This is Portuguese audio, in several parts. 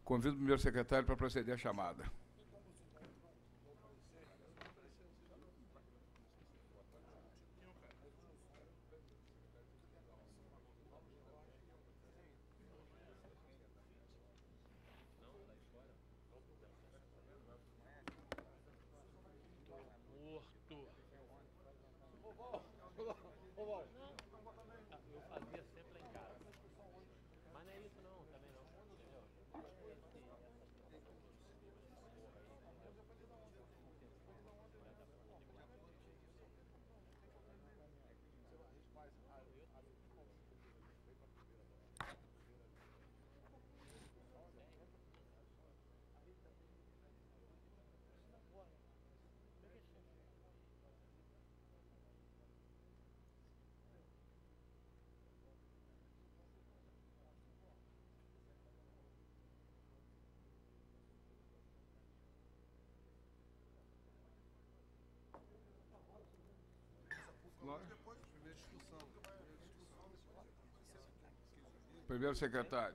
Convido o primeiro secretário para proceder à chamada. Primeiro secretário.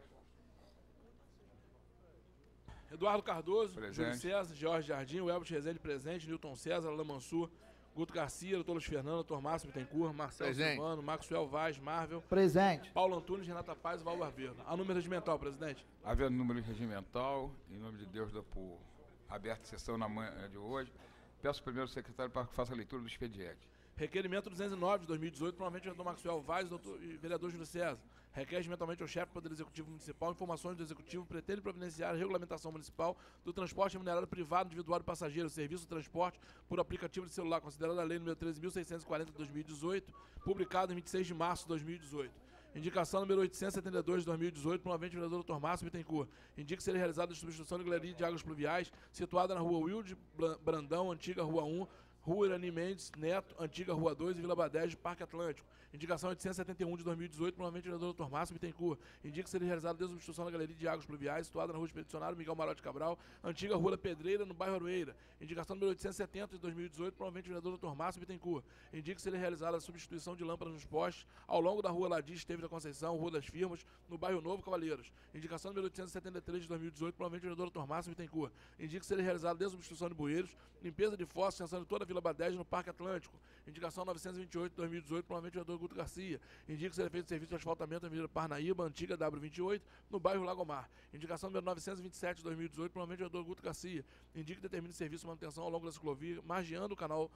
Eduardo Cardoso, Presente. Júlio César, Jorge Jardim, Elbert Rezende presente, Newton César, Alain Mansur, Guto Garcia, Doutor Luiz Fernando, Dr. Márcio Bittencourt, Marcelo Silvano, Maxwell Vaz, Marvel. Presente. Paulo Antunes, Renata Paz e Val Barbeiro. A número regimental, presidente. Havendo número regimental, em nome de Deus, dou por aberta a sessão na manhã de hoje. Peço ao primeiro secretário para que faça a leitura do expediente. Requerimento 209 de 2018, provavelmente o vereador Maxwell Vaz e vereador Júlio César. Requer regimentalmente ao chefe do Poder Executivo Municipal informações do Executivo pretende providenciar a regulamentação municipal do transporte remunerado privado, individual e passageiro, serviço de transporte por aplicativo de celular, considerada a Lei nº 13.640 de 2018, publicado em 26 de março de 2018. Indicação número 872 de 2018, provavelmente o vereador Dr. Márcio Bittencourt. Indica que seria realizada a substituição de galeria de águas pluviais, situada na rua Wilde Brandão, antiga Rua 1, Rua Irani Mendes, Neto, antiga Rua 2 e Vila Badege, Parque Atlântico. Indicação 871 de 2018, provavelmente o vereador Dr. Márcio Bittencourt. Indica que seria realizada a substituição da galeria de águas pluviais, situada na Rua Expedicionário Miguel Marote Cabral, antiga Rua da Pedreira, no bairro Aroeira. Indicação número 870 de 2018, provavelmente o vereador Dr. Márcio Bittencourt. Indica que seria realizada a substituição de lâmpadas nos postes ao longo da Rua Ladis, Esteve da Conceição, Rua das Firmas, no bairro Novo Cavaleiros. Indicação número 873 de 2018, provavelmente o vereador Dr. Márcio Bittencourt. Indica que seria realizada a substituição de bueiros, limpeza de fossos, extensão de toda a Vila Badege no Parque Atlântico. Indicação 928 de 2018, provavelmente o vereador Guto Garcia. Indica que seria feito serviço de asfaltamento na Avenida Parnaíba, antiga W28, no bairro Lagomar. Indicação número 927 de 2018, provavelmente o vereador Guto Garcia. Indica que determine serviço de manutenção ao longo da ciclovia, margeando o canal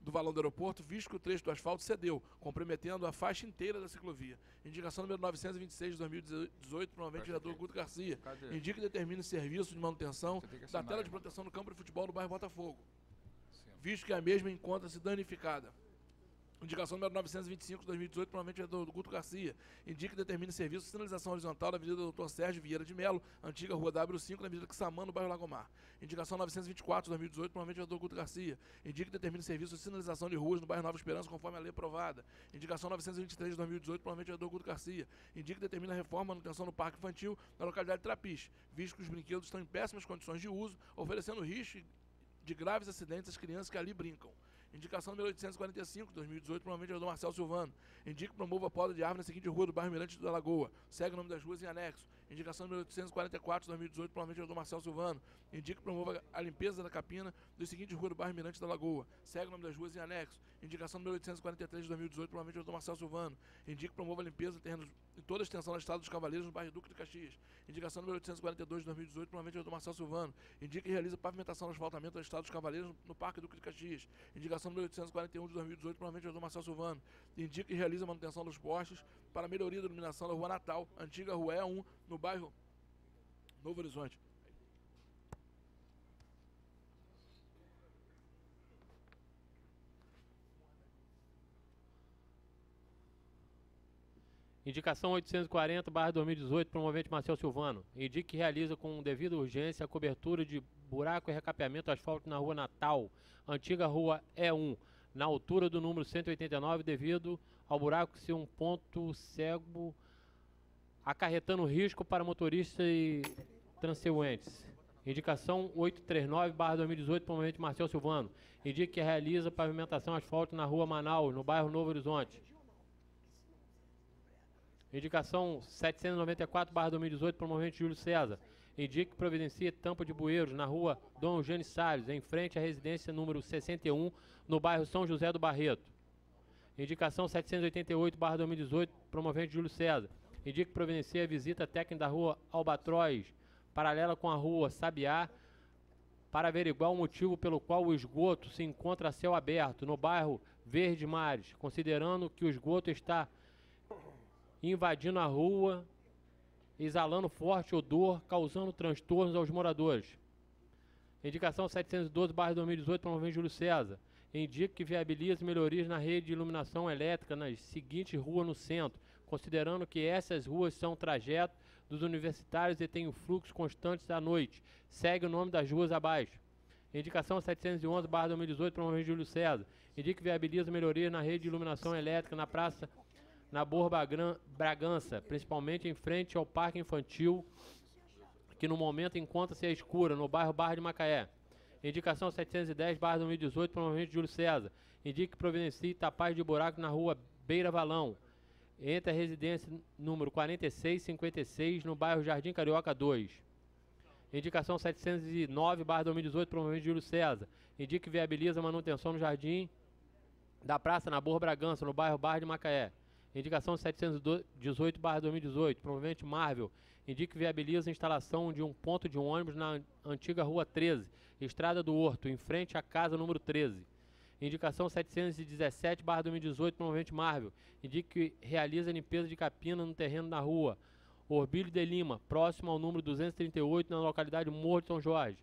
do valão do aeroporto, visto que o trecho do asfalto cedeu, comprometendo a faixa inteira da ciclovia. Indicação número 926 de 2018, provavelmente o vereador Guto Garcia. Indica que determine serviço de manutenção da tela de proteção do campo de futebol do bairro Botafogo, visto que a mesma encontra-se danificada. Indicação número 925 de 2018, provavelmente é do Guto Garcia. Indica que determine serviço de sinalização horizontal da Avenida Dr. Sérgio Vieira de Melo, antiga Rua W5, na Avenida Quissamã, no bairro Lagomar. Indicação 924 de 2018, provavelmente é do Guto Garcia. Indica que determine serviço de sinalização de ruas no bairro Nova Esperança, conforme a lei aprovada. Indicação 923 de 2018, provavelmente é do Guto Garcia. Indica que determine a reforma e manutenção do parque infantil na localidade de Trapiche, visto que os brinquedos estão em péssimas condições de uso, oferecendo risco de graves acidentes às crianças que ali brincam. Indicação número 845, de 2018, provavelmente é o vereador Marcelo Silvano. Indica que promova a poda de árvore na seguinte rua do bairro Mirante da Lagoa. Segue o nome das ruas em anexo. Indicação número 844, de 2018, provavelmente é o vereador Marcelo Silvano. Indica que promova a limpeza da capina dos seguintes ruas do bairro Mirante da Lagoa. Segue o nome das ruas em anexo. Indicação número 843, de 2018, provavelmente é o vereador Marcelo Silvano. Indica que promova a limpeza de terrenos em toda a extensão da Estrada dos Cavaleiros, no bairro Duque de Caxias. Indicação número 842, de 2018, provavelmente é o vereador Marcelo Silvano. Indica que realiza pavimentação no asfaltamento da Estrada dos Cavaleiros, no Parque Duque de Caxias. Indicação número 841 de 2018, provavelmente é o do Marcelo Silvano. Indica que realiza manutenção dos postes para melhoria da iluminação da Rua Natal, antiga Rua E1, no bairro Novo Horizonte. Indicação 840/2018, promovente Marcelo Silvano. Indica que realiza com devida urgência a cobertura de buraco e recapeamento asfalto na Rua Natal, antiga Rua E1, na altura do número 189, devido ao buraco ser um ponto cego, acarretando risco para motoristas e transeuntes. Indicação 839/2018, promovente Marcelo Silvano. Indica que realiza pavimentação asfalto na Rua Manaus, no bairro Novo Horizonte. Indicação 794/2018, promovente Júlio César. indique que providencie tampa de bueiros na rua Dom Eugênio Salles, em frente à residência número 61, no bairro São José do Barreto. Indicação 788/2018, promovente Júlio César. Indique que providencie a visita técnica da rua Albatroz, paralela com a rua Sabiá, para averiguar o motivo pelo qual o esgoto se encontra a céu aberto no bairro Verde Mares, considerando que o esgoto está invadindo a rua, exalando forte odor, causando transtornos aos moradores. Indicação 712/2018, promovente Júlio César. Indica que viabiliza melhorias na rede de iluminação elétrica nas seguintes ruas no centro, considerando que essas ruas são trajeto dos universitários e têm fluxos constantes à noite. Segue o nome das ruas abaixo. Indicação 711/2018, promovente Júlio César. Indica que viabiliza melhorias na rede de iluminação elétrica na praça na Borba Bragança, principalmente em frente ao Parque Infantil, que no momento encontra-se à escura, no bairro Barra de Macaé. Indicação 710/2018, promovente Júlio César. Indique que providencie tapagem de buraco na rua Beira Valão, entre a residência número 46 e 56, no bairro Jardim Carioca 2. Indicação 709/2018, promovente Júlio César. Indique que viabiliza a manutenção no jardim da Praça na Borba Bragança, no bairro Barra de Macaé. Indicação 718/2018, promovente Marvel. Indique que viabiliza a instalação de um ponto de ônibus na antiga Rua 13, Estrada do Horto, em frente à casa número 13. Indicação 717/2018, promovente Marvel. Indique que realiza a limpeza de capina no terreno da rua Orbílio de Lima, próximo ao número 238, na localidade Morro de São Jorge.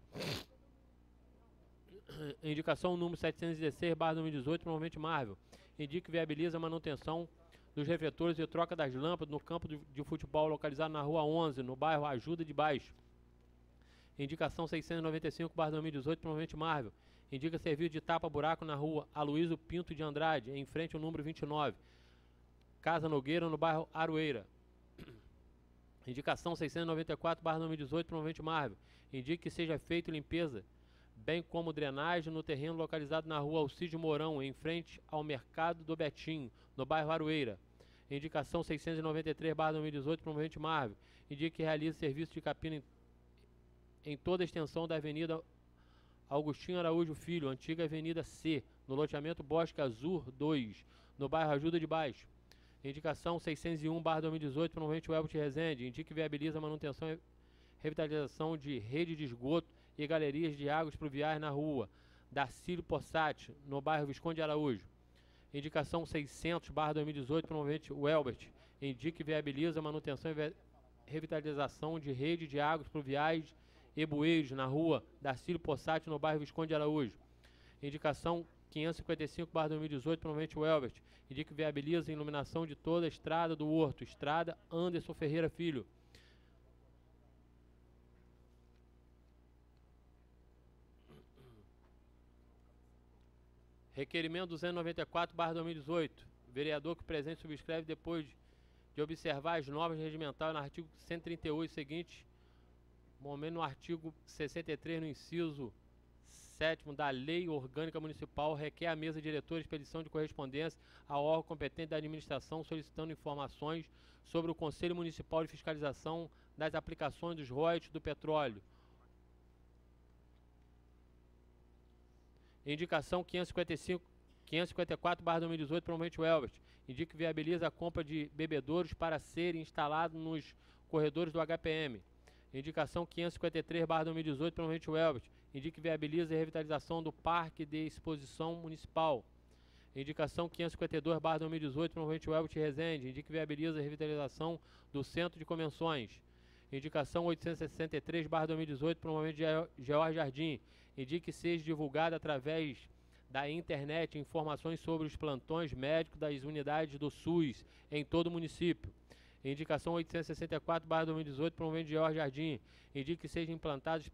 Indicação número 716/2018, promovente Marvel. Indique que viabiliza a manutenção dos refletores e troca das lâmpadas no campo de futebol localizado na Rua 11, no bairro Ajuda de Baixo. Indicação 695/2018, promovente Marvel. Indica serviço de tapa-buraco na rua Aloysio Pinto de Andrade, em frente ao número 29, Casa Nogueira, no bairro Aroeira. Indicação 694/2018, promovente Marvel. Indique que seja feita limpeza, bem como drenagem no terreno localizado na rua Alcide Mourão, em frente ao Mercado do Betinho, no bairro Aroeira. Indicação 693/2018, promovente Marvel. Indique que realize serviço de capina em toda a extensão da Avenida Augustinho Araújo Filho, antiga Avenida C, no loteamento Bosque Azul 2, no bairro Ajuda de Baixo. Indicação 601/2018, promovente Welbert Rezende. Indique que viabiliza a manutenção e revitalização de rede de esgoto e galerias de águas pluviais na rua Darcílio Possati, no bairro Visconde Araújo. Indicação 600/2018, promovente Welbert. Indique que viabiliza a manutenção e revitalização de rede de águas pluviais e bueiros na rua Darcílio Possati, no bairro Visconde Araújo. Indicação 555/2018, promovente Welbert. Indique que viabiliza a iluminação de toda a estrada do Horto, estrada Anderson Ferreira Filho. Requerimento 294/2018. Vereador que presente subscreve depois de observar as normas regimentais no artigo 138 seguinte, momento no artigo 63, no inciso 7º da Lei Orgânica Municipal, requer à mesa diretora expedição de correspondência ao órgão competente da administração solicitando informações sobre o Conselho Municipal de Fiscalização das aplicações dos royalties do petróleo. Indicação 554/2018, promovente Welbert. Indica que viabiliza a compra de bebedouros para serem instalados nos corredores do HPM. Indicação 553/2018, promovente Welbert. Indica que viabiliza a revitalização do Parque de Exposição Municipal. Indicação 552/2018, promovente Welbert Rezende. Indica que viabiliza a revitalização do Centro de Convenções. Indicação 863/2018, promovente George Jardim. Indique que seja divulgada através da internet informações sobre os plantões médicos das unidades do SUS em todo o município. Indicação 864/2018, promovente George Jardim. Indique que sejam implantados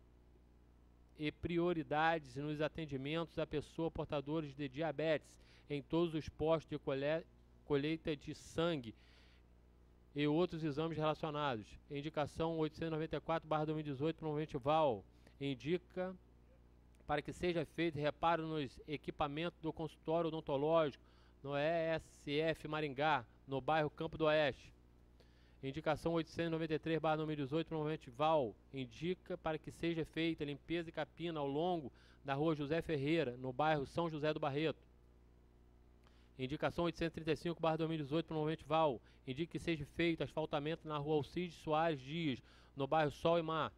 e prioridades nos atendimentos a pessoas portadoras de diabetes em todos os postos de colheita de sangue e outros exames relacionados. Indicação 894/2018, promovente Val. Indica para que seja feito reparo nos equipamentos do consultório odontológico no ESF Maringá, no bairro Campo do Oeste. Indicação 893/2018, promovente Val, indica para que seja feita limpeza e capina ao longo da rua José Ferreira, no bairro São José do Barreto. Indicação 835/2018, promovente Val, indica que seja feito asfaltamento na rua Alcides Soares Dias, no bairro Sol e Mar.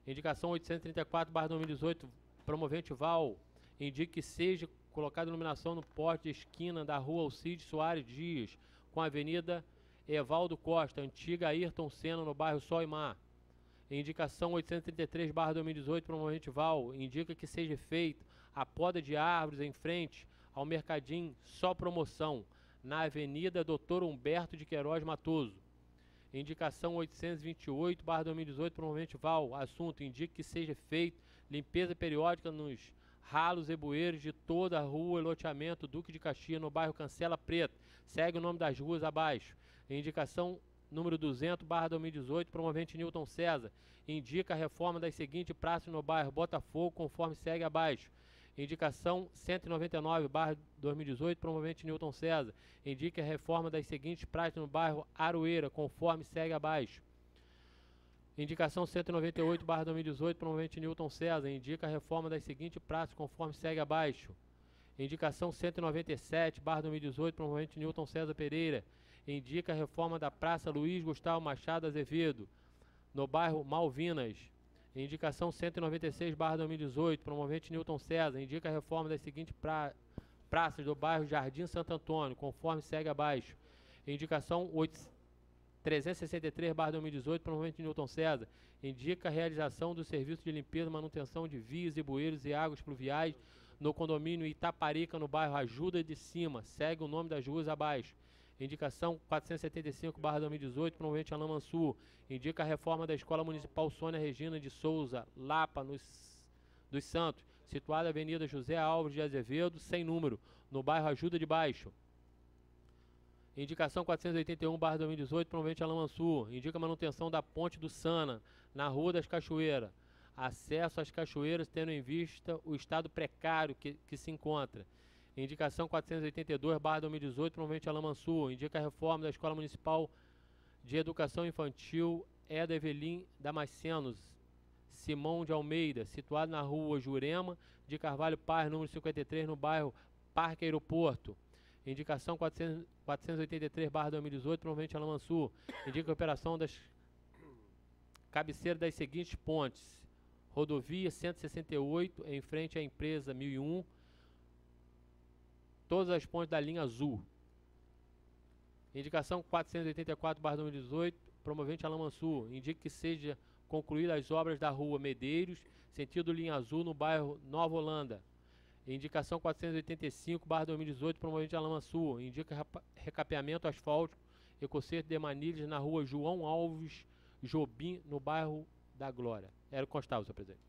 Indicação 834/2018, promovente Val, indica que seja colocada iluminação no poste de esquina da rua Alcides Soares Dias, com a avenida Evaldo Costa, antiga Ayrton Senna, no bairro Sol e Mar. Indicação 833/2018, promovente Val, indica que seja feita a poda de árvores em frente ao Mercadim Só Promoção, na avenida Dr. Humberto de Queiroz Matoso. Indicação 828/2018, promovente Val, assunto, indica que seja feita limpeza periódica nos ralos e bueiros de toda a rua e loteamento Duque de Caxias, no bairro Cancela Preta. Segue o nome das ruas abaixo. Indicação número 200/2018, promovente Newton César, indica a reforma das seguintes praças no bairro Botafogo, conforme segue abaixo. Indicação 199/2018, promovente Newton César, indica a reforma das seguintes praças no bairro Aroeira, conforme segue abaixo. Indicação 198/2018, promovente Newton César, indica a reforma das seguintes praças, conforme segue abaixo. Indicação 197/2018, promovente Newton César Pereira, indica a reforma da Praça Luiz Gustavo Machado Azevedo, no bairro Malvinas. Indicação 196/2018, promovente Newton César, indica a reforma das seguintes praças do bairro Jardim Santo Antônio, conforme segue abaixo. Indicação 363/2018, promovente Newton César, indica a realização do serviço de limpeza e manutenção de vias e bueiros e águas pluviais no condomínio Itaparica, no bairro Ajuda de Cima. Segue o nome das ruas abaixo. Indicação 475/2018, promovente Alain Mansur, indica a reforma da Escola Municipal Sônia Regina de Souza, Lapa, dos Santos, situada na Avenida José Alves de Azevedo, sem número, no bairro Ajuda de Baixo. Indicação 481/2018, promovente Alain Mansur, indica a manutenção da ponte do Sana, na Rua das Cachoeiras. Acesso às cachoeiras, tendo em vista o estado precário que se encontra. Indicação 482/2018, promovente Alain Mansur, indica a reforma da Escola Municipal de Educação Infantil Eda Evelim Damascenos Simão de Almeida, situado na rua Jurema de Carvalho Paz, número 53, no bairro Parque Aeroporto. Indicação 483/2018, promovente Alain Mansur, indica a operação das cabeceiras das seguintes pontes: rodovia 168, em frente à empresa 1001, todas as pontes da linha azul. Indicação 484/2018, promovente Alain Mansur, indica que seja concluídas as obras da rua Medeiros, sentido linha azul, no bairro Nova Holanda. Indicação 485/2018, promovente Alain Mansur, indica recapeamento asfáltico e conserto de manilhas na rua João Alves Jobim, no bairro da Glória. Era o constável, senhor presidente.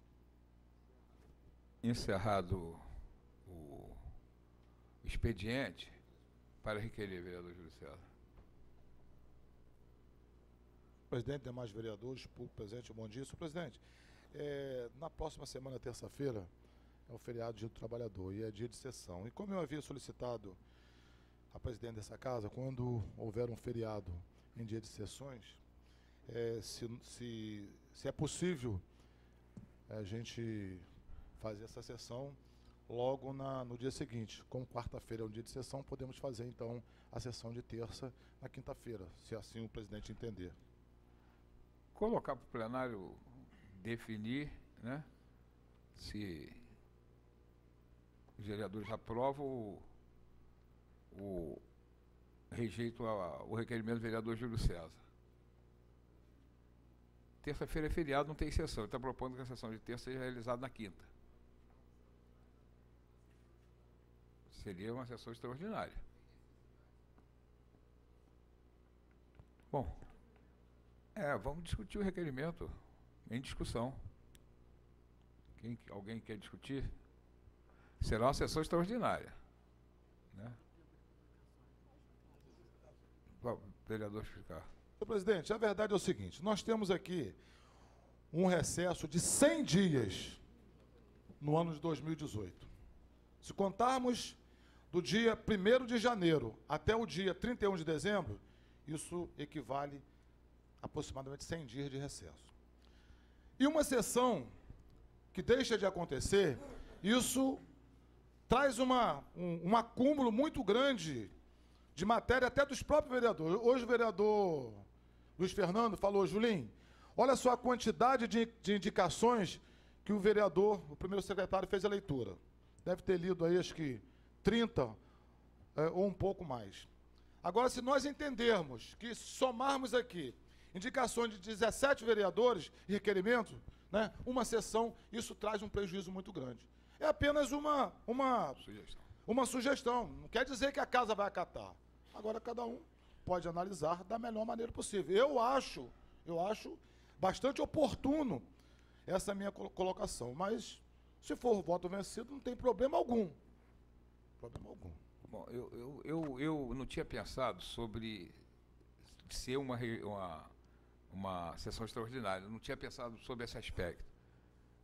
Encerrado o expediente, para requerer, vereador Júlio César. Presidente, demais vereadores, público presente, bom dia. Senhor presidente, na próxima semana, terça-feira, é o feriado Dia do Trabalhador e é dia de sessão. E como eu havia solicitado a presidente dessa casa, quando houver um feriado em dia de sessões, se é possível a gente fazer essa sessão logo no dia seguinte. Como quarta-feira é um dia de sessão, podemos fazer então a sessão de terça na quinta-feira, se assim o presidente entender. Colocar para o plenário definir, né, se os vereadores aprovam ou rejeitam o requerimento do vereador Júlio César. Terça-feira é feriado, não tem sessão. Ele está propondo que a sessão de terça seja realizada na quinta. Seria uma sessão extraordinária. Bom, vamos discutir o requerimento em discussão. Alguém quer discutir? Será uma sessão extraordinária, né? Vereador explicar. Senhor presidente, a verdade é o seguinte: nós temos aqui um recesso de 100 dias no ano de 2018. Se contarmos do dia 1º de janeiro até o dia 31 de dezembro, isso equivale aproximadamente 100 dias de recesso. E uma sessão que deixa de acontecer, isso traz um acúmulo muito grande de matéria até dos próprios vereadores. Hoje o vereador Luiz Fernando falou, Julinho, olha só a quantidade de indicações que o vereador, o primeiro secretário, fez a leitura. Deve ter lido aí, acho que 30 ou um pouco mais. Agora, se nós entendermos que somarmos aqui indicações de 17 vereadores e requerimentos, né, uma sessão, isso traz um prejuízo muito grande. É apenas uma sugestão. Não quer dizer que a casa vai acatar. Agora, cada um pode analisar da melhor maneira possível. Eu acho bastante oportuno essa minha colocação, mas se for voto vencido, não tem problema algum. Bom, eu não tinha pensado sobre ser uma sessão extraordinária, eu não tinha pensado sobre esse aspecto.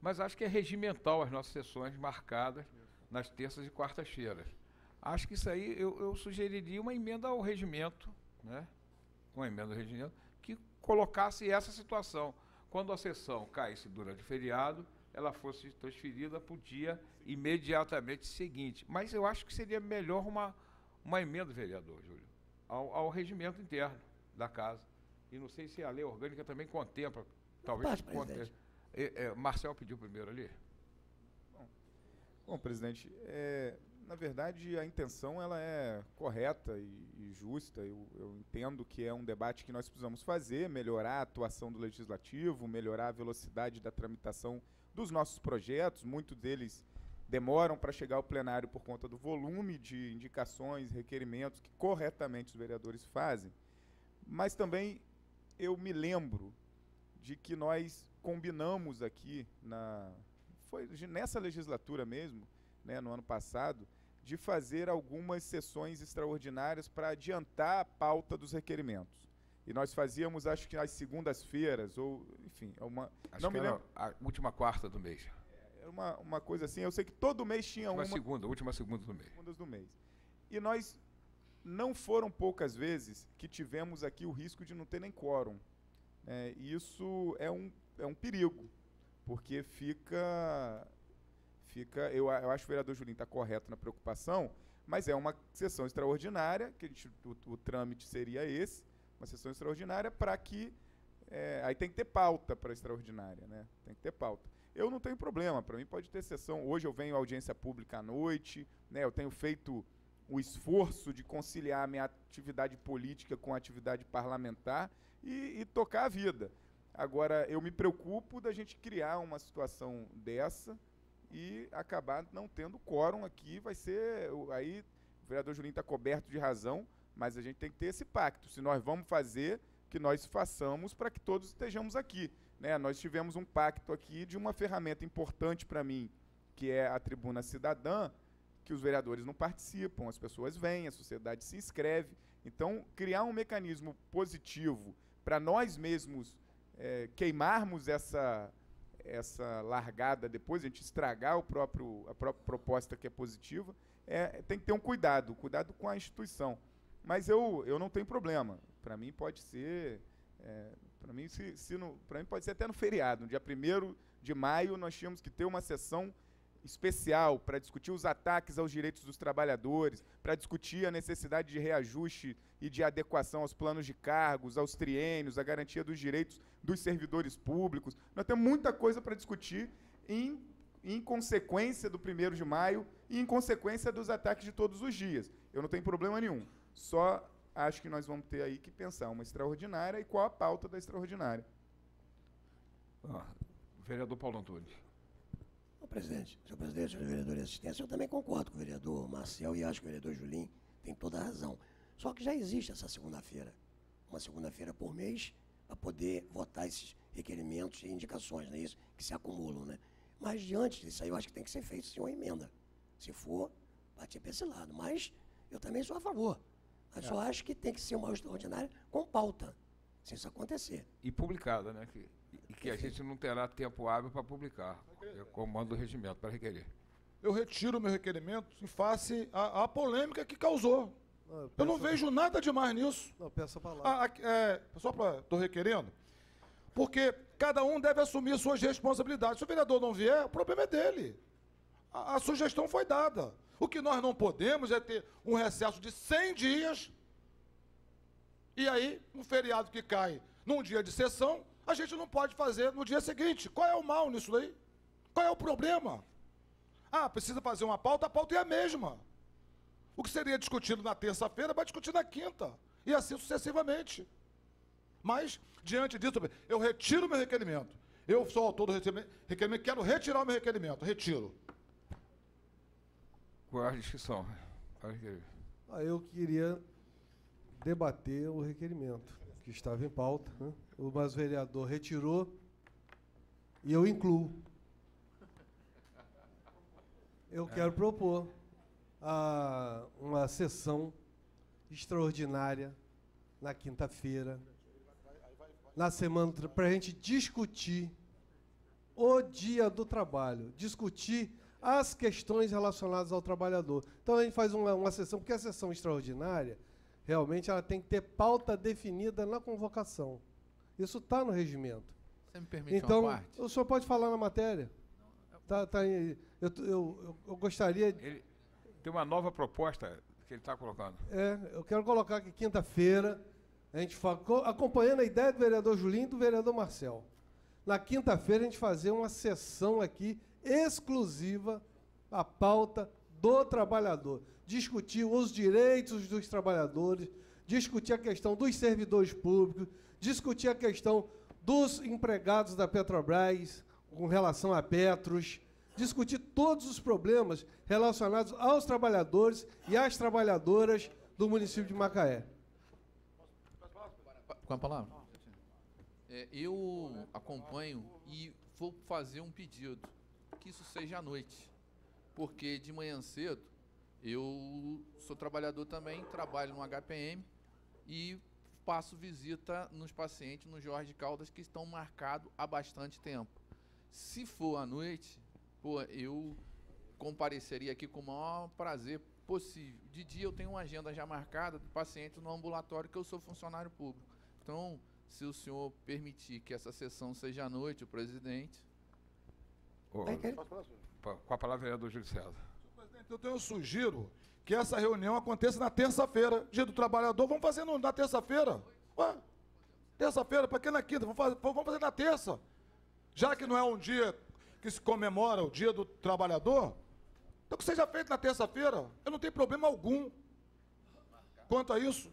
Mas acho que é regimental as nossas sessões marcadas nas terças e quartas-feiras. Acho que isso aí eu sugeriria uma emenda ao regimento, né? Uma emenda ao regimento que colocasse essa situação. Quando a sessão caísse durante o feriado, ela fosse transferida para o dia imediatamente seguinte. Mas eu acho que seria melhor uma emenda, vereador Júlio, ao regimento interno da casa. E não sei se a lei orgânica também contempla, talvez contempla. Marcel pediu primeiro ali. Bom, presidente, na verdade a intenção ela é correta e justa. Eu entendo que é um debate que nós precisamos fazer, melhorar a atuação do Legislativo, melhorar a velocidade da tramitação dos nossos projetos. Muitos deles demoram para chegar ao plenário por conta do volume de indicações, requerimentos que corretamente os vereadores fazem. Mas também eu me lembro de que nós combinamos aqui, foi nessa legislatura mesmo, né, no ano passado, de fazer algumas sessões extraordinárias para adiantar a pauta dos requerimentos. E nós fazíamos, acho que às segundas-feiras, ou, enfim, acho que era a última quarta do mês. Era uma coisa assim, eu sei que todo mês tinha última segunda do mês. Segundas do mês. E nós não foram poucas vezes que tivemos aqui o risco de não ter nem quórum. E isso é um perigo, porque eu acho que o vereador Julinho está correto na preocupação, mas é uma sessão extraordinária, que o trâmite seria esse, uma sessão extraordinária para que... aí tem que ter pauta para a extraordinária, né? Tem que ter pauta. Eu não tenho problema, para mim pode ter sessão. Hoje eu venho à audiência pública à noite, né? Eu tenho feito o esforço de conciliar a minha atividade política com a atividade parlamentar e tocar a vida. Agora, eu me preocupo da gente criar uma situação dessa e acabar não tendo quórum aqui. Vai ser... Aí o vereador Julinho está coberto de razão, mas a gente tem que ter esse pacto. Se nós vamos fazer, que nós façamos para que todos estejamos aqui, né? Nós tivemos um pacto aqui de uma ferramenta importante para mim, que é a Tribuna Cidadã, que os vereadores não participam, as pessoas vêm, a sociedade se inscreve. Então, criar um mecanismo positivo para nós mesmos queimarmos essa largada depois, a gente estragar a própria proposta que é positiva, tem que ter um cuidado com a instituição. Mas eu não tenho problema. Para mim pode ser... para mim pode ser até no feriado. No dia 1º de maio, nós tínhamos que ter uma sessão especial para discutir os ataques aos direitos dos trabalhadores, para discutir a necessidade de reajuste e de adequação aos planos de cargos, aos triênios, a garantia dos direitos dos servidores públicos. Nós temos muita coisa para discutir em consequência do 1º de maio e em consequência dos ataques de todos os dias. Eu não tenho problema nenhum. Só acho que nós vamos ter aí que pensar uma extraordinária e qual a pauta da extraordinária. Vereador Paulo Antunes. Senhor presidente, senhor vereador de assistência, eu também concordo com o vereador Marcel e acho que o vereador Julinho tem toda a razão. Só que já existe essa segunda-feira, uma segunda-feira por mês, para poder votar esses requerimentos e indicações, né, isso, que se acumulam, né? Mas diante disso aí, eu acho que tem que ser feito sim uma emenda. Se for, partir para esse lado. Mas eu também sou a favor. Mas só acho que tem que ser uma extraordinária com pauta, se isso acontecer. E publicada, né? Que a gente não terá tempo hábil para publicar. Eu comando o regimento para requerer. Eu retiro o meu requerimento em face à polêmica que causou. Eu não vejo nada demais nisso. Não, peço a palavra. Só para... Estou requerendo. Porque cada um deve assumir suas responsabilidades. Se o vereador não vier, o problema é dele. A sugestão foi dada. O que nós não podemos é ter um recesso de 100 dias e aí, um feriado que cai num dia de sessão, a gente não pode fazer no dia seguinte. Qual é o mal nisso daí? Qual é o problema? Ah, precisa fazer uma pauta, a pauta é a mesma. O que seria discutido na terça-feira vai discutir na quinta. E assim sucessivamente. Mas, diante disso, eu retiro meu requerimento. Eu sou autor do requerimento, quero retirar o meu requerimento. Retiro. Qual é a discussão? Eu queria debater o requerimento, que estava em pauta, né? Mas o vereador retirou e eu incluo. Eu quero propor uma sessão extraordinária na quinta-feira, na semana, para a gente discutir o dia do trabalho, discutir as questões relacionadas ao trabalhador. Então a gente faz uma sessão, porque a sessão extraordinária, realmente, ela tem que ter pauta definida na convocação. Isso está no regimento. Você me permite então, uma parte? O senhor pode falar na matéria. Eu gostaria... Tem uma nova proposta que ele está colocando. Eu quero colocar que quinta-feira, a gente acompanhando a ideia do vereador Julinho e do vereador Marcel. Na quinta-feira, a gente fazer uma sessão aqui exclusiva à pauta do trabalhador. Discutir os direitos dos trabalhadores, discutir a questão dos servidores públicos, discutir a questão dos empregados da Petrobras com relação a Petros, discutir todos os problemas relacionados aos trabalhadores e às trabalhadoras do município de Macaé. Com a palavra? Eu acompanho e vou fazer um pedido, que isso seja à noite, porque de manhã cedo eu sou trabalhador também, trabalho no HPM e passo visita nos pacientes no Jorge Caldas que estão marcados há bastante tempo. Se for à noite, eu compareceria aqui com o maior prazer possível. De dia eu tenho uma agenda já marcada de pacientes no ambulatório, que eu sou funcionário público. Então, se o senhor permitir que essa sessão seja à noite, o presidente... Com a palavra, vereador Júlio César. Então eu sugiro que essa reunião aconteça na terça-feira, dia do trabalhador. Vamos fazer na terça-feira. Terça-feira, para que na quinta? Vamos fazer na terça. Já que não é um dia que se comemora o dia do trabalhador, então que seja feito na terça-feira. Eu não tenho problema algum quanto a isso.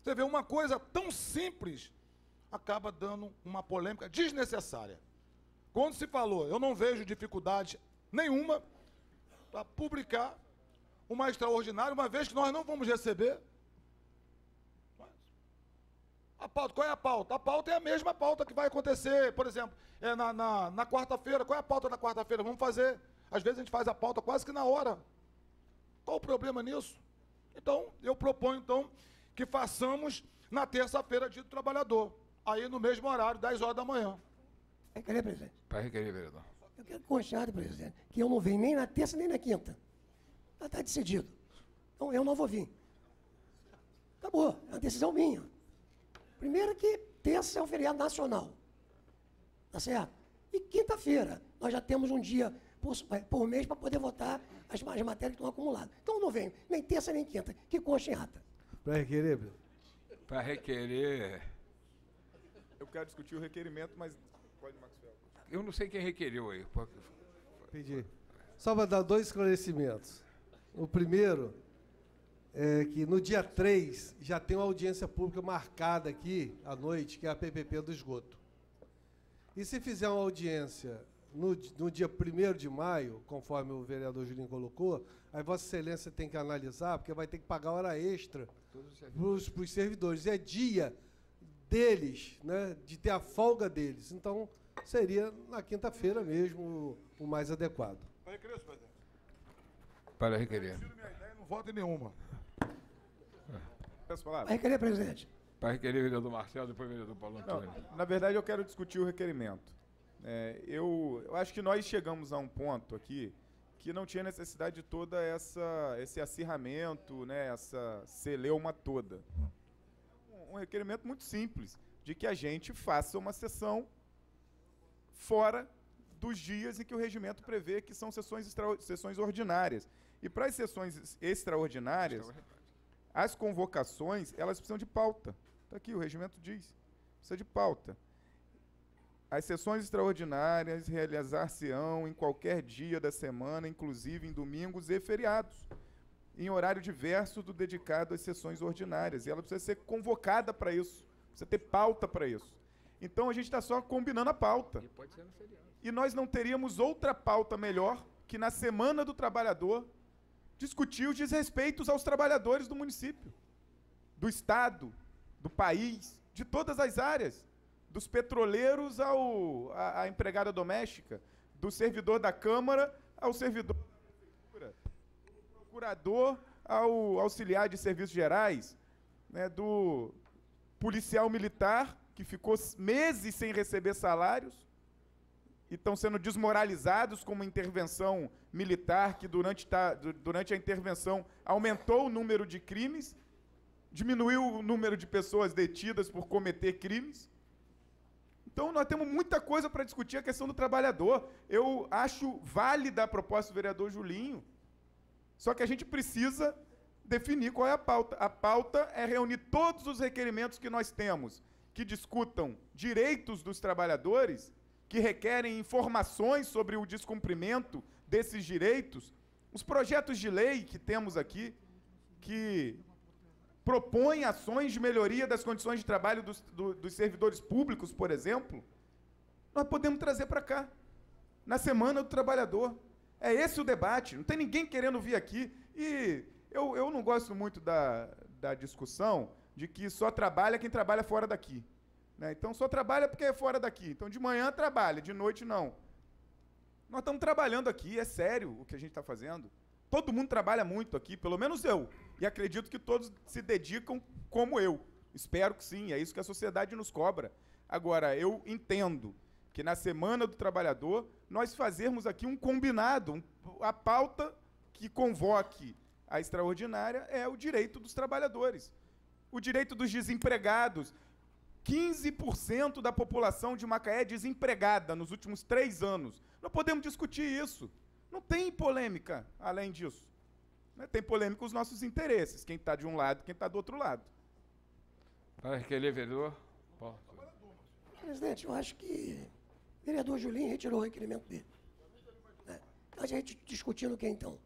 Você vê, uma coisa tão simples acaba dando uma polêmica desnecessária. Quando se falou, eu não vejo dificuldade nenhuma para publicar uma extraordinária, uma vez que nós não vamos receber. A pauta, qual é a pauta? A pauta é a mesma pauta que vai acontecer, por exemplo, na quarta-feira. Qual é a pauta da quarta-feira? Vamos fazer. Às vezes a gente faz a pauta quase que na hora. Qual o problema nisso? Então, eu proponho, que façamos na terça-feira, dia do trabalhador. Aí no mesmo horário, 10 horas da manhã. Requerer, presidente. Para requerer, vereador. Eu quero constar, presidente, que eu não venho nem na terça nem na quinta. Já está decidido. Então eu não vou vir. Acabou. É uma decisão minha. Primeiro que terça é um feriado nacional. Tá certo? E quinta-feira, nós já temos um dia por mês para poder votar as matérias que estão acumuladas. Então eu não venho nem terça nem quinta. Que consta em ata. Para requerer, Para requerer... Eu quero discutir o requerimento, mas pode, Maxwell. Eu não sei quem requeriu aí. Pedir. Só para dar 2 esclarecimentos. O primeiro é que no dia 3 já tem uma audiência pública marcada aqui à noite, que é a PPP do esgoto. E se fizer uma audiência no dia 1º de maio, conforme o vereador Julinho colocou, aí Vossa Excelência tem que analisar, porque vai ter que pagar hora extra para os servidores. E é dia deles, né, de ter a folga deles. Então, seria na quinta-feira mesmo o mais adequado. Para requerer, senhor presidente. Para requerer. Eu tiro minha ideia e não voto em nenhuma. Peço palavra? Vai requerer, presidente. Para requerer, vereador Marcel, depois vereador Paulo Antônio. Na verdade, eu quero discutir o requerimento. Eu acho que nós chegamos a um ponto aqui que não tinha necessidade de toda esse acirramento, né, essa celeuma toda. Um requerimento muito simples, de que a gente faça uma sessão fora dos dias em que o regimento prevê que são sessões ordinárias. E para as sessões extraordinárias, as convocações, elas precisam de pauta. Está aqui, o regimento diz, precisa de pauta. As sessões extraordinárias realizar-se-ão em qualquer dia da semana, inclusive em domingos e feriados, em horário diverso do dedicado às sessões ordinárias. E ela precisa ser convocada para isso, precisa ter pauta para isso. Então, a gente está só combinando a pauta. E pode ser no feriado. E nós não teríamos outra pauta melhor que, na Semana do Trabalhador, discutir os desrespeitos aos trabalhadores do município, do Estado, do país, de todas as áreas, dos petroleiros à empregada doméstica, do servidor da Câmara ao servidor da Prefeitura, do procurador ao auxiliar de serviços gerais, né, do policial militar, que ficou meses sem receber salários, e estão sendo desmoralizados com uma intervenção militar que, durante a intervenção, aumentou o número de crimes, diminuiu o número de pessoas detidas por cometer crimes. Então, nós temos muita coisa para discutir a questão do trabalhador. Eu acho válida a proposta do vereador Julinho, só que a gente precisa definir qual é a pauta. A pauta é reunir todos os requerimentos que nós temos, que discutam direitos dos trabalhadores, que requerem informações sobre o descumprimento desses direitos, os projetos de lei que temos aqui, que propõem ações de melhoria das condições de trabalho dos servidores públicos, por exemplo, nós podemos trazer para cá, na Semana do Trabalhador. É esse o debate, não tem ninguém querendo vir aqui. E eu não gosto muito da discussão de que só trabalha quem trabalha fora daqui. Né? Então, só trabalha porque é fora daqui. Então, de manhã trabalha, de noite não. Nós estamos trabalhando aqui, é sério o que a gente está fazendo. Todo mundo trabalha muito aqui, pelo menos eu. E acredito que todos se dedicam como eu. Espero que sim, é isso que a sociedade nos cobra. Agora, eu entendo que na Semana do Trabalhador, nós fazermos aqui um combinado, a pauta que convoque a extraordinária é o direito dos trabalhadores. O direito dos desempregados. 15% da população de Macaé é desempregada nos últimos 3 anos. Não podemos discutir isso. Não tem polêmica além disso. Né? Tem polêmica os nossos interesses, quem está de um lado e quem está do outro lado. Para requerer, vereador. Presidente, eu acho que o vereador Julinho retirou o requerimento dele. A gente discutindo o que então?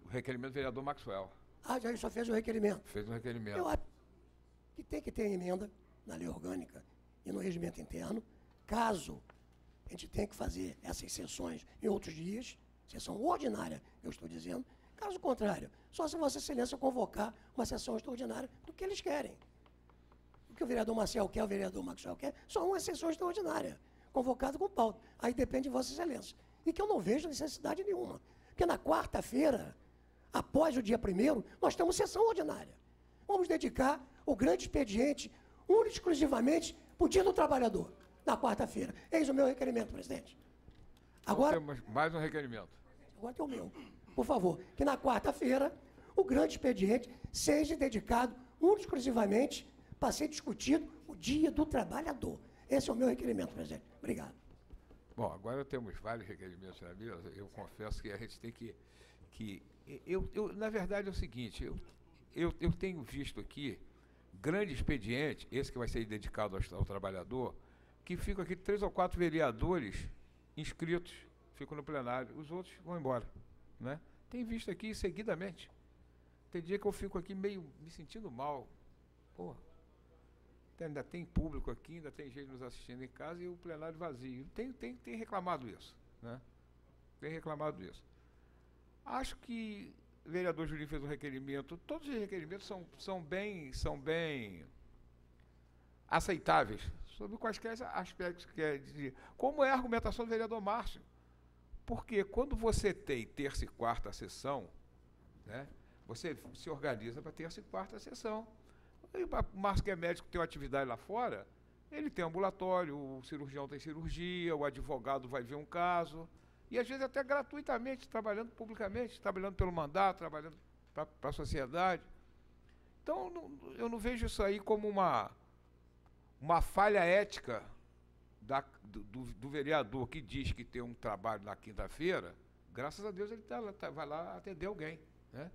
Requerimento do vereador Maxwell. Ah, já ele só fez o requerimento. Fez um requerimento. Eu acho que tem que ter emenda na lei orgânica e no regimento interno, caso a gente tenha que fazer essas sessões em outros dias, sessão ordinária, eu estou dizendo, caso contrário, só se Vossa Excelência convocar uma sessão extraordinária do que eles querem. O que o vereador Marcel quer, o vereador Maxwell quer, só uma sessão extraordinária, convocada com pauta. Aí depende de Vossa Excelência. E que eu não vejo necessidade nenhuma. Porque na quarta-feira, após o dia 1º, nós temos sessão ordinária. Vamos dedicar o grande expediente único e exclusivamente para o Dia do Trabalhador, na quarta-feira. Eis o meu requerimento, presidente. Agora, temos mais um requerimento. Agora tem o meu. Por favor, que na quarta-feira o grande expediente seja dedicado único e exclusivamente para ser discutido o Dia do Trabalhador. Esse é o meu requerimento, presidente. Obrigado. Bom, agora temos vários requerimentos na mesa. Eu confesso que a gente tem que na verdade, é o seguinte, eu tenho visto aqui grande expediente, esse que vai ser dedicado ao trabalhador, que ficam aqui 3 ou 4 vereadores inscritos, ficam no plenário, os outros vão embora. Né? Tem visto aqui seguidamente. Tem dia que eu fico aqui meio me sentindo mal. Porra, ainda tem público aqui, ainda tem gente nos assistindo em casa e o plenário vazio. Tem reclamado isso. Né? Tem reclamado isso. Acho que o vereador Julinho fez um requerimento, todos os requerimentos são bem aceitáveis, sobre quaisquer aspectos que quer dizer. Como é a argumentação do vereador Márcio? Porque quando você tem terça e quarta sessão, né, você se organiza para terça e quarta sessão. E o Márcio, que é médico, tem uma atividade lá fora, ele tem ambulatório, o cirurgião tem cirurgia, o advogado vai ver um caso. E às vezes até gratuitamente, trabalhando publicamente, trabalhando pelo mandato, trabalhando para a sociedade. Então, eu não vejo isso aí como uma falha ética do vereador que diz que tem um trabalho na quinta-feira. Graças a Deus ele vai lá atender alguém, né?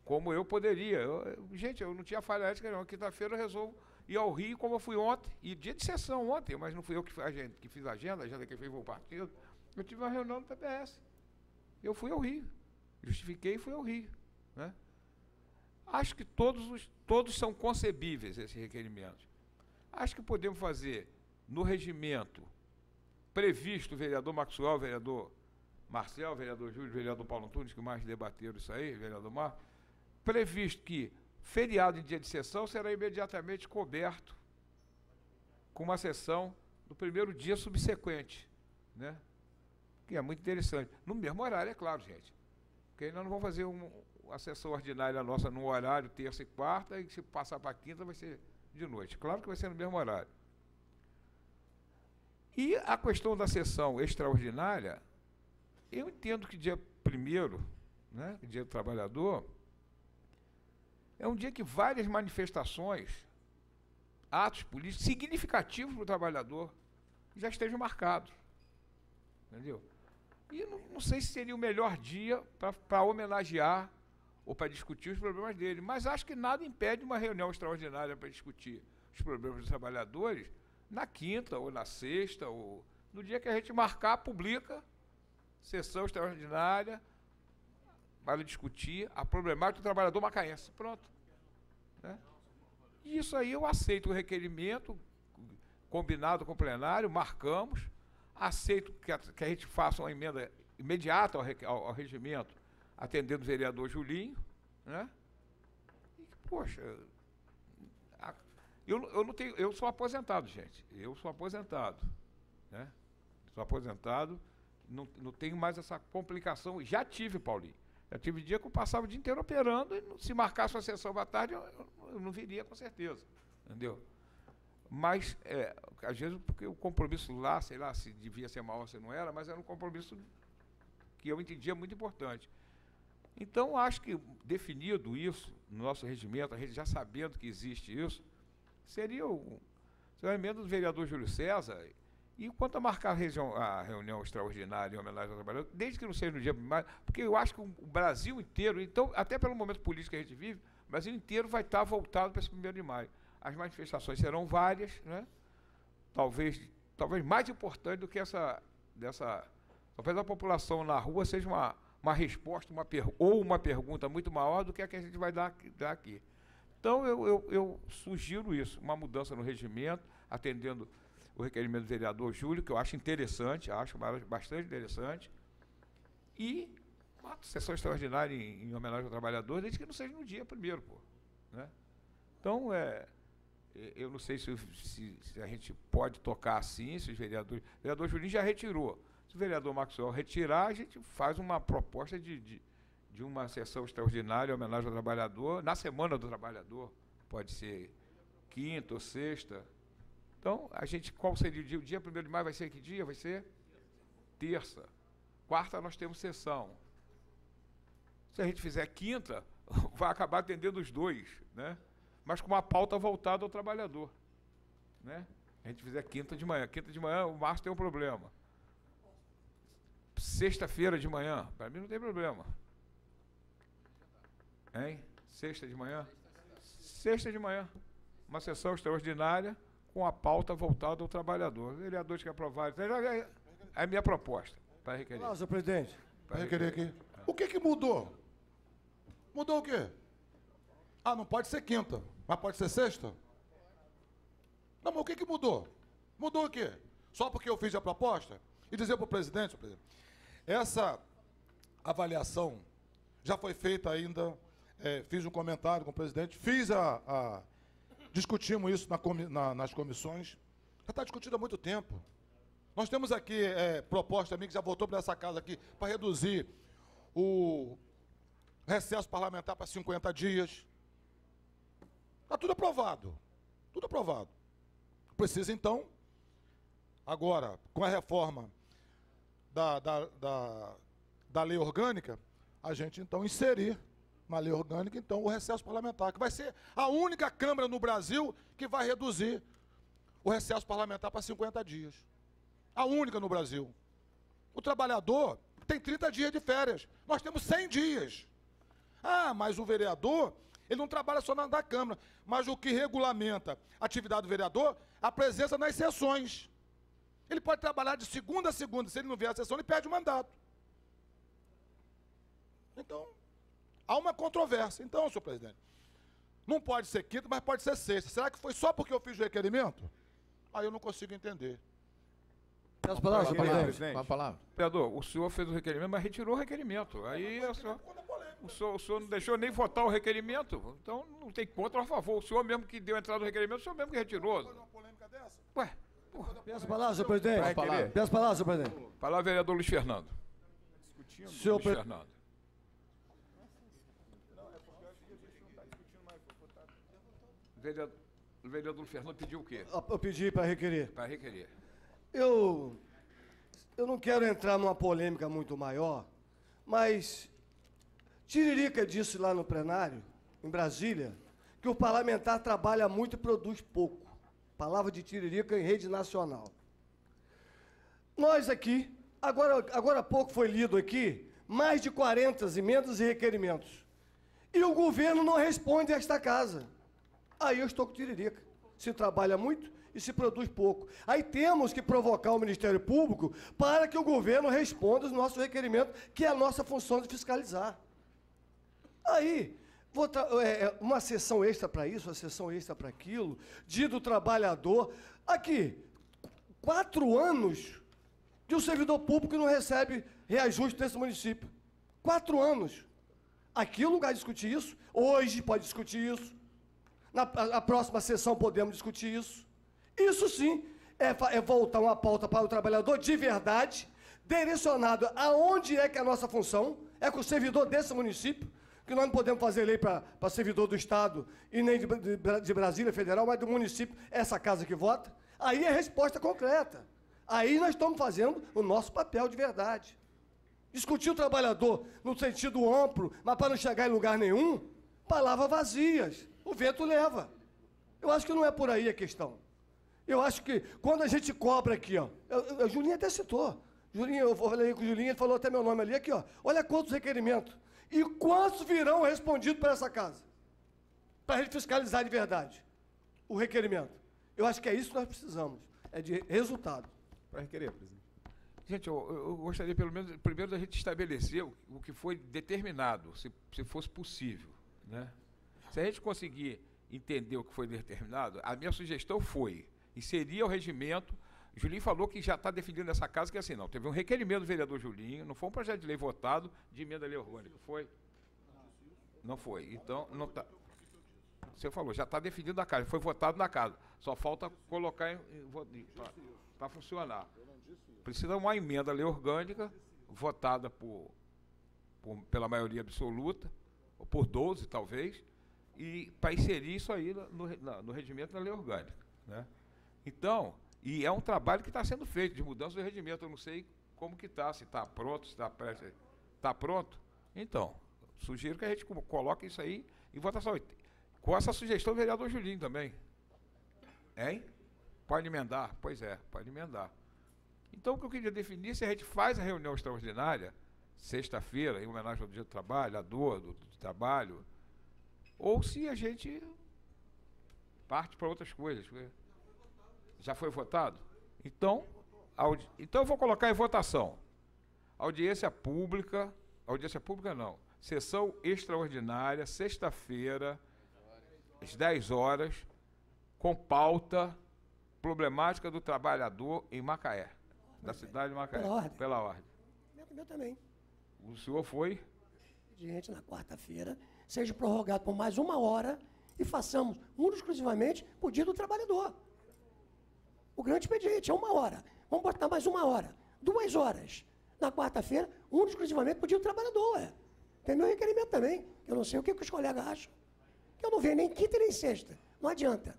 Como eu poderia. Gente, eu não tinha falha ética, não. Quinta-feira eu resolvo ir ao Rio, como eu fui ontem, e dia de sessão ontem, mas não fui eu que fiz a agenda quem fez foi o partido. Eu tive uma reunião do PPS. Eu fui ao Rio. Justifiquei e fui ao Rio, né? Acho que todos são concebíveis, esses requerimentos. Acho que podemos fazer no regimento previsto o vereador Maxwell, o vereador Marcel, o vereador Júlio, o vereador Paulo Antunes, que mais debateram isso aí, o vereador Marcos, previsto que feriado em dia de sessão será imediatamente coberto com uma sessão do primeiro dia subsequente, né? Que é muito interessante. No mesmo horário, é claro, gente. Porque nós não vamos fazer a sessão ordinária nossa no horário terça e quarta, e se passar para quinta vai ser de noite. Claro que vai ser no mesmo horário. E a questão da sessão extraordinária, eu entendo que dia 1º, né, dia do trabalhador, é um dia que várias manifestações, atos políticos significativos para o trabalhador já estejam marcados. Entendeu? E não sei se seria o melhor dia para homenagear ou para discutir os problemas dele, mas acho que nada impede uma reunião extraordinária para discutir os problemas dos trabalhadores na quinta ou na sexta, ou no dia que a gente marcar, publica, sessão extraordinária, para discutir a problemática do trabalhador macaense. Pronto. Né? E isso aí eu aceito o requerimento, combinado com o plenário, marcamos, aceito que a gente faça uma emenda imediata ao regimento, atendendo o vereador Julinho, né? E, poxa, eu sou aposentado, gente. Eu sou aposentado, né? Sou aposentado, não tenho mais essa complicação. Já tive, Paulinho. Já tive dia que eu passava o dia inteiro operando e se marcasse uma sessão à tarde, eu não viria com certeza. Entendeu? Mas, às vezes, porque o compromisso lá, sei lá, se devia ser maior ou se não era, mas era um compromisso que eu entendia muito importante. Então, acho que definido isso no nosso regimento, a gente já sabendo que existe isso, seria a emenda do vereador Júlio César. E quanto a marcar a reunião extraordinária em homenagem ao trabalhador, desde que não seja no dia primário, porque eu acho que o Brasil inteiro, então, até pelo momento político que a gente vive, o Brasil inteiro vai estar voltado para esse 1º de maio. As manifestações serão várias, né? Talvez mais importante do que talvez a população na rua seja uma resposta, ou uma pergunta muito maior do que a gente vai dar aqui. Então, eu sugiro isso, uma mudança no regimento, atendendo o requerimento do vereador Júlio, que eu acho interessante, acho bastante interessante, e uma sessão extraordinária em homenagem ao trabalhador, desde que não seja no dia 1º, pô, né? Então, eu não sei se a gente pode tocar assim, se os vereadores... O vereador Julinho já retirou. Se o vereador Maxwell retirar, a gente faz uma proposta de uma sessão extraordinária em homenagem ao trabalhador, na Semana do Trabalhador, pode ser quinta ou sexta. Então, qual seria o dia? O dia 1º de maio vai ser que dia? Vai ser terça. Quarta nós temos sessão. Se a gente fizer quinta, vai acabar atendendo os dois, né? Mas com uma pauta voltada ao trabalhador, né? A gente fizer quinta de manhã o Márcio tem um problema. Sexta-feira de manhã, para mim não tem problema. Hein? Sexta de manhã, uma sessão extraordinária com a pauta voltada ao trabalhador. Os vereadores que aprovaram, é a minha proposta para requerer. Olá, senhor presidente. Para requerer aqui. O que mudou? Mudou o quê? Ah, não pode ser quinta, mas pode ser sexta? Não, mas o que mudou? Mudou o quê? Só porque eu fiz a proposta? E dizer para o presidente, senhor presidente, essa avaliação já foi feita ainda, fiz um comentário com o presidente, discutimos isso nas comissões, já está discutido há muito tempo. Nós temos aqui proposta também, que já voltou para essa casa aqui, para reduzir o recesso parlamentar para 50 dias. Está tudo aprovado. Tudo aprovado. Precisa, então, agora, com a reforma da lei orgânica, a gente então inserir na lei orgânica então o recesso parlamentar, que vai ser a única Câmara no Brasil que vai reduzir o recesso parlamentar para 50 dias. A única no Brasil. O trabalhador tem 30 dias de férias. Nós temos 100 dias. Ah, mas o vereador, ele não trabalha só na Câmara, mas o que regulamenta a atividade do vereador, a presença nas sessões. Ele pode trabalhar de segunda a segunda. Se ele não vier à sessão, ele perde o mandato. Então, há uma controvérsia. Então, senhor presidente, não pode ser quinta, mas pode ser sexta. Será que foi só porque eu fiz o requerimento? Aí eu não consigo entender. As palavras, senhor presidente. Com a palavra. Vereador, o senhor fez o requerimento, mas retirou o requerimento. Aí o senhor não deixou nem votar o requerimento. Então não tem contra ou a favor. O senhor mesmo que deu a entrada do requerimento, o senhor mesmo que retirou. Ué, porra. Peço a palavra, senhor presidente. Vai querer? Peço a palavra, senhor presidente. Palavra, vereador Luiz Fernando. Senhor Luiz Fernando. O vereador Luiz Fernando pediu o quê? Eu pedi para requerer. Para requerer. Eu não quero entrar numa polêmica muito maior, mas Tiririca disse lá no plenário, em Brasília, que o parlamentar trabalha muito e produz pouco. Palavra de Tiririca em rede nacional. Nós aqui, agora há pouco foi lido aqui, mais de 40 emendas e requerimentos. E o governo não responde a esta casa. Aí eu estou com Tiririca. Se trabalha muito e se produz pouco. Aí temos que provocar o Ministério Público para que o governo responda os nossos requerimentos, que é a nossa função de fiscalizar. Aí, uma sessão extra para isso, uma sessão extra para aquilo, dia do trabalhador. Aqui, 4 anos que o servidor público não recebe reajuste nesse município. 4 anos. Aqui é o lugar de discutir isso. Hoje pode discutir isso. Na próxima sessão podemos discutir isso. Isso sim é voltar uma pauta para o trabalhador de verdade, direcionado aonde é que é a nossa função, é com o servidor desse município, que nós não podemos fazer lei para servidor do Estado e nem de Brasília Federal, mas do município, essa casa que vota. Aí é resposta concreta. Aí nós estamos fazendo o nosso papel de verdade. Discutir o trabalhador no sentido amplo, mas para não chegar em lugar nenhum, palavras vazias. O vento leva. Eu acho que não é por aí a questão. Eu acho que quando a gente cobra aqui, ó, o Julinho até citou. Julinho, eu falei com o Julinho, ele falou até meu nome ali, aqui, ó. Olha quantos requerimentos. E quantos virão respondidos para essa casa? Para a gente fiscalizar de verdade o requerimento. Eu acho que é isso que nós precisamos. É de resultado. Para requerer, presidente. Gente, eu gostaria, pelo menos, primeiro da gente estabelecer o que foi determinado, se fosse possível, né? Se a gente conseguir entender o que foi determinado, a minha sugestão foi inserir o regimento. O Julinho falou que já está definindo essa casa, que é assim, não, teve um requerimento do vereador Julinho, não foi um projeto de lei votado de emenda à lei orgânica, foi? Não foi, então, não está. Você falou, já está definido a casa, foi votado na casa, só falta colocar para funcionar. Precisa uma emenda à lei orgânica, votada pela maioria absoluta, ou por 12 talvez, e para inserir isso aí no regimento da lei orgânica, né? Então, e é um trabalho que está sendo feito, de mudança do regimento, eu não sei como que está, se está pronto, se está prestes. Está pronto? Então, sugiro que a gente coloque isso aí em votação. Com essa sugestão do vereador Julinho também. Hein? Pode emendar? Pois é, pode emendar. Então, o que eu queria definir, se a gente faz a reunião extraordinária, sexta-feira, em homenagem ao dia do trabalho, à dor do trabalho, ou se a gente parte para outras coisas. Já foi votado? Então eu vou colocar em votação. Audiência pública não. Sessão extraordinária, sexta-feira, às 10 horas, com pauta problemática do trabalhador em Macaé, da cidade de Macaé. Pela ordem. Meu também. O senhor foi? Gente, na quarta-feira, seja prorrogado por mais 1 hora e façamos exclusivamente por dia do trabalhador. O grande expediente é 1 hora. Vamos botar mais 1 hora. 2 horas. Na quarta-feira, exclusivamente por dia do trabalhador. Tem meu requerimento também. Eu não sei o que os colegas acham. Eu não venho nem quinta e nem sexta. Não adianta.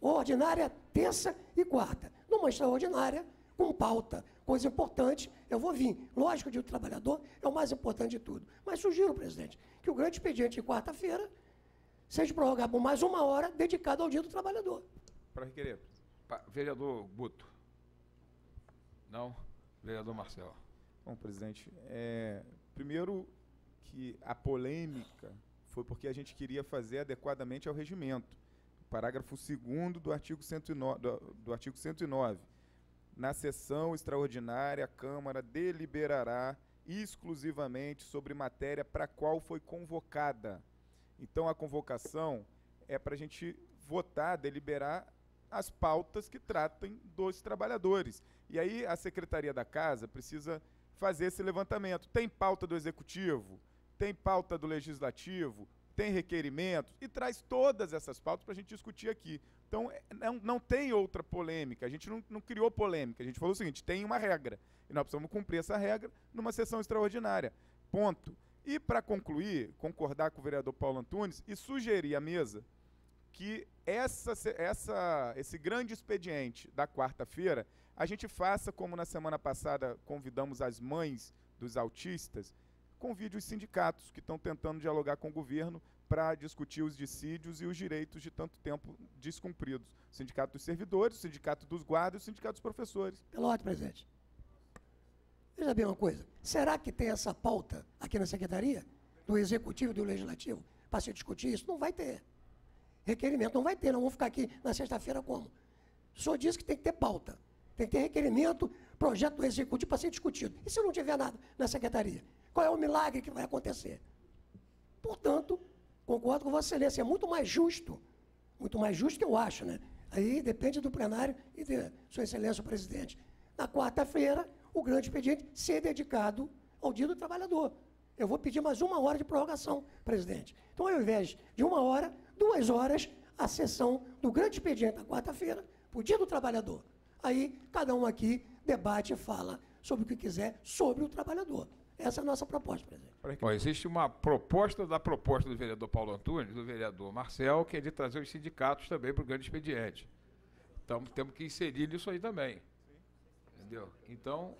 Ordinária, terça e quarta. Numa extraordinária, com pauta, coisa importante, eu vou vir. Lógico, o Dia do Trabalhador é o mais importante de tudo. Mas sugiro, presidente, que o grande expediente de quarta-feira seja prorrogado por mais 1 hora dedicado ao Dia do Trabalhador. Para requerer. Vereador Guto. Não? Vereador Marcel. Bom, presidente, primeiro que a polêmica foi porque a gente queria fazer adequadamente ao regimento. Parágrafo 2º do artigo 109. Na sessão extraordinária, a Câmara deliberará exclusivamente sobre matéria para a qual foi convocada. Então, a convocação é para a gente votar, deliberar as pautas que tratem dos trabalhadores. E aí a Secretaria da Casa precisa fazer esse levantamento. Tem pauta do Executivo, tem pauta do Legislativo, tem requerimentos, e traz todas essas pautas para a gente discutir aqui. Então, não tem outra polêmica, a gente não criou polêmica, a gente falou o seguinte, tem uma regra, e nós precisamos cumprir essa regra numa sessão extraordinária. Ponto. E, para concluir, concordar com o vereador Paulo Antunes e sugerir à mesa que esse grande expediente da quarta-feira, a gente faça, como na semana passada convidamos as mães dos autistas, convide os sindicatos que estão tentando dialogar com o governo para discutir os dissídios e os direitos de tanto tempo descumpridos. O Sindicato dos Servidores, o Sindicato dos Guardas e o Sindicato dos Professores. Pela ordem, presidente. Veja bem uma coisa, será que tem essa pauta aqui na Secretaria, do Executivo e do Legislativo, para se discutir isso? Não vai ter. Requerimento não vai ter, não vamos ficar aqui na sexta-feira como? O senhor disse que tem que ter pauta, tem que ter requerimento, projeto do Executivo para ser discutido. E se não tiver nada na Secretaria? Qual é o milagre que vai acontecer? Portanto, concordo com Vossa Excelência, é muito mais justo que eu acho, né? Aí depende do plenário e de Sua Excelência o Presidente. Na quarta-feira, o grande expediente ser dedicado ao Dia do Trabalhador. Eu vou pedir mais 1 hora de prorrogação, presidente. Então, ao invés de 1 hora, 2 horas, a sessão do grande expediente da quarta-feira, para o Dia do Trabalhador. Aí, cada um aqui debate e fala sobre o que quiser sobre o trabalhador. Essa é a nossa proposta, presidente. Bom, existe uma proposta do vereador Paulo Antunes, do vereador Marcel, que é de trazer os sindicatos também para o grande expediente. Então, temos que inserir nisso aí também. Entendeu? Então,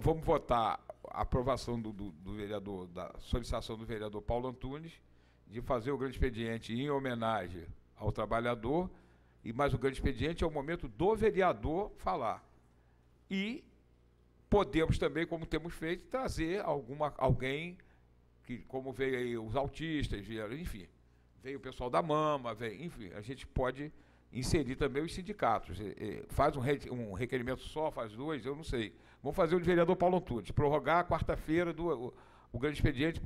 vamos votar a aprovação do vereador, da solicitação do vereador Paulo Antunes, de fazer o grande expediente em homenagem ao trabalhador, mas o grande expediente é o momento do vereador falar. E podemos também, como temos feito, trazer alguém, que, como veio aí os autistas, enfim, veio o pessoal da Mama, enfim, a gente pode inserir também os sindicatos. Faz um requerimento só, faz 2, eu não sei. Vamos fazer o do vereador Paulo Antunes, prorrogar a quarta-feira o grande expediente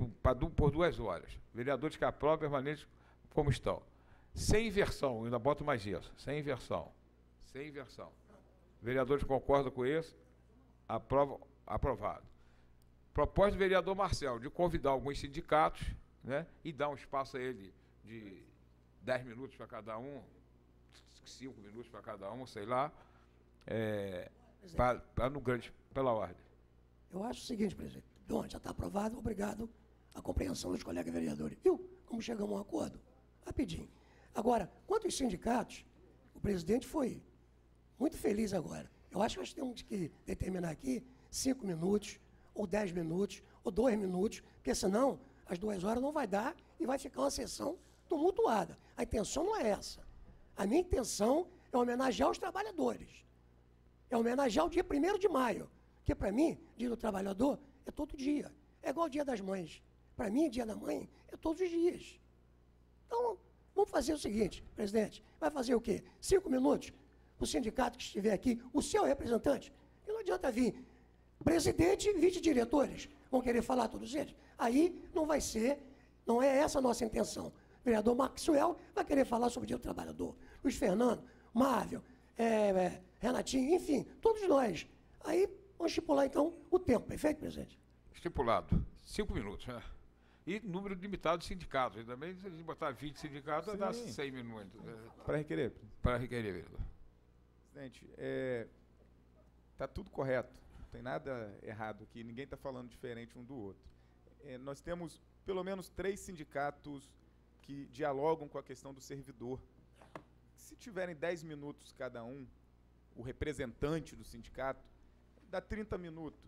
por 2 horas. Vereadores que aprovam permanentes como estão. Sem inversão, ainda boto mais isso, sem inversão. Sem inversão. Vereadores concordam com isso? Aprovado. Proposta do vereador Marcel de convidar alguns sindicatos, né, e dar um espaço a ele de 10 minutos para cada um, 5 minutos para cada um, sei lá, no grande, pela ordem. Eu acho o seguinte, presidente. Bom, já está aprovado, obrigado à compreensão dos colegas vereadores. Viu como chegamos a um acordo? Rapidinho. Agora, quanto aos sindicatos, o presidente foi muito feliz agora. Eu acho que nós temos que determinar aqui 5 minutos, ou 10 minutos, ou 2 minutos, porque senão as 2 horas não vai dar e vai ficar uma sessão tumultuada. A intenção não é essa. A minha intenção é homenagear os trabalhadores. É homenagear o dia 1º de maio, que para mim, Dia do Trabalhador, é todo dia. É igual o Dia das Mães. Para mim, Dia da Mãe é todos os dias. Então, vamos fazer o seguinte, presidente, vai fazer o quê? 5 minutos? O sindicato que estiver aqui, o seu representante, e não adianta vir presidente e vice-diretores, vão querer falar todos eles. Aí não vai ser, não é essa a nossa intenção. O vereador Maxwell vai querer falar sobre o Dia do Trabalhador. Luiz Fernando, Marvel, Renatinho, enfim, todos nós. Aí vamos estipular então o tempo, perfeito, presidente? Estipulado, 5 minutos, né? E número limitado de sindicatos. Também, se a gente botar 20 sindicatos, dá 100 minutos. Para requerer. Para requerer, vereador. Presidente, está tudo correto, não tem nada errado aqui, ninguém está falando diferente um do outro. Nós temos pelo menos 3 sindicatos que dialogam com a questão do servidor. Se tiverem 10 minutos cada um, o representante do sindicato, dá 30 minutos.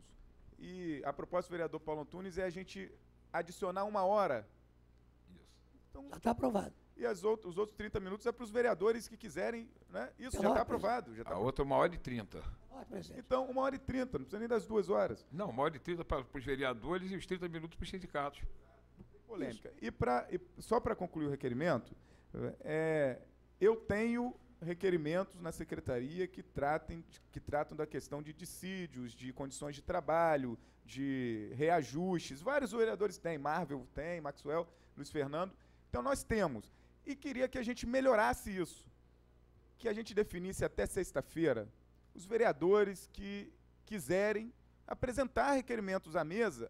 E a proposta do vereador Paulo Antunes é a gente adicionar 1 hora. Então, Já está aprovado. e os outros 30 minutos é para os vereadores que quiserem, né? Isso Pela já está ordem. aprovado. Já tá A outra 1h30. Olha, presidente. Então, 1h30, não precisa nem das 2 horas. Não, 1h30 para os vereadores e os 30 minutos para os sindicatos. Polêmica. Só para concluir o requerimento, eu tenho requerimentos na secretaria que tratam da questão de dissídios, de condições de trabalho, de reajustes. Vários vereadores têm, Marvel tem, Maxwell, Luiz Fernando. Então nós temos. E queria que a gente melhorasse isso. Que a gente definisse até sexta-feira os vereadores que quiserem apresentar requerimentos à mesa,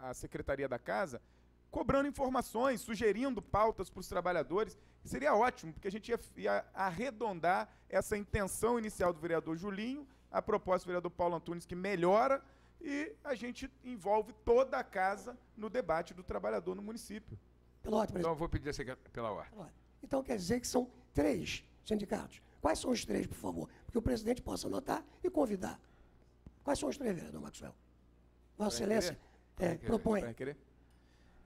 à secretaria da casa, cobrando informações, sugerindo pautas para os trabalhadores. Seria ótimo, porque a gente ia arredondar essa intenção inicial do vereador Julinho, a proposta do vereador Paulo Antunes, que melhora, e a gente envolve toda a casa no debate do trabalhador no município. Pela ordem, Então, eu presidente. vou pedir a secretaria pela ordem. Pela ordem. Então quer dizer que são 3 sindicatos. Quais são os 3, por favor? Porque o presidente possa anotar e convidar. Quais são os 3, vereador Maxwell? Vossa Excelência propõe. Vai querer?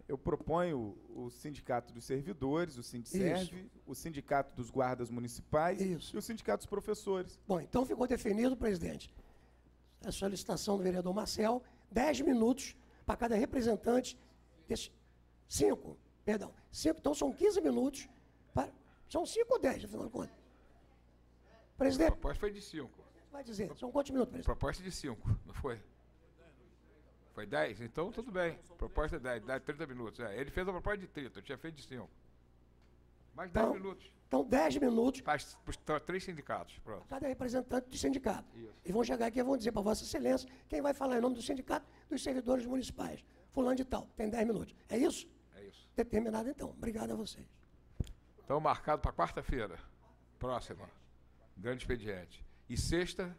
Eu proponho o Sindicato dos Servidores, o Sindserve, o Sindicato dos Guardas Municipais Isso. e o Sindicato dos Professores. Bom, então ficou definido, presidente, a solicitação do vereador Marcel, 10 minutos para cada representante desse. 5, perdão. 5, então são 15 minutos. São 5 ou 10, afinal de contas. A Presidente, proposta foi de 5. vai dizer, são quantos minutos, presidente? Proposta de 5, não foi? Foi 10? Então tudo bem. Proposta é 10, dá 30 minutos. Ele fez a proposta de 30, eu tinha feito de 5. Mais 10 minutos. Então 10 minutos Para os 3 sindicatos. Pronto. cada representante do sindicato. Isso. E vão chegar aqui e vão dizer para Vossa Excelência quem vai falar em nome do sindicato dos servidores municipais. Fulano de tal, tem 10 minutos. É isso? É isso. Determinado então. Obrigado a vocês. Então, marcado para quarta-feira. Próxima. Grande expediente. E sexta,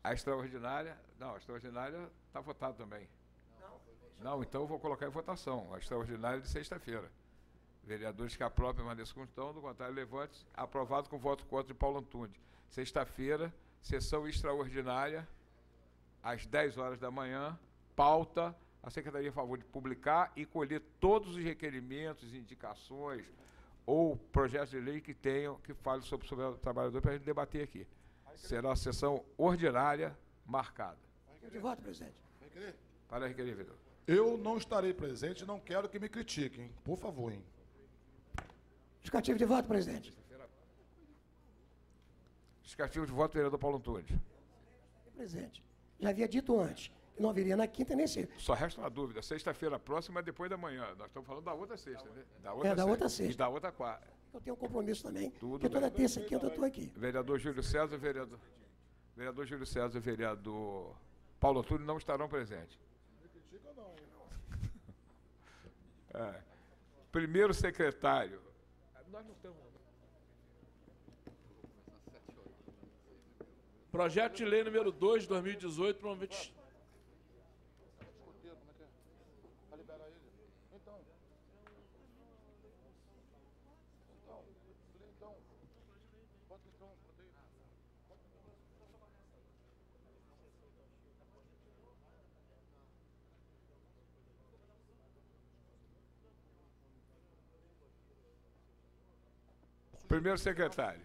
a extraordinária. Não, a extraordinária está votada também. Não, então eu vou colocar em votação. A extraordinária de sexta-feira. Vereadores que aprovam permaneçam como estão, do contrário, levante. Aprovado com voto contra de Paulo Antunes. Sexta-feira, sessão extraordinária, às 10 horas da manhã. Pauta. A Secretaria a favor de publicar e colher todos os requerimentos, indicações ou projetos de lei que tenham, que falem sobre o trabalhador para a gente debater aqui. Será a sessão ordinária marcada. De voto, presidente. Para requerer, vereador. Eu não estarei presente e não quero que me critiquem. Por favor, hein? Justificativo de voto, presidente. Justificativo de voto, vereador Paulo Antunes. Presidente, já havia dito antes que não haveria na quinta nem sexta. Só resta uma dúvida. Sexta-feira próxima é depois da manhã. Nós estamos falando da outra sexta, né? Da outra sexta. E da outra quarta. Eu tenho um compromisso também, Tudo porque toda bem. terça e quinta eu estou aqui. Vereador Júlio César, vereador Júlio César e vereador Paulo Antunes não estarão presentes. Primeiro secretário. Nós não estamos. Projeto de lei número 2 de 2018, provavelmente. Primeiro secretário.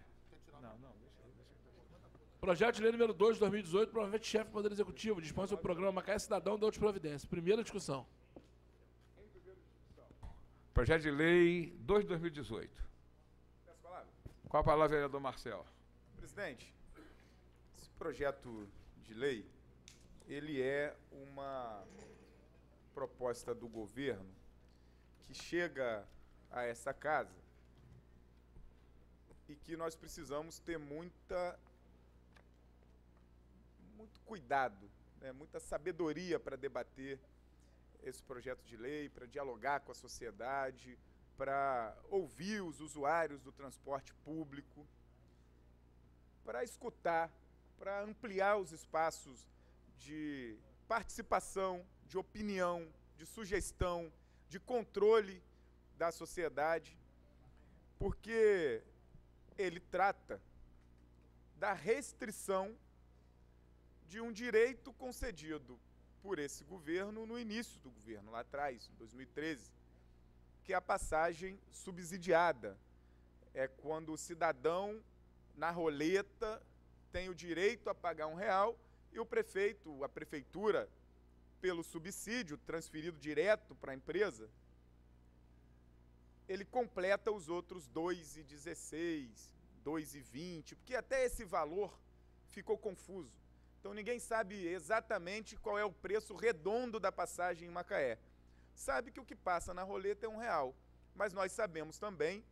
Projeto de lei número 2 de 2018, provavelmente chefe do Poder Executivo, dispõe sobre o programa Macaé Cidadão de outras providências. Primeira discussão. Projeto de lei 2 de 2018. Qual a palavra, vereador Marcel? Presidente, esse projeto de lei, ele é uma proposta do governo que chega a essa casa e que nós precisamos ter muito cuidado, né, muita sabedoria para debater esse projeto de lei, para dialogar com a sociedade, para ouvir os usuários do transporte público, para escutar, para ampliar os espaços de participação, de opinião, de sugestão, de controle da sociedade, porque ele trata da restrição de um direito concedido por esse governo no início do governo, lá atrás, em 2013, que é a passagem subsidiada. É quando o cidadão, na roleta, tem o direito a pagar R$1 e o prefeito, a prefeitura, pelo subsídio transferido direto para a empresa, ele completa os outros 2,16, 2,20, porque até esse valor ficou confuso. Então ninguém sabe exatamente qual é o preço redondo da passagem em Macaé. Sabe que o que passa na roleta é R$1, mas nós sabemos também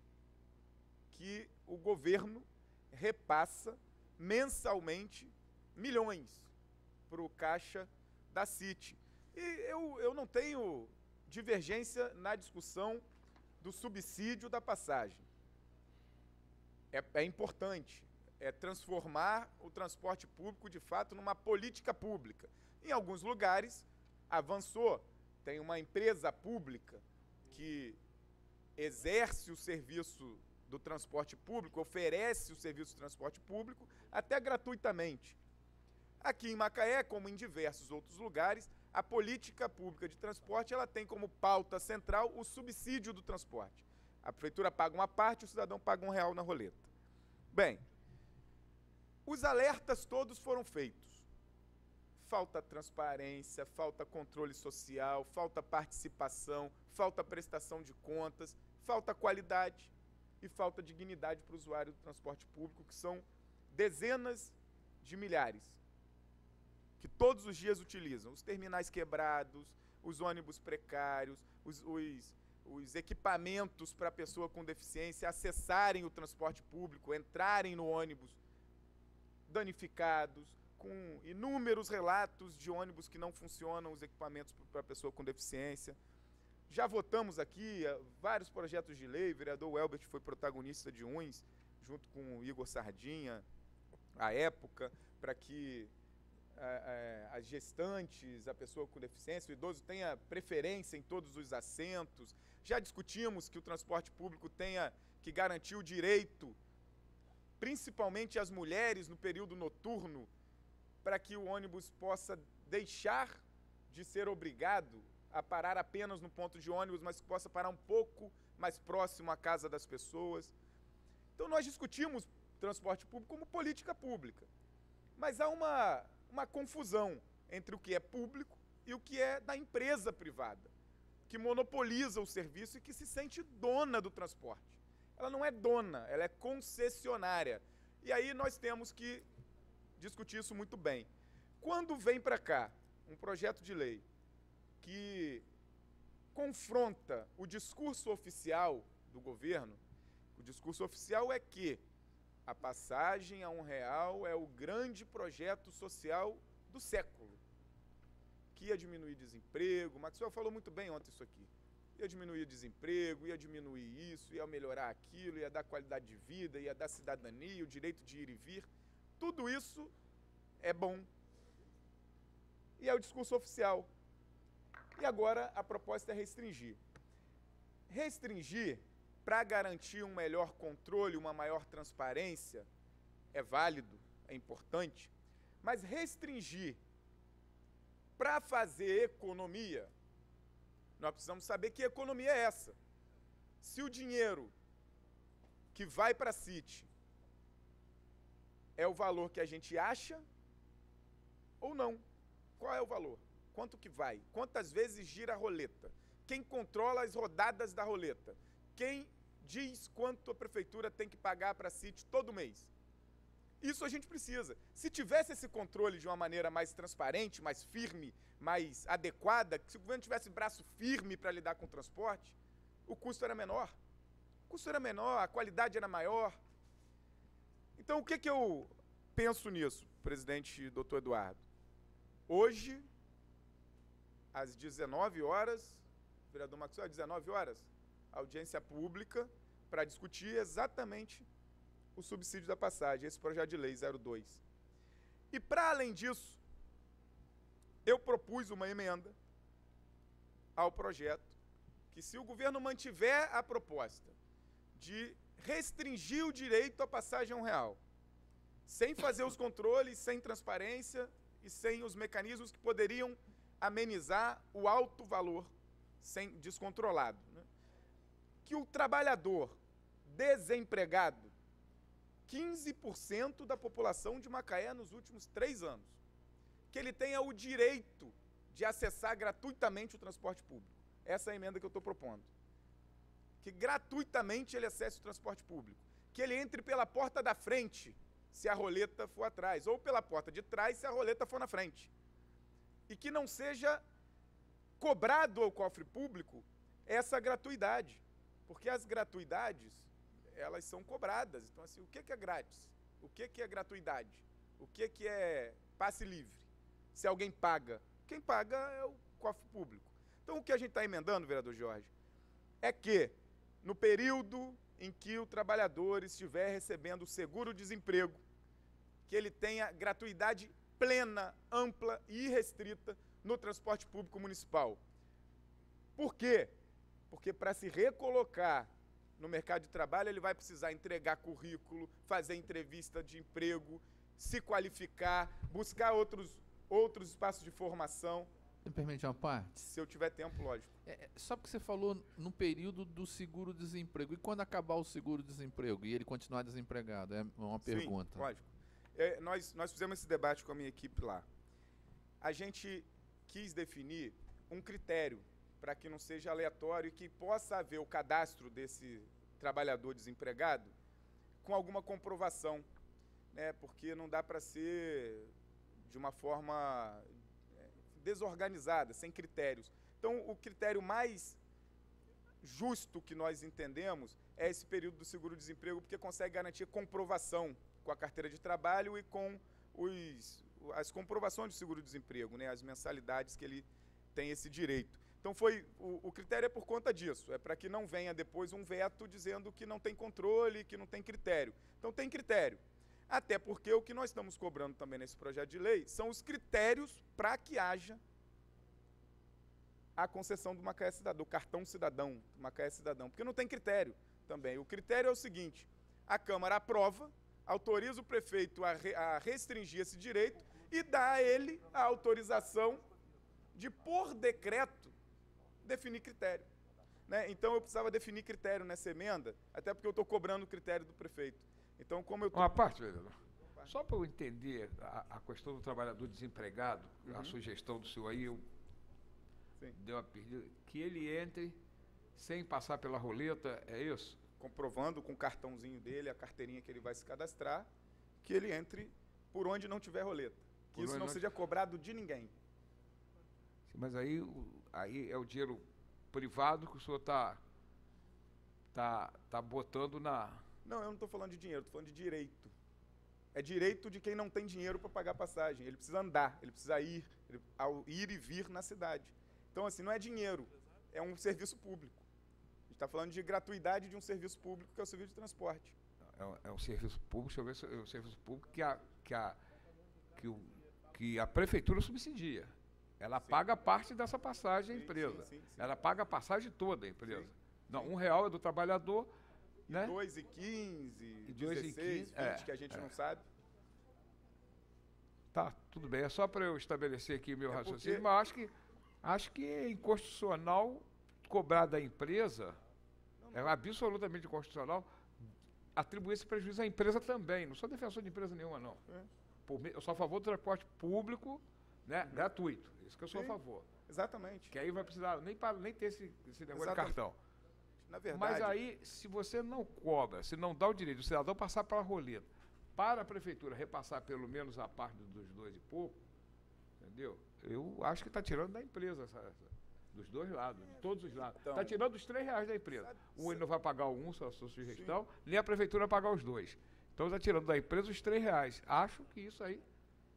que o governo repassa mensalmente milhões para o caixa da City. E eu não tenho divergência na discussão do subsídio da passagem. É importante, é transformar o transporte público, de fato, numa política pública. Em alguns lugares, avançou. Tem uma empresa pública que exerce o serviço do transporte público, oferece o serviço do transporte público, até gratuitamente. Aqui em Macaé, como em diversos outros lugares, a política pública de transporte ela tem como pauta central o subsídio do transporte. A prefeitura paga uma parte, o cidadão paga R$1 na roleta. Bem, os alertas todos foram feitos. Falta transparência, falta controle social, falta participação, falta prestação de contas, falta qualidade e falta dignidade para o usuário do transporte público, que são dezenas de milhares, que todos os dias utilizam os terminais quebrados, os ônibus precários, os equipamentos para a pessoa com deficiência acessarem o transporte público, entrarem no ônibus danificados, com inúmeros relatos de ônibus que não funcionam, os equipamentos para a pessoa com deficiência. Já votamos aqui vários projetos de lei, o vereador Welbert foi protagonista de uns, junto com o Igor Sardinha, à época, para que as gestantes, a pessoa com deficiência, o idoso tenha preferência em todos os assentos. Já discutimos que o transporte público tenha que garantir o direito, principalmente às mulheres no período noturno, para que o ônibus possa deixar de ser obrigado a parar apenas no ponto de ônibus, mas que possa parar um pouco mais próximo à casa das pessoas. Então nós discutimos transporte público como política pública, mas há uma confusão entre o que é público e o que é da empresa privada, que monopoliza o serviço e que se sente dona do transporte. Ela não é dona, ela é concessionária. E aí nós temos que discutir isso muito bem. Quando vem para cá um projeto de lei que confronta o discurso oficial do governo, o discurso oficial é que a passagem a R$1 é o grande projeto social do século, que ia diminuir desemprego. O Maxwell falou muito bem ontem isso aqui. Ia diminuir desemprego, ia diminuir isso, ia melhorar aquilo, ia dar qualidade de vida, ia dar cidadania, o direito de ir e vir. Tudo isso é bom. E é o discurso oficial. E agora a proposta é restringir. Restringir, para garantir um melhor controle, uma maior transparência, é válido, é importante, mas restringir para fazer economia, nós precisamos saber que economia é essa. Se o dinheiro que vai para a City é o valor que a gente acha ou não? Qual é o valor? Quanto que vai? Quantas vezes gira a roleta? Quem controla as rodadas da roleta? Quem diz quanto a prefeitura tem que pagar para a City todo mês? Isso a gente precisa. Se tivesse esse controle de uma maneira mais transparente, mais firme, mais adequada, se o governo tivesse braço firme para lidar com o transporte, o custo era menor. O custo era menor, a qualidade era maior. Então, o que eu penso nisso, presidente doutor Eduardo? Hoje, às 19 horas, vereador Maxwell, às 19 horas, audiência pública para discutir exatamente o subsídio da passagem, esse projeto de lei 02. E, para além disso, eu propus uma emenda ao projeto que, se o governo mantiver a proposta de restringir o direito à passagem a R$1 sem fazer os controles, sem transparência e sem os mecanismos que poderiam amenizar o alto valor descontrolado. Né? Que o trabalhador desempregado, 15% da população de Macaé nos últimos 3 anos, que ele tenha o direito de acessar gratuitamente o transporte público. Essa é a emenda que eu estou propondo. Que gratuitamente ele acesse o transporte público. Que ele entre pela porta da frente, se a roleta for atrás, ou pela porta de trás, se a roleta for na frente. E que não seja cobrado ao cofre público essa gratuidade. Porque as gratuidades, elas são cobradas. Então, assim, o que é grátis? O que é gratuidade? O que é passe livre? Se alguém paga, quem paga é o cofre público. Então, o que a gente está emendando, vereador Jorge, é que, no período em que o trabalhador estiver recebendo o seguro-desemprego, que ele tenha gratuidade plena, ampla e irrestrita no transporte público municipal. Por quê? Porque para se recolocar no mercado de trabalho, ele vai precisar entregar currículo, fazer entrevista de emprego, se qualificar, buscar outros espaços de formação. Me permite uma parte? Se eu tiver tempo, lógico. Só porque você falou no período do seguro-desemprego. E quando acabar o seguro-desemprego e ele continuar desempregado? É uma pergunta. Sim, lógico. Nós fizemos esse debate com a minha equipe lá. A gente quis definir um critério para que não seja aleatório e que possa haver o cadastro desse trabalhador desempregado com alguma comprovação, né? Porque não dá para ser de uma forma desorganizada, sem critérios. Então, o critério mais justo que nós entendemos é esse período do seguro-desemprego, porque consegue garantir comprovação com a carteira de trabalho e com as comprovações de seguro-desemprego, né? As mensalidades que ele tem esse direito. Então, o critério é por conta disso, é para que não venha depois um veto dizendo que não tem controle, que não tem critério. Então, tem critério. Até porque o que nós estamos cobrando também nesse projeto de lei são os critérios para que haja a concessão do Macaé Cidadão, do cartão cidadão, do Macaé Cidadão, porque não tem critério também. O critério é o seguinte: a Câmara aprova, autoriza o prefeito a restringir esse direito e dá a ele a autorização de, por decreto, definir critério. Né? Então, eu precisava definir critério nessa emenda, até porque eu estou cobrando o critério do prefeito. Então, como eu tô... Uma parte, vereador. Só para eu entender a questão do trabalhador desempregado, a sugestão do senhor aí, eu dei uma perdida, que ele entre sem passar pela roleta, é isso? Comprovando com o cartãozinho dele, a carteirinha que ele vai se cadastrar, que ele entre por onde não tiver roleta. Que isso não seja cobrado de ninguém. Sim, mas aí é o dinheiro privado que o senhor está botando na... Não, eu não estou falando de dinheiro, estou falando de direito. É direito de quem não tem dinheiro para pagar passagem. Ele precisa andar, ele precisa ir e vir na cidade. Então, assim, não é dinheiro, é um serviço público. A gente está falando de gratuidade de um serviço público, que é o serviço de transporte. É um serviço público, é um serviço público que a prefeitura subsidia. Ela paga parte dessa passagem à empresa. Sim. Ela paga a passagem toda à empresa. Sim. Não, R$1 é do trabalhador... E né? 2,15, 16, 20, que a gente não sabe. Tá, tudo bem. É só para eu estabelecer aqui meu raciocínio, mas acho que é inconstitucional cobrar da empresa, é absolutamente inconstitucional atribuir esse prejuízo à empresa também. Não sou defensor de empresa nenhuma, não. Eu sou a favor do transporte público, né, gratuito. Isso que eu sou a favor. Exatamente. Que aí vai precisar nem ter esse negócio de cartão. Na verdade, mas aí, se você não cobra, se não dá o direito do cidadão passar pela roleta, para a prefeitura repassar pelo menos a parte dos 2 e pouco, entendeu? Eu acho que está tirando da empresa, dos dois lados, de todos os lados. Está tirando os R$3 da empresa. Ele não vai pagar um, sua sugestão, nem a prefeitura vai pagar os 2. Então está tirando da empresa os R$3. Acho que isso aí,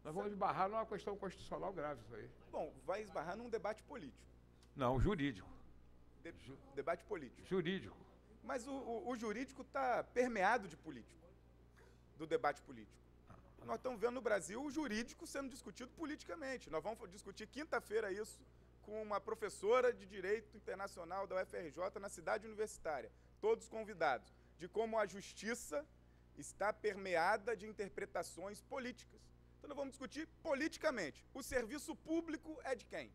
nós vamos esbarrar numa questão constitucional grave, isso aí. Bom, vai esbarrar num debate político. Não, jurídico. Debate político. Jurídico. Mas o jurídico está permeado de político, do debate político. Nós estamos vendo no Brasil o jurídico sendo discutido politicamente. Nós vamos discutir quinta-feira isso com uma professora de Direito Internacional da UFRJ na cidade universitária, todos convidados, de como a justiça está permeada de interpretações políticas. Então nós vamos discutir politicamente. O serviço público é de quem?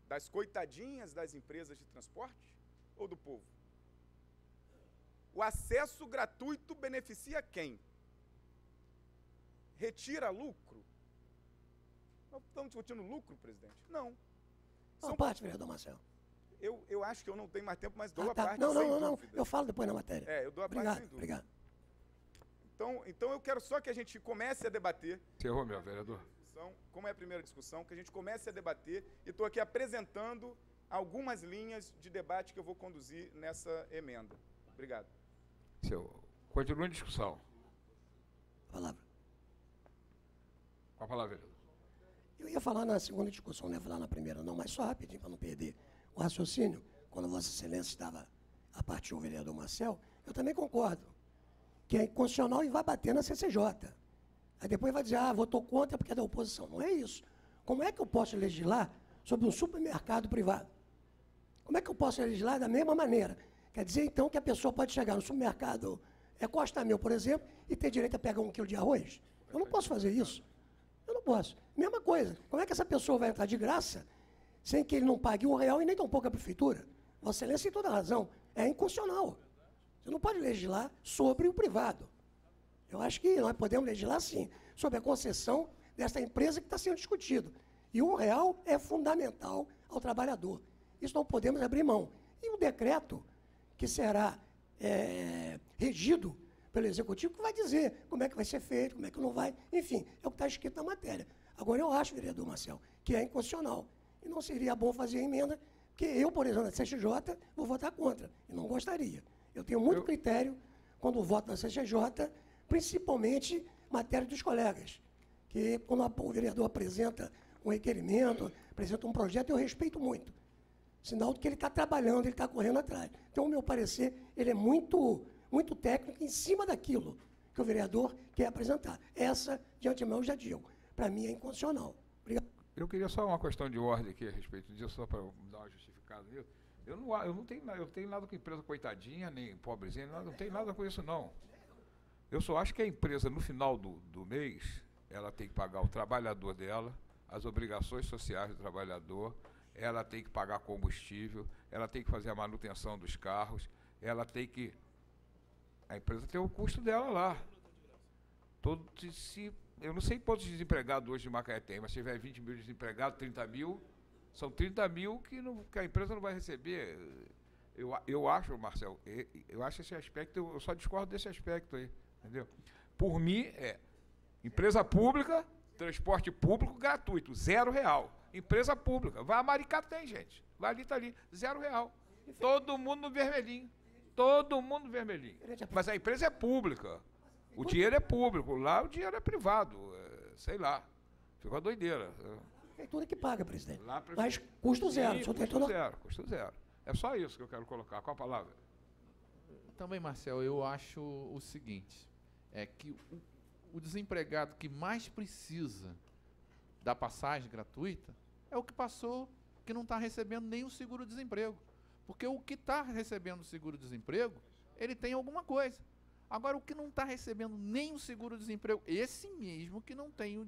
Das coitadinhas das empresas de transporte ou do povo? O acesso gratuito beneficia quem? Retira lucro? Nós estamos discutindo lucro, presidente? Não. Uma parte, vereador Marcelo. Eu acho que eu não tenho mais tempo, mas dou a Tá. parte Não, sem não, não. dúvida. Eu falo depois na matéria. Eu dou a Obrigado, parte sem dúvida. obrigado. Então eu quero só que a gente comece a debater. Encerrou, meu vereador. Como é a primeira discussão, que a gente comece a debater, e estou aqui apresentando algumas linhas de debate que eu vou conduzir nessa emenda. Obrigado. Continua em discussão. Palavra. Com a palavra, vereador. Eu ia falar na segunda discussão, não ia falar na primeira não, mas só rapidinho para não perder o raciocínio. Quando Vossa Excelência estava a partir do vereador Marcel, eu também concordo que é inconstitucional e vai bater na CCJ. Aí depois vai dizer, votou contra porque é da oposição. Não é isso. Como é que eu posso legislar sobre um supermercado privado? Como é que eu posso legislar da mesma maneira? Quer dizer, então, que a pessoa pode chegar no supermercado Costa Mil, por exemplo, e ter direito a pegar 1 quilo de arroz? Eu não posso fazer isso. Eu não posso. Mesma coisa. Como é que essa pessoa vai entrar de graça sem que ele não pague R$1 e nem tão pouco a prefeitura? Vossa Excelência tem toda a razão. É inconstitucional. Você não pode legislar sobre o privado. Eu acho que nós podemos legislar, sim, sobre a concessão dessa empresa que está sendo discutido. E R$1 é fundamental ao trabalhador. Isso não podemos abrir mão. E o decreto que será regido pelo Executivo que vai dizer como é que vai ser feito, como é que não vai. Enfim, é o que está escrito na matéria. Agora, eu acho, vereador Marcel, que é inconstitucional. E não seria bom fazer emenda, porque eu, por exemplo, na CCJ, vou votar contra. E não gostaria. Eu tenho muito critério quando voto na CCJ, principalmente matéria dos colegas. Que quando o vereador apresenta um requerimento, apresenta um projeto, eu respeito muito. Sinal de que ele está trabalhando, ele está correndo atrás. Então, o meu parecer, ele é muito técnico em cima daquilo que o vereador quer apresentar. Essa, de antemão, eu já digo. Para mim, é inconstitucional. Obrigado. Eu queria só uma questão de ordem aqui a respeito disso, só para dar uma justificada nisso. Eu não tenho nada com empresa coitadinha, nem pobrezinha, não tenho nada com isso, não. Eu só acho que a empresa, no final do mês, ela tem que pagar o trabalhador dela, as obrigações sociais do trabalhador, ela tem que pagar combustível, ela tem que fazer a manutenção dos carros, ela tem que... A empresa tem o custo dela lá. Eu não sei quantos desempregados hoje de Macaé tem, mas se tiver 20 mil desempregados, 30 mil, são 30 mil que a empresa não vai receber. Eu acho, Marcel, eu acho esse aspecto, eu só discordo desse aspecto aí, entendeu? Por mim, empresa pública, transporte público gratuito, R$0. Empresa pública. Vai a Maricá tem, gente. Vai ali, tá ali, R$0. Todo mundo no vermelhinho. Todo mundo no vermelhinho. Mas a empresa é pública. O dinheiro é público. Lá o dinheiro é privado. Sei lá. Fica uma doideira. A prefeitura que paga, presidente. Lá, mas custo zero. Sim, custo zero. É só isso que eu quero colocar. Qual a palavra? Também, Marcel, eu acho o seguinte, é que o desempregado que mais precisa da passagem gratuita é o que passou, que não está recebendo nem o seguro-desemprego. Porque o que está recebendo o seguro-desemprego, ele tem alguma coisa. Agora, o que não está recebendo nem o seguro-desemprego, esse mesmo que não tem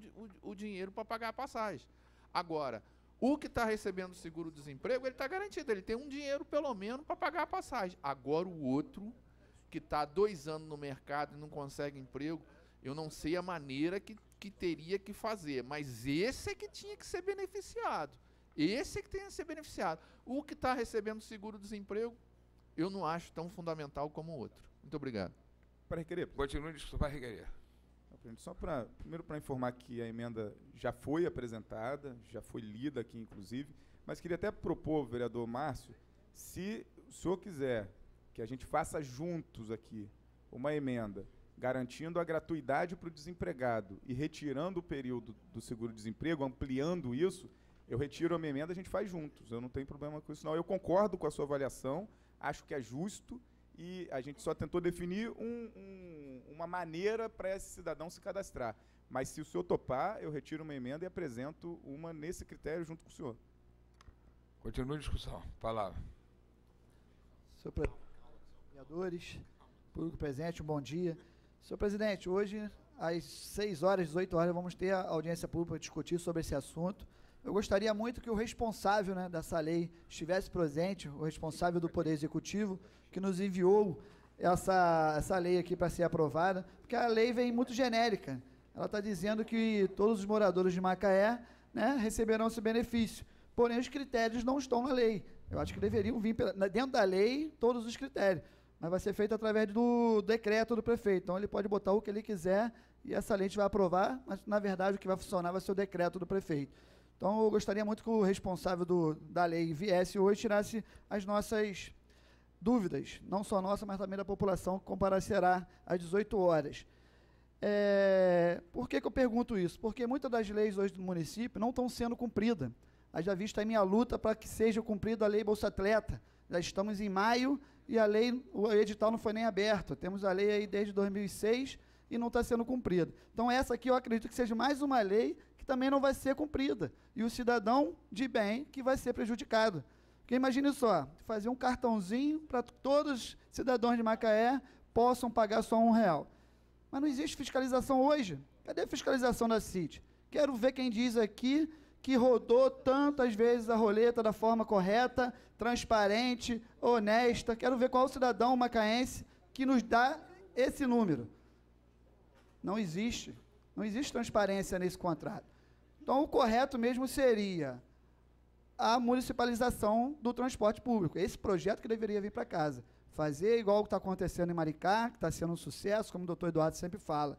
o dinheiro para pagar a passagem. Agora, o que está recebendo o seguro-desemprego, ele está garantido, ele tem um dinheiro pelo menos para pagar a passagem. Agora, o outro, que está 2 anos no mercado e não consegue emprego, eu não sei a maneira que teria que fazer, mas esse é que tinha que ser beneficiado. Esse é que tem que ser beneficiado. O que está recebendo seguro-desemprego, eu não acho tão fundamental como o outro. Muito obrigado. Para requerer? Continue discussão para requerer. Só primeiro para informar que a emenda já foi apresentada, já foi lida aqui, inclusive, mas queria até propor, vereador Márcio, se o senhor quiser que a gente faça juntos aqui uma emenda garantindo a gratuidade para o desempregado e retirando o período do seguro-desemprego, ampliando isso, eu retiro a minha emenda, a gente faz juntos. Eu não tenho problema com isso, não. Eu concordo com a sua avaliação, acho que é justo, e a gente só tentou definir uma maneira para esse cidadão se cadastrar. Mas se o senhor topar, eu retiro uma emenda e apresento uma nesse critério junto com o senhor. Continua a discussão. Palavra. Senhor vereadores, público presente, um bom dia. Senhor presidente, hoje, às 6 horas, 18 horas, vamos ter a audiência pública para discutir sobre esse assunto. Eu gostaria muito que o responsável, né, dessa lei estivesse presente, o responsável do Poder Executivo, que nos enviou essa lei aqui para ser aprovada, porque a lei vem muito genérica. Ela está dizendo que todos os moradores de Macaé, né, receberão esse benefício. Porém, os critérios não estão na lei. Eu acho que deveriam vir dentro da lei todos os critérios. Mas vai ser feito através do decreto do prefeito. Então, ele pode botar o que ele quiser e essa lei a gente vai aprovar, mas, na verdade, o que vai funcionar vai ser o decreto do prefeito. Então, eu gostaria muito que o responsável da lei viesse hoje e tirasse as nossas dúvidas, não só nossa, mas também da população, que comparecerá às 18 horas. Por que eu pergunto isso? Porque muitas das leis hoje do município não estão sendo cumpridas. Haja vista a minha luta para que seja cumprida a lei Bolsa Atleta. Já estamos em maio e o edital não foi nem aberto. Temos a lei aí desde 2006 e não está sendo cumprida. Então, essa aqui eu acredito que seja mais uma lei que também não vai ser cumprida. E o cidadão de bem que vai ser prejudicado. Porque imagine só, fazer um cartãozinho para que todos os cidadãos de Macaé possam pagar só R$1. Mas não existe fiscalização hoje. Cadê a fiscalização da CIT? Quero ver quem diz aqui que rodou tantas vezes a roleta da forma correta, transparente, honesta. Quero ver qual o cidadão macaense que nos dá esse número. Não existe. Não existe transparência nesse contrato. Então, o correto mesmo seria a municipalização do transporte público. Esse projeto que deveria vir para casa. Fazer igual o que está acontecendo em Maricá, que está sendo um sucesso, como o doutor Eduardo sempre fala.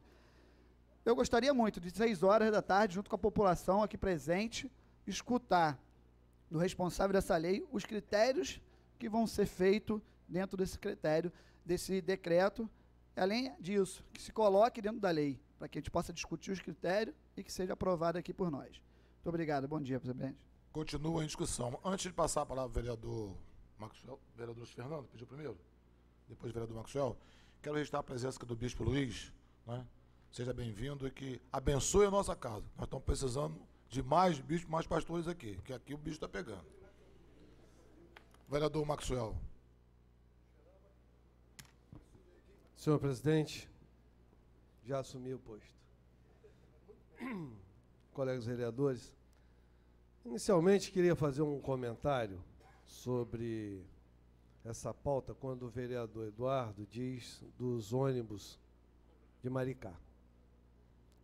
Eu gostaria muito de 6 horas da tarde, junto com a população aqui presente, escutar do responsável dessa lei os critérios que vão ser feitos dentro desse critério, desse decreto. Além disso, que se coloque dentro da lei, para que a gente possa discutir os critérios e que seja aprovado aqui por nós. Muito obrigado. Bom dia, presidente. Continua em discussão. Antes de passar a palavra ao vereador Maxwell, vereador Fernando, pediu primeiro? Depois o vereador Maxwell. Quero registrar a presença do Bispo Luiz, né? Seja bem-vindo e que abençoe a nossa casa. Nós estamos precisando de mais bispos, mais pastores aqui, que aqui o bicho está pegando. Vereador Maxwell. Senhor presidente, já assumi o posto. Colegas vereadores, inicialmente queria fazer um comentário sobre essa pauta quando o vereador Eduardo diz dos ônibus de Maricá.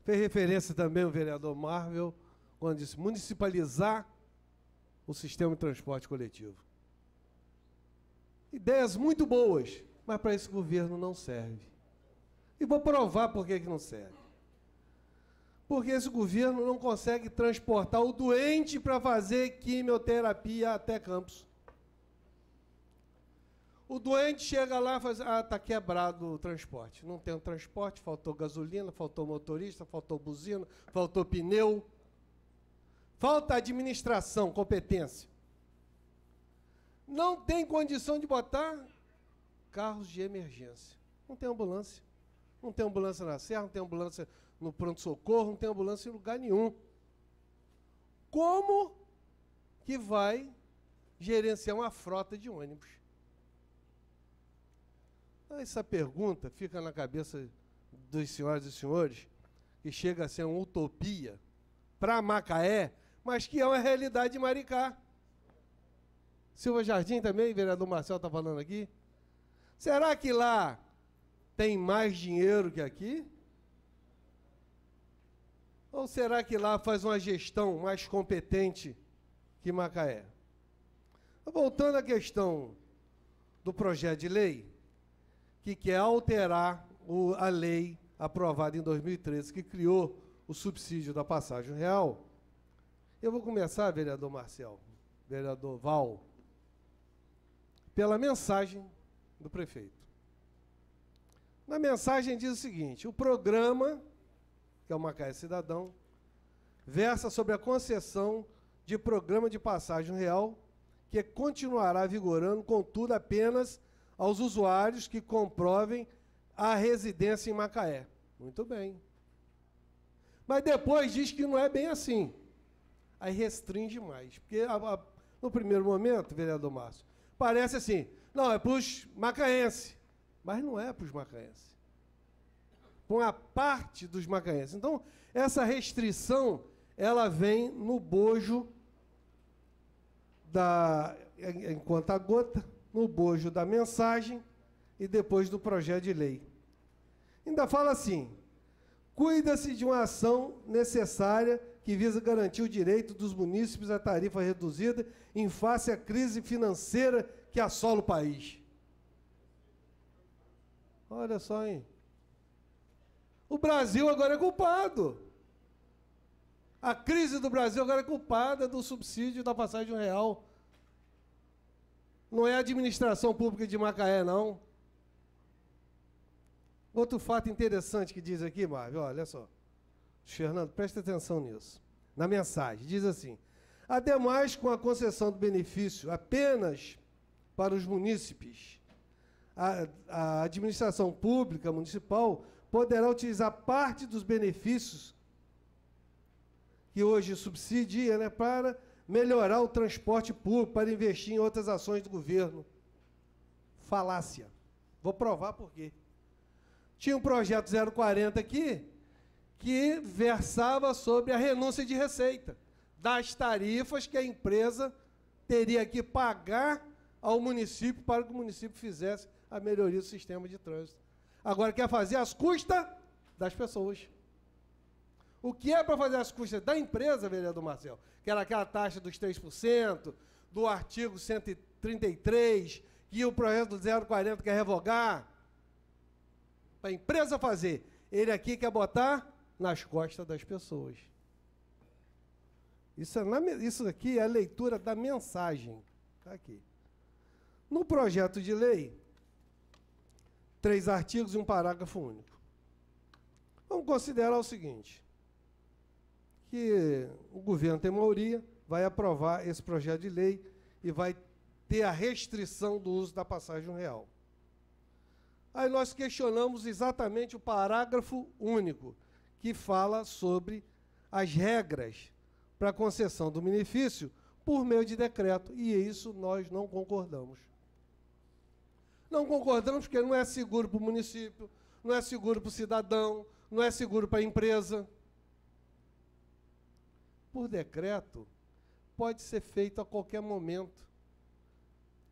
Fez referência também o vereador Marvel quando disse municipalizar o sistema de transporte coletivo. Ideias muito boas, mas para esse governo não serve. E vou provar por que não serve. Porque esse governo não consegue transportar o doente para fazer quimioterapia até Campos. O doente chega lá e faz, está quebrado o transporte. Não tem transporte, faltou gasolina, faltou motorista, faltou buzina, faltou pneu. Falta administração, competência. Não tem condição de botar carros de emergência. Não tem ambulância. Não tem ambulância na Serra, não tem ambulância no pronto-socorro, não tem ambulância em lugar nenhum. Como que vai gerenciar uma frota de ônibus? Essa pergunta fica na cabeça dos senhoras e senhores, que chega a ser uma utopia para Macaé, mas que é uma realidade de Maricá. Silva Jardim também, vereador Marcel está falando aqui. Será que lá tem mais dinheiro que aqui? Ou será que lá faz uma gestão mais competente que Macaé? Voltando à questão do projeto de lei, que quer alterar a lei aprovada em 2013, que criou o subsídio da passagem real. Eu vou começar, vereador Marcel, vereador Val, pela mensagem do prefeito. Na mensagem diz o seguinte: o programa, que é o Macaé Cidadão, versa sobre a concessão de programa de passagem real, que continuará vigorando, contudo, apenas aos usuários que comprovem a residência em Macaé. Muito bem. Mas depois diz que não é bem assim. Aí restringe mais. Porque no primeiro momento, vereador Márcio, parece assim, não, é para os macaenses. Mas não é para os macaenses. para uma parte dos macaenses. Então, essa restrição, ela vem no bojo em conta gota, no bojo da mensagem e depois do projeto de lei. Ainda fala assim: cuida-se de uma ação necessária que visa garantir o direito dos munícipes à tarifa reduzida em face à crise financeira que assola o país. Olha só, hein? O Brasil agora é culpado. A crise do Brasil agora é culpada do subsídio da passagem real. Não é a administração pública de Macaé, não. Outro fato interessante que diz aqui, Marvio, olha só. Fernando, preste atenção nisso. Na mensagem, diz assim: ademais, com a concessão do benefício apenas para os munícipes, a administração pública municipal poderá utilizar parte dos benefícios que hoje subsidia, né, para melhorar o transporte público, para investir em outras ações do governo. Falácia. Vou provar por quê. Tinha um projeto 040 aqui, que versava sobre a renúncia de receita, das tarifas que a empresa teria que pagar ao município para que o município fizesse a melhoria do sistema de trânsito. Agora quer fazer às custas das pessoas. O que é para fazer às custas da empresa, vereador Marcel? Que era aquela taxa dos 3%, do artigo 133, que o projeto do 040 quer revogar. Para a empresa fazer, ele aqui quer botar nas costas das pessoas. Isso aqui é a leitura da mensagem. Está aqui. No projeto de lei, 3 artigos e um parágrafo único. Vamos considerar o seguinte, que o governo tem maioria, vai aprovar esse projeto de lei e vai ter a restrição do uso da passagem real. Aí nós questionamos exatamente o parágrafo único, que fala sobre as regras para a concessão do benefício por meio de decreto, e isso nós não concordamos. Não concordamos porque não é seguro para o município, não é seguro para o cidadão, não é seguro para a empresa. Por decreto, pode ser feito a qualquer momento.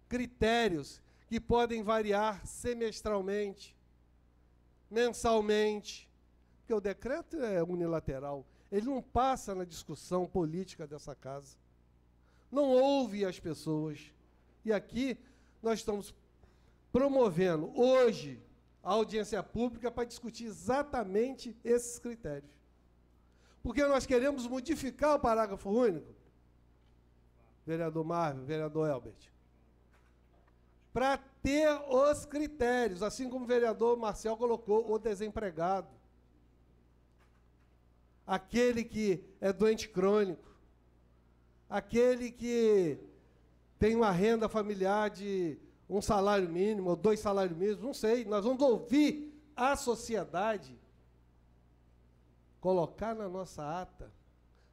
Critérios que podem variar semestralmente, mensalmente, porque o decreto é unilateral, ele não passa na discussão política dessa casa, não ouve as pessoas. E aqui nós estamos promovendo hoje a audiência pública para discutir exatamente esses critérios. Porque nós queremos modificar o parágrafo único, vereador Marvio, vereador Elbert, para ter os critérios, assim como o vereador Marcel colocou, o desempregado, aquele que é doente crônico, aquele que tem uma renda familiar de um salário mínimo ou 2 salários mínimos, não sei, nós vamos ouvir a sociedade, colocar na nossa ata,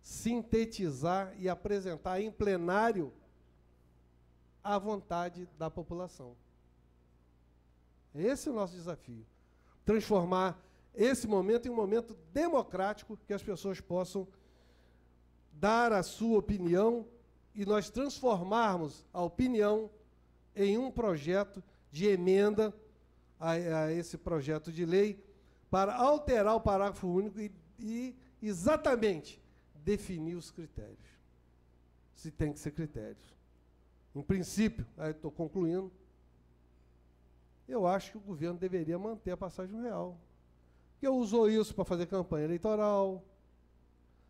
sintetizar e apresentar em plenário à vontade da população. Esse é o nosso desafio. Transformar esse momento em um momento democrático, que as pessoas possam dar a sua opinião e nós transformarmos a opinião em um projeto de emenda a esse projeto de lei para alterar o parágrafo único e exatamente definir os critérios. Se tem que ser critérios. Em princípio, aí estou concluindo, eu acho que o governo deveria manter a passagem real. Porque usou isso para fazer campanha eleitoral,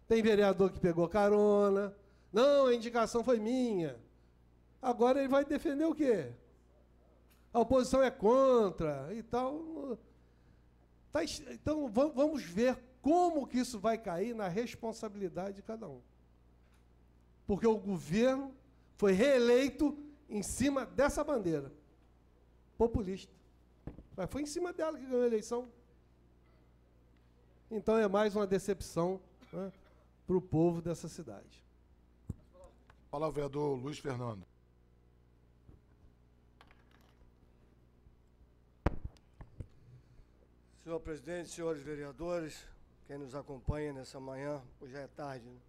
tem vereador que pegou carona, não, a indicação foi minha. Agora ele vai defender o quê? A oposição é contra e tal. Então, vamos ver como que isso vai cair na responsabilidade de cada um. Porque o governo foi reeleito em cima dessa bandeira populista. Mas foi em cima dela que ganhou a eleição. Então é mais uma decepção, né, para o povo dessa cidade. Fala o vereador Luiz Fernando. Senhor presidente, senhores vereadores, quem nos acompanha nessa manhã, hoje já é tarde, né?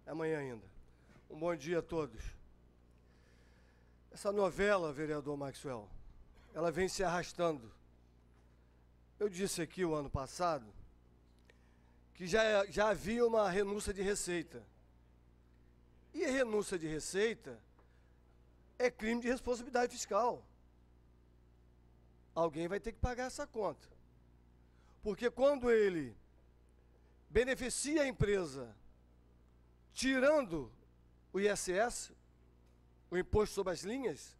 É amanhã ainda. Um bom dia a todos. Essa novela, vereador Maxwell, ela vem se arrastando. Eu disse aqui o ano passado que já havia uma renúncia de receita. E a renúncia de receita é crime de responsabilidade fiscal. Alguém vai ter que pagar essa conta. Porque quando ele beneficia a empresa tirando o ISS, o Imposto sobre as Linhas,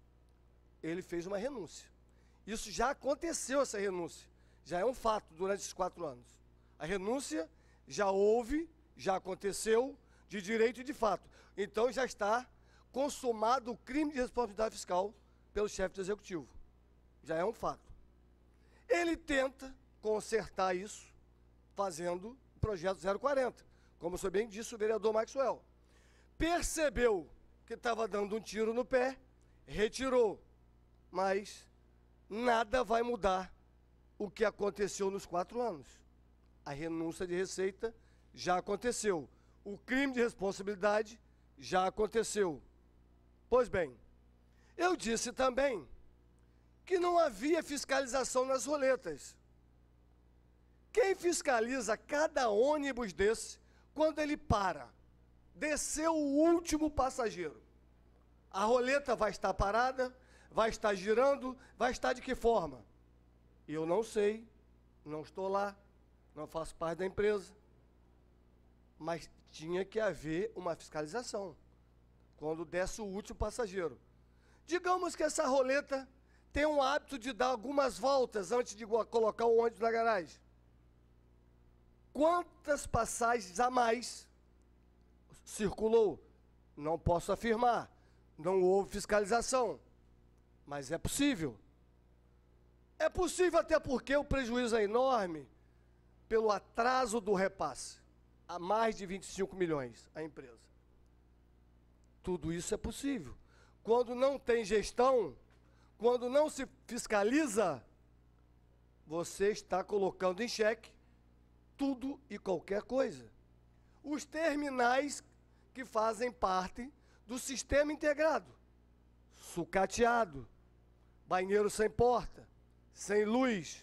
ele fez uma renúncia. Isso já aconteceu, essa renúncia. Já é um fato durante esses 4 anos. A renúncia já houve, já aconteceu, de direito e de fato. Então já está consumado o crime de responsabilidade fiscal pelo chefe do Executivo. Já é um fato. Ele tenta consertar isso fazendo o projeto 040, como o senhor bem disse, o vereador Maxwell. Percebeu que estava dando um tiro no pé, retirou, mas nada vai mudar o que aconteceu nos 4 anos. A renúncia de receita já aconteceu. O crime de responsabilidade já aconteceu. Pois bem, eu disse também que não havia fiscalização nas roletas. Quem fiscaliza cada ônibus desse, quando ele para, desceu o último passageiro? A roleta vai estar parada, vai estar girando, vai estar de que forma? Eu não sei, não estou lá, não faço parte da empresa. Mas tinha que haver uma fiscalização quando desce o último passageiro. Digamos que essa roleta tem um hábito de dar algumas voltas antes de colocar o ônibus na garagem. Quantas passagens a mais circulou? Não posso afirmar. Não houve fiscalização. Mas é possível. É possível até porque o prejuízo é enorme pelo atraso do repasse. A mais de 25 milhões a empresa. Tudo isso é possível. Quando não tem gestão, quando não se fiscaliza, você está colocando em xeque tudo e qualquer coisa. Os terminais que fazem parte do sistema integrado. Sucateado, banheiro sem porta, sem luz,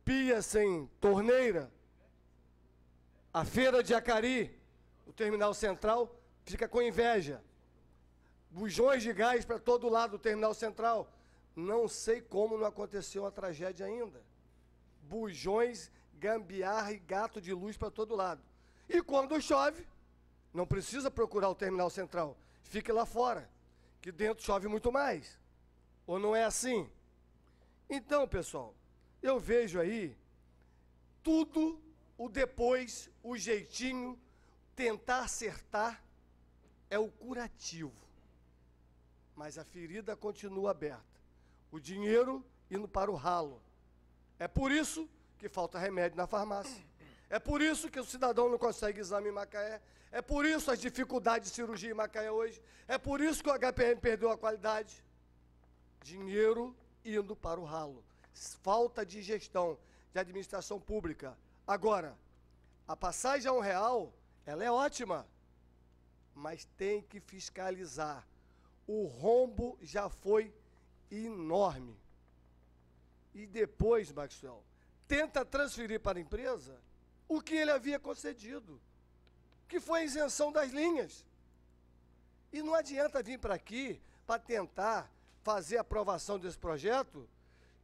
pia sem torneira. A feira de Acari, o terminal central, fica com inveja. Bujões de gás para todo lado do terminal central. Não sei como não aconteceu uma tragédia ainda. Bujões, gambiarra e gato de luz para todo lado. E quando chove, não precisa procurar o terminal central. Fique lá fora, que dentro chove muito mais. Ou não é assim? Então, pessoal, eu vejo aí tudo o depois, o jeitinho, tentar acertar é o curativo. Mas a ferida continua aberta. O dinheiro indo para o ralo. É por isso que falta remédio na farmácia. É por isso que o cidadão não consegue exame em Macaé. É por isso as dificuldades de cirurgia em Macaé hoje. É por isso que o HPM perdeu a qualidade. Dinheiro indo para o ralo. Falta de gestão, de administração pública. Agora, a passagem a R$1, ela é ótima, mas tem que fiscalizar. O rombo já foi enorme. E depois, Maxwell, tenta transferir para a empresa o que ele havia concedido, que foi a isenção das linhas. E não adianta vir para aqui para tentar fazer a aprovação desse projeto,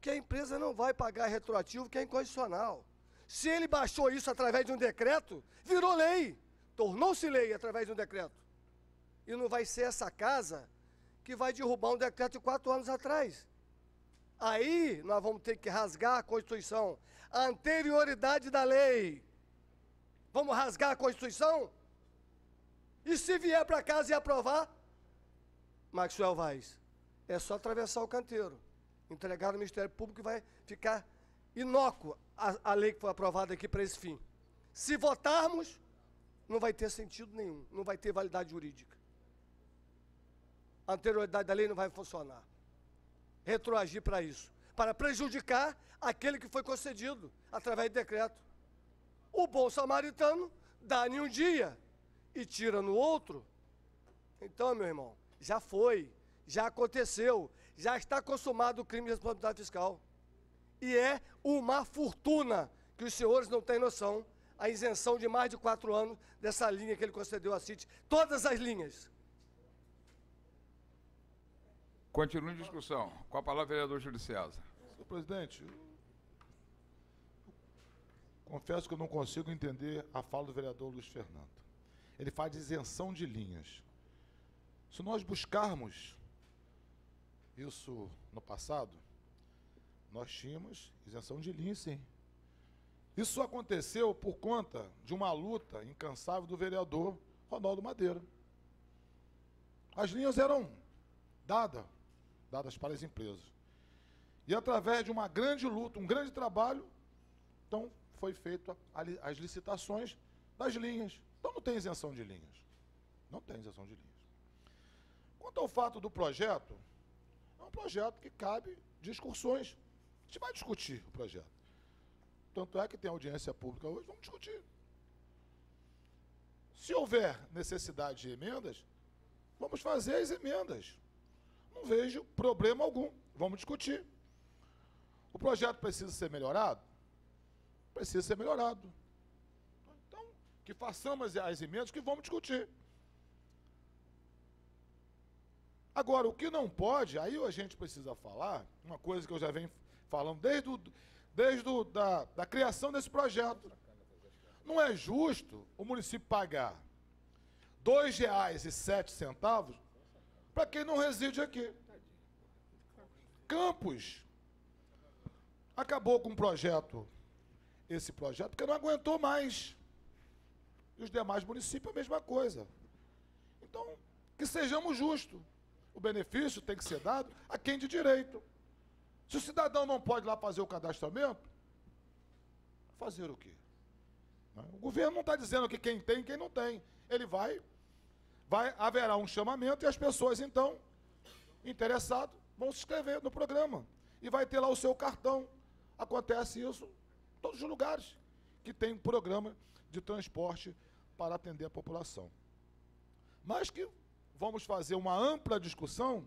que a empresa não vai pagar retroativo, que é incondicional. Se ele baixou isso através de um decreto, virou lei, tornou-se lei através de um decreto. E não vai ser essa casa que vai derrubar um decreto de 4 anos atrás. Aí nós vamos ter que rasgar a Constituição, a anterioridade da lei. Vamos rasgar a Constituição? E se vier para casa e aprovar, Maxwell Vaz, é só atravessar o canteiro, entregar no Ministério Público e vai ficar inócua a lei que foi aprovada aqui para esse fim. Se votarmos, não vai ter sentido nenhum, não vai ter validade jurídica. A anterioridade da lei não vai funcionar. Retroagir para isso. para prejudicar aquele que foi concedido através de decreto. O bom samaritano dá em um dia e tira no outro. Então, meu irmão, já foi, já aconteceu, já está consumado o crime de responsabilidade fiscal. E é uma fortuna que os senhores não têm noção, a isenção de mais de 4 anos dessa linha que ele concedeu à CIT, todas as linhas. Continua em discussão. Com a palavra, vereador Júlio César. Senhor presidente, eu confesso que eu não consigo entender a fala do vereador Luiz Fernando. Ele faz de isenção de linhas. Se nós buscarmos isso no passado, nós tínhamos isenção de linhas, sim. Isso aconteceu por conta de uma luta incansável do vereador Ronaldo Madeira. As linhas eram dadas para as empresas. E através de uma grande luta, um grande trabalho, então foi feito as licitações das linhas. Então não tem isenção de linhas. Não tem isenção de linhas. Quanto ao fato do projeto, é um projeto que cabe discussões. A gente vai discutir o projeto. Tanto é que tem audiência pública hoje, vamos discutir. Se houver necessidade de emendas, vamos fazer as emendas. Não vejo problema algum. Vamos discutir. O projeto precisa ser melhorado? Precisa ser melhorado. Então, que façamos as emendas que vamos discutir. Agora, o que não pode, aí a gente precisa falar, uma coisa que eu já venho falando desde a criação desse projeto. Não é justo o município pagar R$ 2,07 para quem não reside aqui. Campos acabou com esse projeto, porque não aguentou mais. E os demais municípios a mesma coisa. Então, que sejamos justos. O benefício tem que ser dado a quem de direito. Se o cidadão não pode lá fazer o cadastramento, fazer o quê? O governo não está dizendo que quem tem e quem não tem. Ele haverá um chamamento e as pessoas, então, interessadas, vão se inscrever no programa. E vai ter lá o seu cartão. Acontece isso em todos os lugares que tem um programa de transporte para atender a população. Mas que vamos fazer uma ampla discussão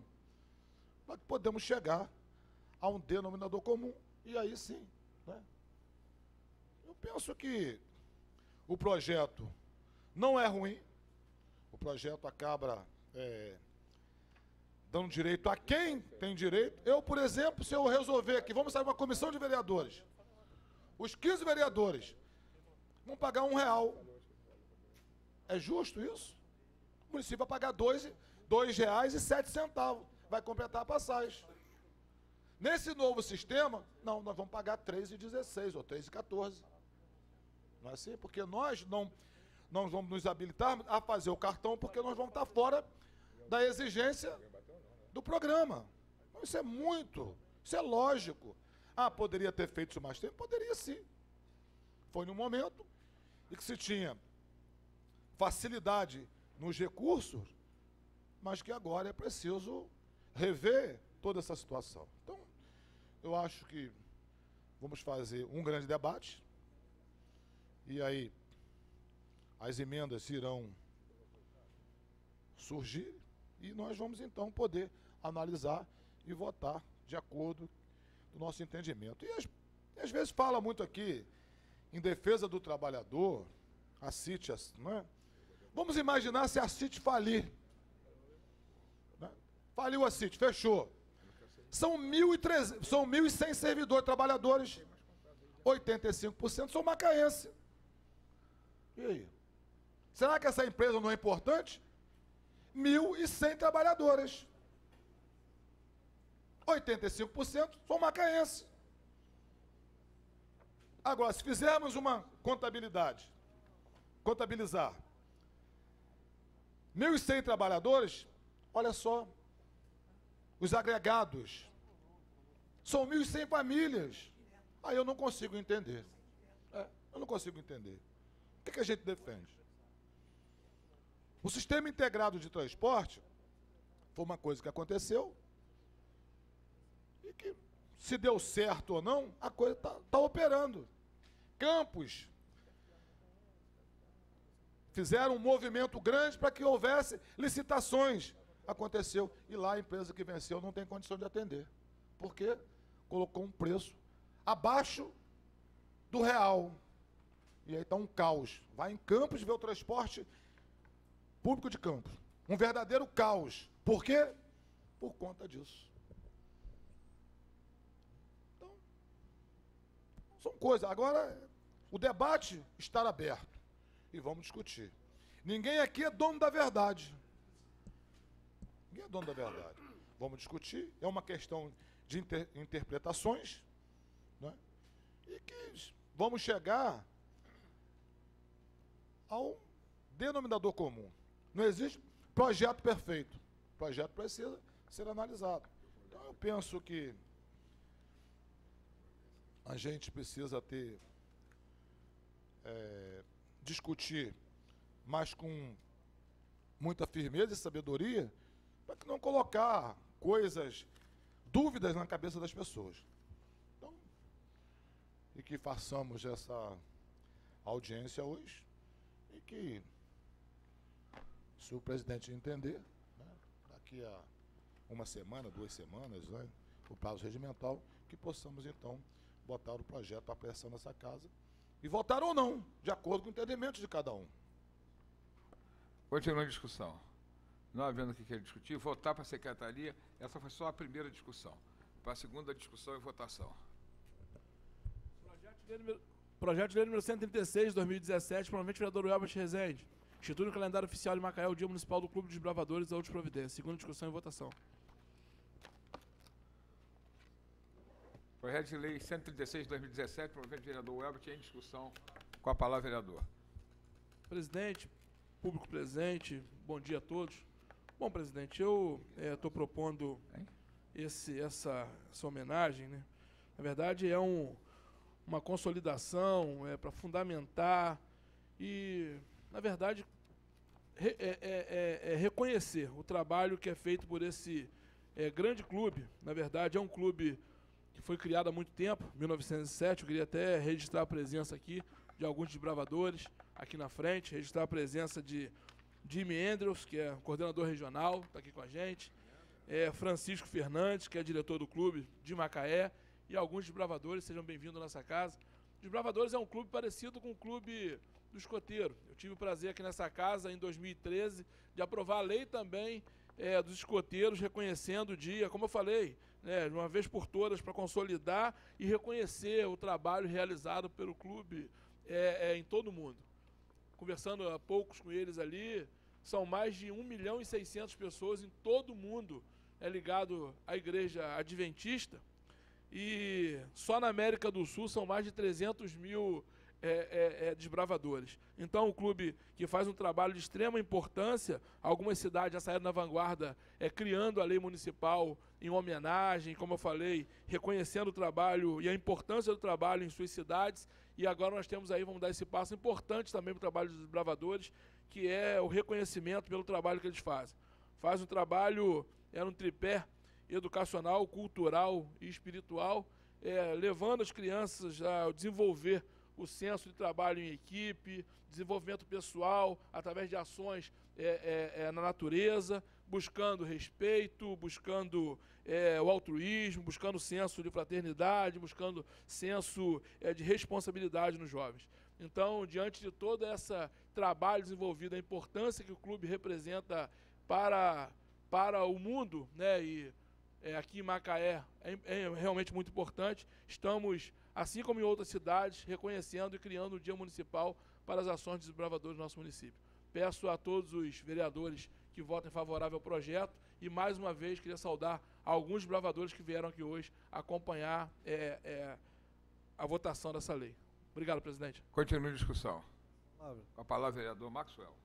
para que podemos chegar a um denominador comum. E aí sim, né? Eu penso que o projeto não é ruim. O projeto acaba dando direito a quem tem direito. Eu, por exemplo, se eu resolver aqui, vamos sair uma comissão de vereadores. Os 15 vereadores vão pagar R$1. É justo isso? O município vai pagar R$ 2,07. Vai completar a passagem. Nesse novo sistema, não, nós vamos pagar R$ 3,16 ou R$ 3,14. Não é assim? Porque nós não vamos nos habilitar a fazer o cartão, porque nós vamos estar fora da exigência do programa. Então, isso é lógico. Ah, poderia ter feito isso mais tempo? Poderia sim. Foi num momento em que se tinha facilidade nos recursos, mas que agora é preciso rever toda essa situação. Então, eu acho que vamos fazer um grande debate, e aí as emendas irão surgir, e nós vamos então poder analisar e votar de acordo com o nosso entendimento. E às vezes fala muito aqui em defesa do trabalhador, a CIT, não é? Vamos imaginar se a CIT falir. Né? Faliu a CIT, fechou. São 1.100 servidores, trabalhadores, 85% são macaenses. E aí? Será que essa empresa não é importante? 1.100 trabalhadores. 85% são macaenses. Agora, se fizermos uma contabilizar 1.100 trabalhadores, olha só, os agregados, são 1.100 famílias. Aí eu não consigo entender. Eu não consigo entender. O que a gente defende? O sistema integrado de transporte foi uma coisa que aconteceu e que se deu certo ou não, a coisa está operando. Campos fizeram um movimento grande para que houvesse licitações. Aconteceu. E lá a empresa que venceu não tem condição de atender. Por quê? Colocou um preço abaixo do real. E aí está um caos. Vai em Campos ver o transporte público de Campos. Um verdadeiro caos. Por quê? Por conta disso. Então, são coisas. Agora, o debate está aberto. E vamos discutir. Ninguém aqui é dono da verdade. Ninguém é dono da verdade. Vamos discutir. É uma questão de interpretações. Né? E que vamos chegar ao denominador comum. Não existe projeto perfeito. O projeto precisa ser analisado. Então, eu penso que a gente precisa ter, discutir, mas com muita firmeza e sabedoria, para que não colocar coisas, dúvidas na cabeça das pessoas. Então, e que façamos essa audiência hoje, e que, se o presidente entender, né, daqui a uma semana, 2 semanas, né, o prazo regimental, que possamos, então, botar o projeto à pressão nessa casa e votar ou não, de acordo com o entendimento de cada um. Continua a discussão. Não havendo o que querer discutir, votar para a secretaria, essa foi só a primeira discussão. Para a segunda discussão e votação. Projeto de lei número 136, de 2017, provavelmente vereador Elbert Rezende. Institui no calendário oficial de Macaé o Dia Municipal do Clube dos Bravadores e outras providências. Segunda discussão e votação. Projeto de lei 136 de 2017, provavelmente vereador Elbert, em discussão. Com a palavra, vereador. Presidente, público presente, bom dia a todos. Bom, presidente, eu estou propondo essa homenagem, né? Na verdade, é uma consolidação, para fundamentar e, na verdade, reconhecer o trabalho que é feito por esse grande clube. Na verdade, é um clube que foi criado há muito tempo, 1907. Eu queria até registrar a presença aqui de alguns desbravadores aqui na frente, registrar a presença de Jimmy Andrews, que é coordenador regional, está aqui com a gente, Francisco Fernandes, que é diretor do clube de Macaé, e alguns desbravadores. Sejam bem-vindos à nossa casa. Desbravadores é um clube parecido com o clube do escoteiro. Eu tive o prazer aqui nessa casa, em 2013, de aprovar a lei também dos escoteiros, reconhecendo o dia, como eu falei, né, de uma vez por todas, para consolidar e reconhecer o trabalho realizado pelo clube em todo o mundo. Conversando há poucos com eles ali, são mais de 1.600.000 pessoas em todo o mundo ligado à igreja adventista, e só na América do Sul são mais de 300.000 desbravadores. Então, o clube que faz um trabalho de extrema importância, algumas cidades já saíram na vanguarda, criando a lei municipal em homenagem, como eu falei, reconhecendo o trabalho e a importância do trabalho em suas cidades, e agora nós temos aí, vamos dar esse passo importante também para o trabalho dos desbravadores, que é o reconhecimento pelo trabalho que eles fazem. Faz um trabalho, no tripé educacional, cultural e espiritual, levando as crianças a desenvolver o senso de trabalho em equipe, desenvolvimento pessoal, através de ações na natureza, buscando respeito, buscando o altruísmo, buscando senso de fraternidade, buscando senso de responsabilidade nos jovens. Então, diante de todo esse trabalho desenvolvido, a importância que o clube representa para o mundo, né, e aqui em Macaé é realmente muito importante, estamos, assim como em outras cidades, reconhecendo e criando o Dia Municipal para as ações dos desbravadores do nosso município. Peço a todos os vereadores que votem favorável ao projeto e, mais uma vez, queria saudar alguns desbravadores que vieram aqui hoje acompanhar a votação dessa lei. Obrigado, presidente. Continue a discussão. Com a palavra, vereador Maxwell.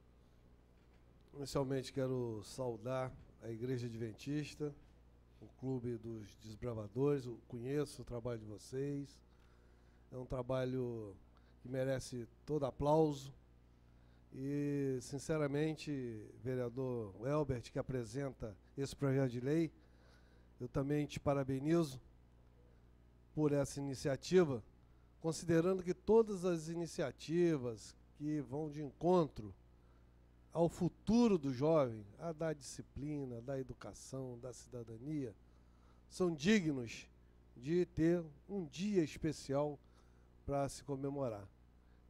Inicialmente, quero saudar a Igreja Adventista, o Clube dos Desbravadores. Eu conheço o trabalho de vocês. É um trabalho que merece todo aplauso. E, sinceramente, vereador Elbert, que apresenta esse projeto de lei, eu também te parabenizo por essa iniciativa, considerando que todas as iniciativas que vão de encontro ao futuro do jovem, a da disciplina, da educação, da cidadania, são dignos de ter um dia especial para se comemorar.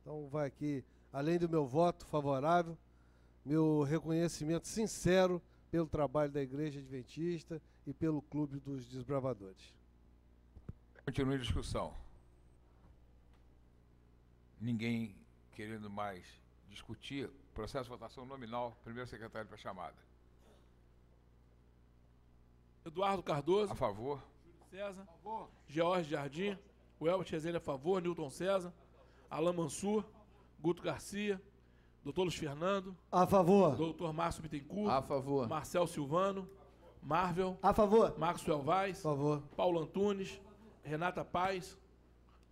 Então vai aqui, além do meu voto favorável, meu reconhecimento sincero pelo trabalho da Igreja Adventista e pelo Clube dos Desbravadores. Continue a discussão. Ninguém querendo mais discutir, processo de votação nominal, primeiro secretário para chamada. Eduardo Cardoso. A favor. César. A favor. George Jardim. Welbert Rezende a favor. Newton César. Alain Mansur. Guto Garcia. Doutor Luiz Fernando. A favor. Doutor Márcio Bittencourt. A favor. Marcel Silvano. Marvel. A favor. Maxwell Vaz. A favor. Paulo Antunes. Renata Paz.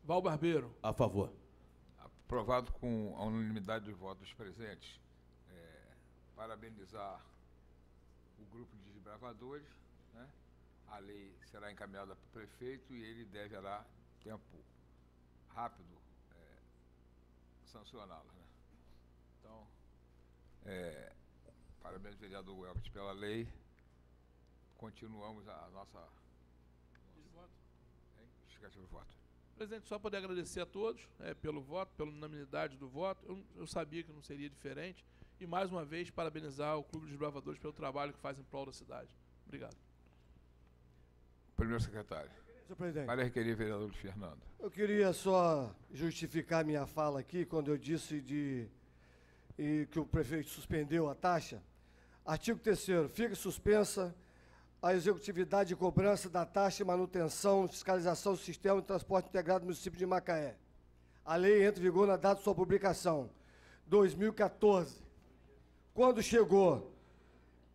Val Barbeiro. A favor. Aprovado com a unanimidade dos votos presentes. Parabenizar o grupo de desbravadores, né? A lei será encaminhada para o prefeito e ele deverá, em tempo rápido, sancioná-la, né? Então, parabéns, vereador Welbert, pela lei. Continuamos a nossa... Justificativa de voto. Presidente, só poder agradecer a todos pelo voto, pela unanimidade do voto. Eu sabia que não seria diferente. E, mais uma vez, parabenizar o Clube dos Desbravadores pelo trabalho que faz em prol da cidade. Obrigado. Primeiro secretário. Senhor presidente. Para requerer, vereador Luiz Fernando. Eu queria só justificar minha fala aqui, quando eu disse que o prefeito suspendeu a taxa. Artigo 3º, fica suspensa a executividade e cobrança da taxa de manutenção, fiscalização do sistema de transporte integrado do município de Macaé. A lei entra em vigor na data de sua publicação, 2014. Quando chegou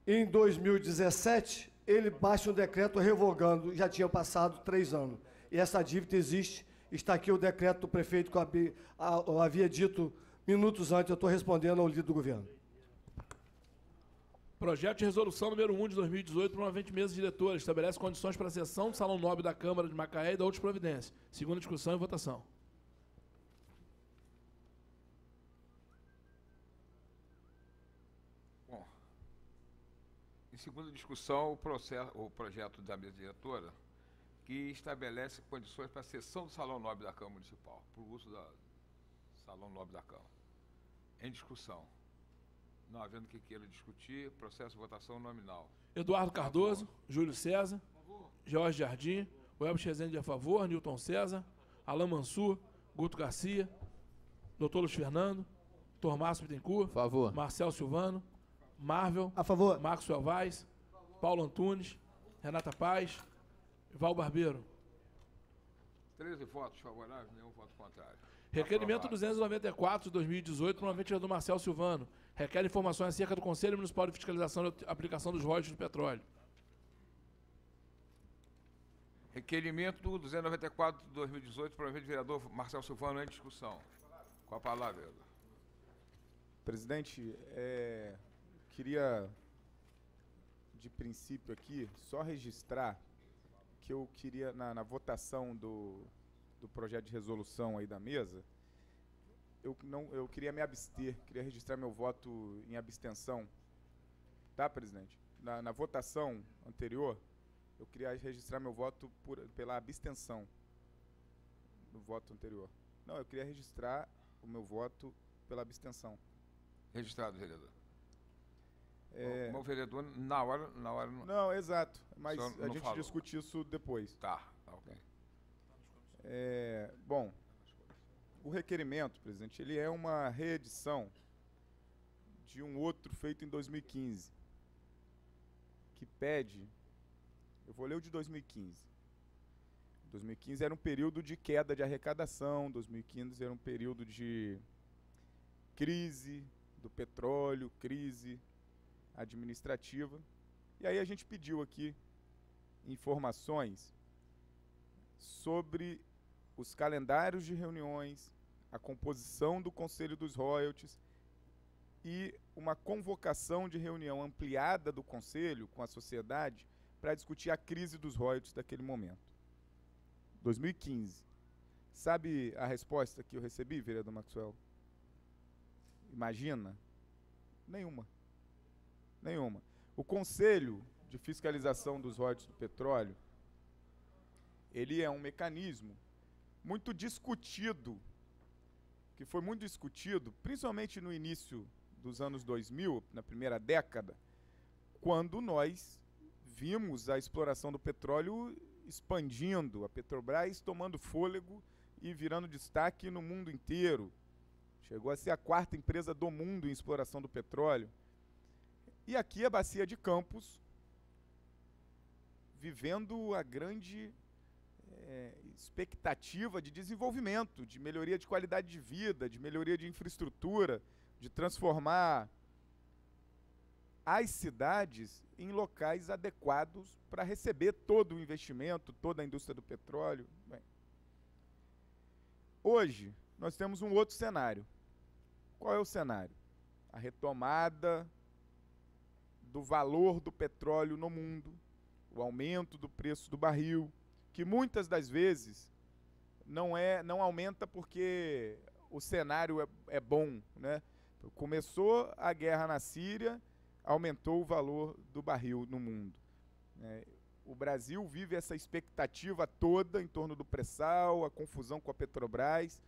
em 2017, ele baixa um decreto revogando, já tinha passado 3 anos. E essa dívida existe, está aqui o decreto do prefeito que eu havia dito minutos antes, eu estou respondendo ao líder do governo. Projeto de resolução número 1 de 2018, promovente mesa diretora, estabelece condições para a sessão do Salão Nobre da Câmara de Macaé e da outras providências. Segunda discussão e votação. Bom, em segunda discussão, o projeto da mesa diretora, que estabelece condições para a sessão do Salão Nobre da Câmara Municipal, para o uso do Salão Nobre da Câmara. Em discussão. Não havendo que queira discutir, processo de votação nominal. Eduardo Cardoso, Júlio César, Jorge Jardim, Welbert Rezende a favor, Newton César, Alain Mansur, Guto Garcia, doutor Luiz Fernando, doutor Márcio Bittencourt, A favor. Marcel Silvano, Marvel, A favor. Maxwell Vaz, Paulo Antunes, Renata Paz, Val Barbeiro. 13 votos favoráveis, nenhum voto contrário. Requerimento Aprovado. 294 de 2018, promovente do Marcel Silvano. Requer informações acerca do Conselho Municipal de Fiscalização e Aplicação dos Royalties do Petróleo. Requerimento 294 de 2018, promovente do vereador Marcel Silvano, em discussão. Com a palavra, vereador. Presidente, queria, de princípio aqui, só registrar que eu queria, na votação do projeto de resolução aí da mesa, eu queria me abster, queria registrar meu voto em abstenção. Tá, presidente? Na votação anterior, eu queria registrar meu voto pela abstenção no voto anterior. Não, eu queria registrar o meu voto pela abstenção. Registrado, vereador. O vereador, na hora não... Não, exato. Mas Só a não gente falou. discute isso depois. Tá, ok. Bom, o requerimento, presidente, ele é uma reedição de um outro feito em 2015, que pede... Eu vou ler o de 2015. 2015 era um período de queda de arrecadação, 2015 era um período de crise do petróleo, crise administrativa. E aí a gente pediu aqui informações sobre os calendários de reuniões, a composição do Conselho dos Royalties e uma convocação de reunião ampliada do Conselho com a sociedade para discutir a crise dos royalties daquele momento. 2015. Sabe a resposta que eu recebi, vereador Maxwell? Imagina? Nenhuma. Nenhuma. O Conselho de Fiscalização dos Royalties do Petróleo, ele é um mecanismo muito discutido, que foi muito discutido, principalmente no início dos anos 2000, na primeira década, quando nós vimos a exploração do petróleo expandindo, a Petrobras tomando fôlego e virando destaque no mundo inteiro. Chegou a ser a 4ª empresa do mundo em exploração do petróleo. E aqui a Bacia de Campos, vivendo a grande expectativa de desenvolvimento, de melhoria de qualidade de vida, de melhoria de infraestrutura, de transformar as cidades em locais adequados para receber todo o investimento, toda a indústria do petróleo. Bem, hoje, nós temos um outro cenário. Qual é o cenário? A retomada do valor do petróleo no mundo, o aumento do preço do barril, que muitas das vezes não aumenta porque o cenário é bom, né? Começou a guerra na Síria, aumentou o valor do barril no mundo. O Brasil vive essa expectativa toda em torno do pré-sal, a confusão com a Petrobras,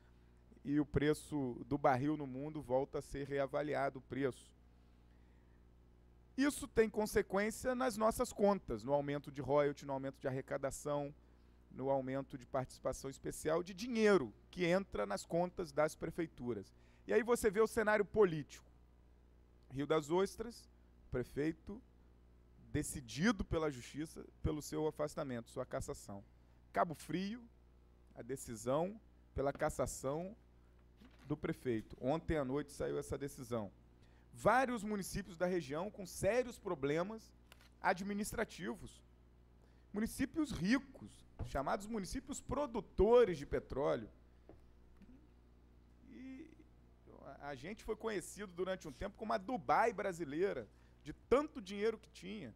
e o preço do barril no mundo volta a ser reavaliado, o preço. Isso tem consequência nas nossas contas, no aumento de royalty, no aumento de arrecadação, no aumento de participação especial de dinheiro que entra nas contas das prefeituras. E aí você vê o cenário político. Rio das Ostras, prefeito decidido pela justiça pelo seu afastamento, sua cassação. Cabo Frio, a decisão pela cassação do prefeito. Ontem à noite saiu essa decisão. Vários municípios da região com sérios problemas administrativos. Municípios ricos, chamados municípios produtores de petróleo. E a gente foi conhecido durante um tempo como a Dubai brasileira, de tanto dinheiro que tinha.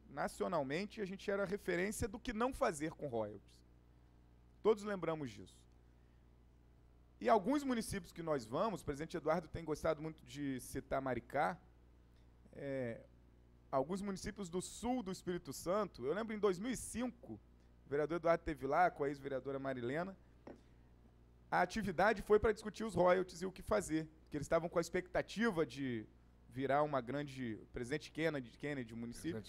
Nacionalmente, a gente era referência do que não fazer com royalties. Todos lembramos disso. E alguns municípios que nós vamos, o presidente Eduardo tem gostado muito de citar Maricá, alguns municípios do sul do Espírito Santo, eu lembro em 2005, o vereador Eduardo esteve lá com a ex-vereadora Marilena, a atividade foi para discutir os royalties e o que fazer, porque eles estavam com a expectativa de virar uma grande, presidente Kennedy, o município,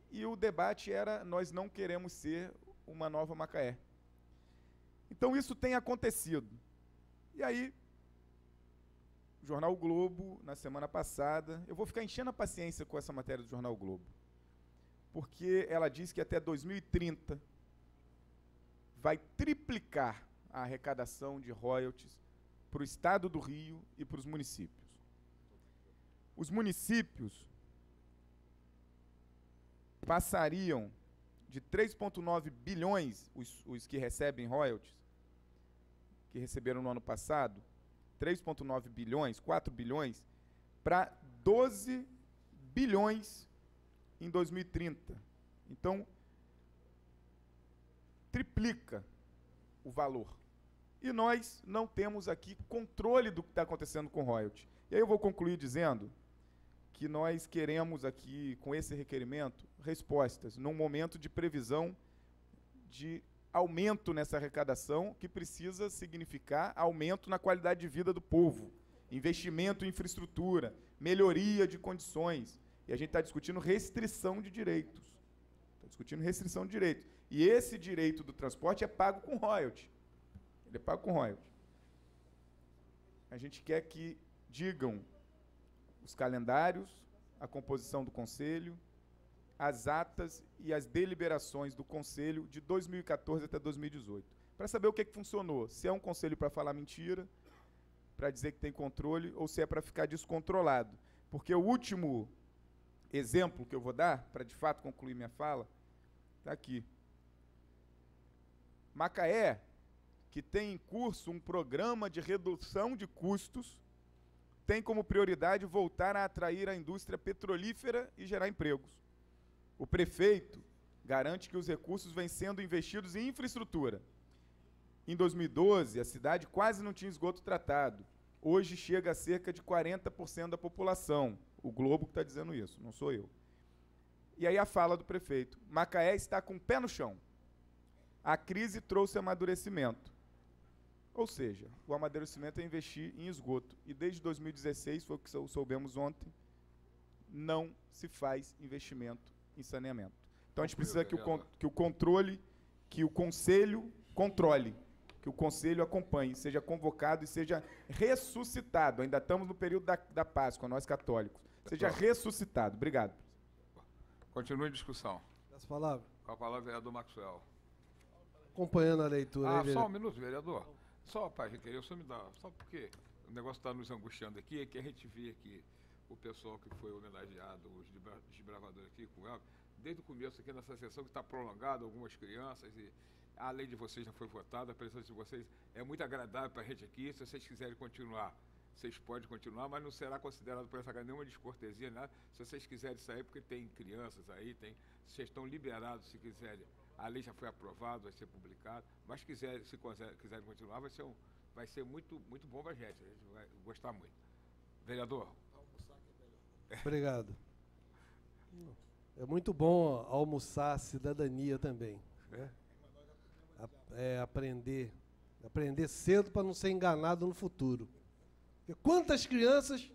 e o debate era, nós não queremos ser uma nova Macaé. Então isso tem acontecido. E aí, o Jornal o Globo, na semana passada, eu vou ficar enchendo a paciência com essa matéria do Jornal o Globo, porque ela diz que até 2030 vai triplicar a arrecadação de royalties para o estado do Rio e para os municípios. Os municípios passariam de 3,9 bilhões, os que recebem royalties, que receberam no ano passado, 3,9 bilhões, 4 bilhões, para 12 bilhões em 2030. Então, triplica o valor. E nós não temos aqui controle do que está acontecendo com royalty. E aí eu vou concluir dizendo que nós queremos aqui, com esse requerimento, respostas num momento de previsão de aumento nessa arrecadação, que precisa significar aumento na qualidade de vida do povo, investimento em infraestrutura, melhoria de condições. E a gente está discutindo restrição de direitos. Está discutindo restrição de direitos. E esse direito do transporte é pago com royalty. Ele é pago com royalty. A gente quer que digam os calendários, a composição do Conselho, as atas e as deliberações do Conselho de 2014 até 2018. Para saber o que funcionou. Se é um conselho para falar mentira, para dizer que tem controle, ou se é para ficar descontrolado. Porque o último exemplo que eu vou dar, para de fato concluir minha fala, está aqui. Macaé, que tem em curso um programa de redução de custos, tem como prioridade voltar a atrair a indústria petrolífera e gerar empregos. O prefeito garante que os recursos vêm sendo investidos em infraestrutura. Em 2012, a cidade quase não tinha esgoto tratado. Hoje chega a cerca de 40% da população. O Globo que está dizendo isso, não sou eu. E aí a fala do prefeito. Macaé está com o pé no chão. A crise trouxe amadurecimento. Ou seja, o amadurecimento é investir em esgoto. E desde 2016, foi o que soubemos ontem, não se faz investimento em saneamento. Então a gente precisa que o controle, que o conselho controle, que o conselho acompanhe, seja convocado e seja ressuscitado. Ainda estamos no período da Páscoa, nós católicos. Seja ressuscitado. Obrigado. Continue a discussão. Essa palavra. Com a palavra, vereador Maxwell. Acompanhando a leitura. Aí, Só um minuto, vereador. Só, pai, eu só me dá. Só porque o negócio está nos angustiando aqui, é que a gente vê aqui o pessoal que foi homenageado, os desbravadores aqui com ela, desde o começo aqui nessa sessão que está prolongada, algumas crianças, e a lei de vocês já foi votada, a presença de vocês é muito agradável para a gente aqui. Se vocês quiserem continuar, vocês podem continuar, mas não será considerado por essa nenhuma descortesia, né? Se vocês quiserem sair, porque tem crianças aí, vocês estão liberados se quiserem. A lei já foi aprovada, vai ser publicada, mas se quiserem continuar, vai ser muito, muito bom para a gente vai gostar muito. Vereador. Obrigado. É muito bom almoçar a cidadania também, né? Aprender cedo para não ser enganado no futuro. Porque quantas crianças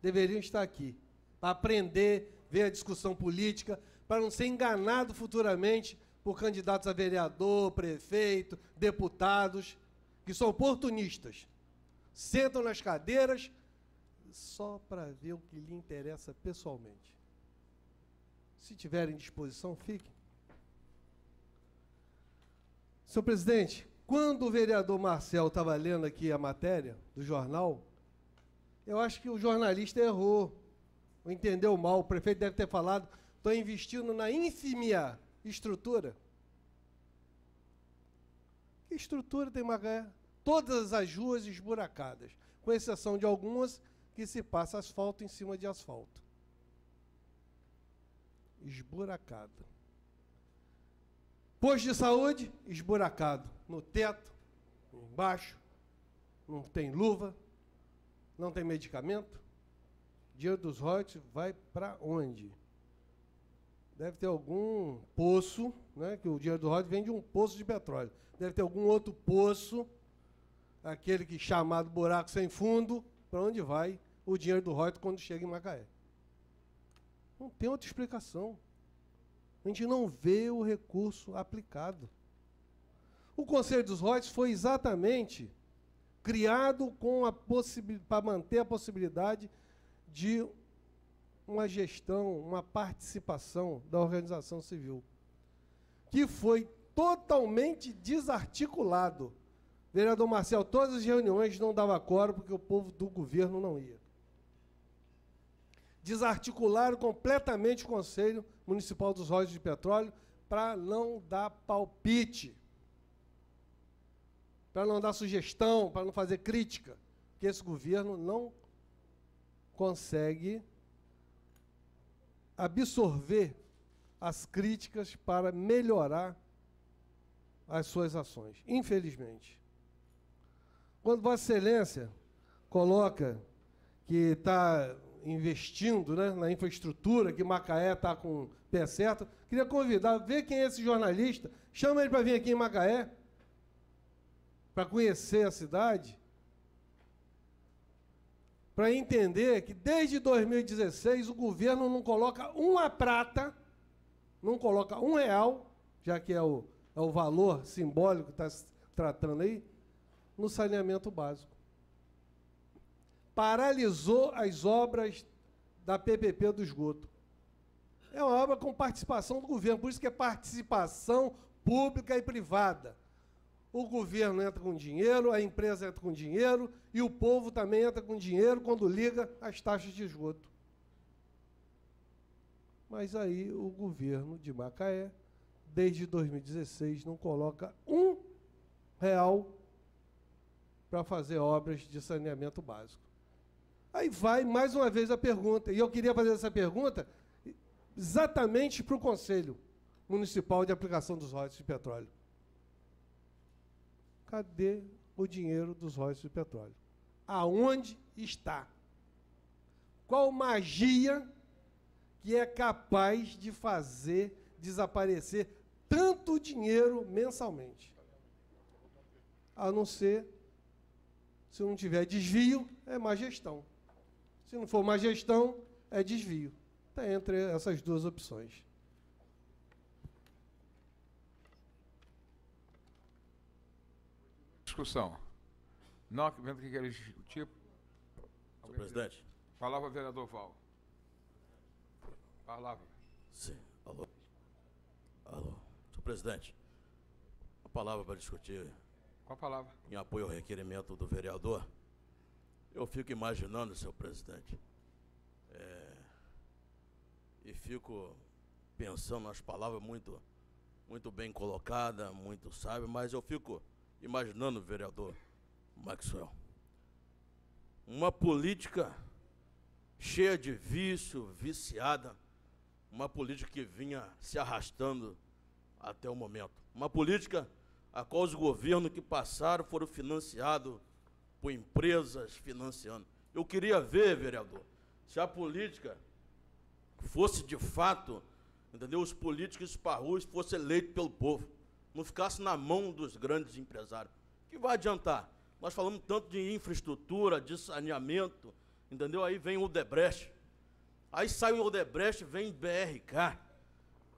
deveriam estar aqui para aprender, ver a discussão política, para não ser enganado futuramente por candidatos a vereador, prefeito, deputados, que são oportunistas. Sentam nas cadeiras só para ver o que lhe interessa pessoalmente. Se tiverem disposição, fiquem. Senhor presidente, quando o vereador Marcel estava lendo aqui a matéria do jornal, eu acho que o jornalista errou, ou entendeu mal. O prefeito deve ter falado, estou investindo na ínfima estrutura. Que estrutura tem Macaé? Todas as ruas esburacadas, com exceção de algumas que se passa asfalto em cima de asfalto. Esburacado. Posto de saúde, esburacado. No teto, embaixo, não tem luva, não tem medicamento. Dinheiro dos royalties vai para onde? Deve ter algum poço, né, que o dinheiro do royalties vem de um poço de petróleo. Deve ter algum outro poço, aquele que chamado buraco sem fundo, para onde vai o dinheiro do royalties quando chega em Macaé. Não tem outra explicação. A gente não vê o recurso aplicado. O Conselho dos Royalties foi exatamente criado para manter a possibilidade de uma gestão, uma participação da organização civil, que foi totalmente desarticulado. Vereador Marcel, todas as reuniões não dava quórum porque o povo do governo não ia. Desarticularam completamente o Conselho Municipal dos Royalties de Petróleo para não dar palpite, para não dar sugestão, para não fazer crítica, porque esse governo não consegue absorver as críticas para melhorar as suas ações, infelizmente. Quando Vossa Excelência coloca que está investindo, né, na infraestrutura, que Macaé está com o pé certo, queria convidar, ver quem é esse jornalista, chama ele para vir aqui em Macaé, para conhecer a cidade, para entender que desde 2016 o governo não coloca uma prata, não coloca R$1, já que é o valor simbólico que está se tratando aí, no saneamento básico. Paralisou as obras da PPP do esgoto. É uma obra com participação do governo, por isso que é participação pública e privada. O governo entra com dinheiro, a empresa entra com dinheiro e o povo também entra com dinheiro quando liga as taxas de esgoto. Mas aí o governo de Macaé, desde 2016, não coloca R$1 para fazer obras de saneamento básico. Aí vai mais uma vez a pergunta, e eu queria fazer essa pergunta exatamente para o Conselho, municipal de aplicação dos royalties de petróleo. Cadê o dinheiro dos royalties de petróleo? Aonde está? Qual magia que é capaz de fazer desaparecer tanto dinheiro mensalmente? A não ser, se não tiver desvio, é má gestão. Se não for má gestão, é desvio. Está entre essas duas opções. Discussão. Não, vendo que quer discutir. Senhor presidente. Palavra, vereador Val. Palavra. Sim. Alô. Alô. Senhor presidente. A palavra para discutir. Qual a palavra? Em apoio ao requerimento do vereador. Eu fico imaginando, senhor presidente, e fico pensando nas palavras muito bem colocadas, muito sábias, mas eu fico imaginando, vereador Maxwell, uma política cheia de vício, viciada, uma política que vinha se arrastando até o momento. Uma política a qual os governos que passaram foram financiados por empresas financiando. Eu queria ver, vereador, se a política fosse de fato, entendeu? Os políticos esparruos fossem eleitos pelo povo, não ficasse na mão dos grandes empresários. O que vai adiantar? Nós falamos tanto de infraestrutura, de saneamento, entendeu? Aí vem o Odebrecht, aí sai o Odebrecht, vem BRK,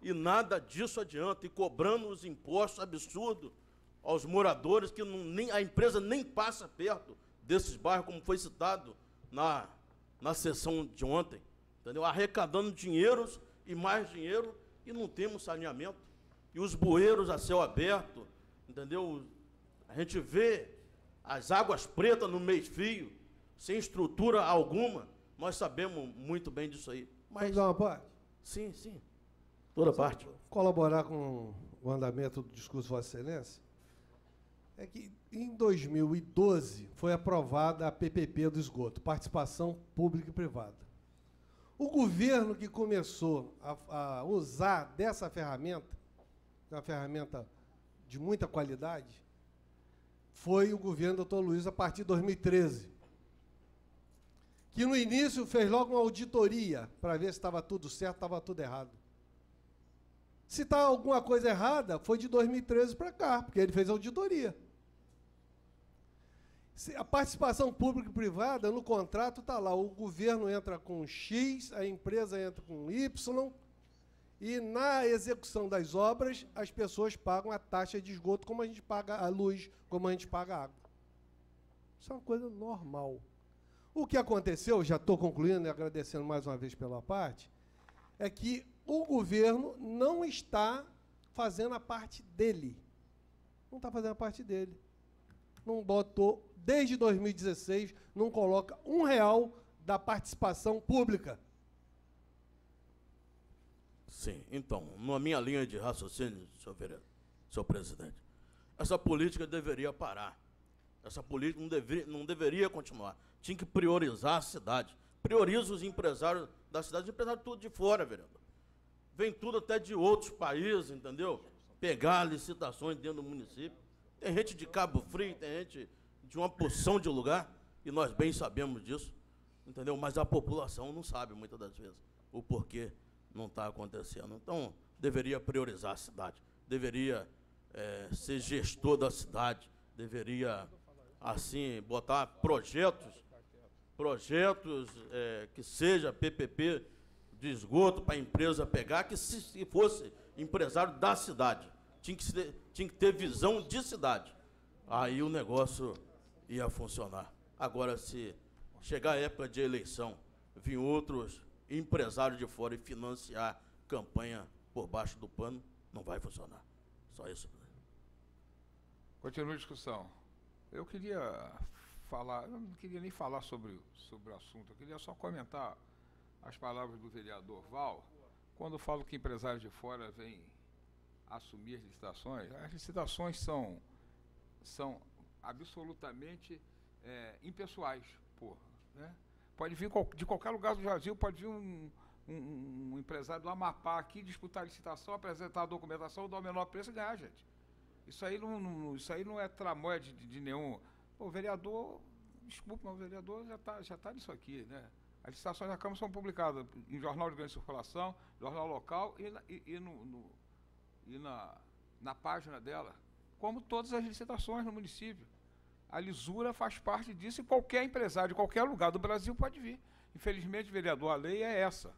e nada disso adianta, e cobrando os impostos absurdos aos moradores, que a empresa nem passa perto desses bairros, como foi citado na sessão de ontem, entendeu? Arrecadando dinheiros e mais dinheiro, e não temos saneamento. E os bueiros a céu aberto, entendeu? A gente vê as águas pretas no meio-fio, sem estrutura alguma. Nós sabemos muito bem disso aí. Mas, vamos dar uma parte? Sim, sim. Toda parte. Colaborar com o andamento do discurso de Vossa Excelência, é que em 2012 foi aprovada a PPP do esgoto, participação pública e privada. O governo que começou a usar dessa ferramenta, uma ferramenta de muita qualidade, foi o governo do Dr. Luiz a partir de 2013, que no início fez logo uma auditoria para ver se estava tudo certo, estava tudo errado. Se está alguma coisa errada, foi de 2013 para cá, porque ele fez auditoria. A participação pública e privada, no contrato está lá, o governo entra com X, a empresa entra com Y, e na execução das obras, as pessoas pagam a taxa de esgoto, como a gente paga a luz, como a gente paga a água. Isso é uma coisa normal. O que aconteceu, já estou concluindo e agradecendo mais uma vez pela parte, é que o governo não está fazendo a parte dele. Não está fazendo a parte dele. Não botou, desde 2016, não coloca R$1 da participação pública. Sim, então, na minha linha de raciocínio, senhor presidente, essa política deveria parar. Essa política não deveria continuar. Tinha que priorizar a cidade. Prioriza os empresários da cidade, os empresários tudo de fora, vereador. Vem tudo até de outros países, entendeu? Pegar licitações dentro do município. Tem gente de Cabo Frio, tem gente de uma porção de lugar, e nós bem sabemos disso, entendeu? Mas a população não sabe, muitas das vezes, o porquê não está acontecendo. Então, deveria priorizar a cidade, deveria ser gestor da cidade, deveria, assim, botar projetos que seja PPP de esgoto para a empresa pegar, que se fosse empresário da cidade, tinha que ter visão de cidade. Aí o negócio ia funcionar. Agora, se chegar a época de eleição, vir outros empresários de fora e financiar campanha por baixo do pano, não vai funcionar. Só isso. Continua a discussão. Eu queria falar, eu não queria nem falar sobre o assunto, eu queria só comentar as palavras do vereador Val, quando falo que empresários de fora vêm assumir as licitações são absolutamente impessoais, porra, né? Pode vir de qualquer lugar do Brasil, pode vir um um empresário do Amapá aqui disputar a licitação, apresentar a documentação, dar o menor preço e ganhar, gente. Isso aí não é tramóia de nenhum. Pô, o vereador, desculpa, mas o vereador já tá nisso aqui, né? As licitações da Câmara são publicadas em jornal de grande circulação, jornal local e na página dela, como todas as licitações no município. A lisura faz parte disso e qualquer empresário de qualquer lugar do Brasil pode vir. Infelizmente, vereador, a lei é essa.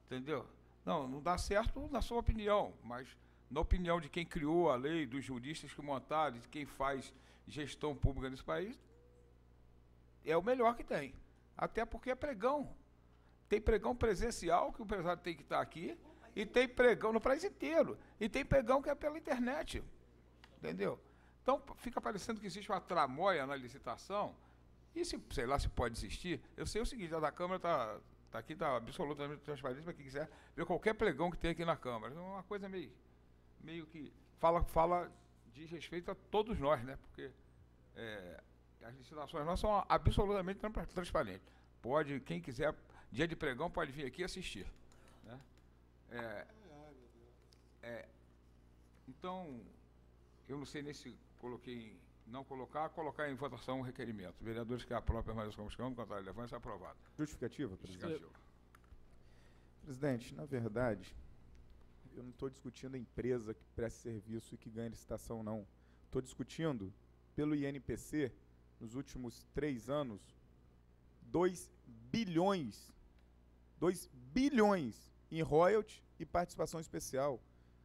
Entendeu? Não dá certo na sua opinião, mas na opinião de quem criou a lei, dos juristas que montaram, de quem faz gestão pública nesse país, é o melhor que tem. Até porque é pregão. Tem pregão presencial, que o empresário tem que estar aqui, e tem pregão no país inteiro. E tem pregão que é pela internet. Entendeu? Então, fica parecendo que existe uma tramóia na licitação, e sei lá se pode existir. Eu sei o seguinte, a da Câmara está aqui, está absolutamente transparente para quem quiser ver qualquer pregão que tem aqui na Câmara. É uma coisa meio que diz respeito a todos nós, né? Porque as licitações nossas são absolutamente transparentes. Pode, quem quiser, dia de pregão, pode vir aqui assistir. Né? Então, eu não sei nem se colocar em votação um requerimento. Vereadores que aprovam a permanência como escândalo, contra a relevância, aprovado. Justificativa, presidente? Presidente, na verdade, eu não estou discutindo a empresa que presta serviço e que ganha licitação, não. Estou discutindo, pelo INPC, nos últimos 3 anos, 2 bilhões em royalty e participação especial.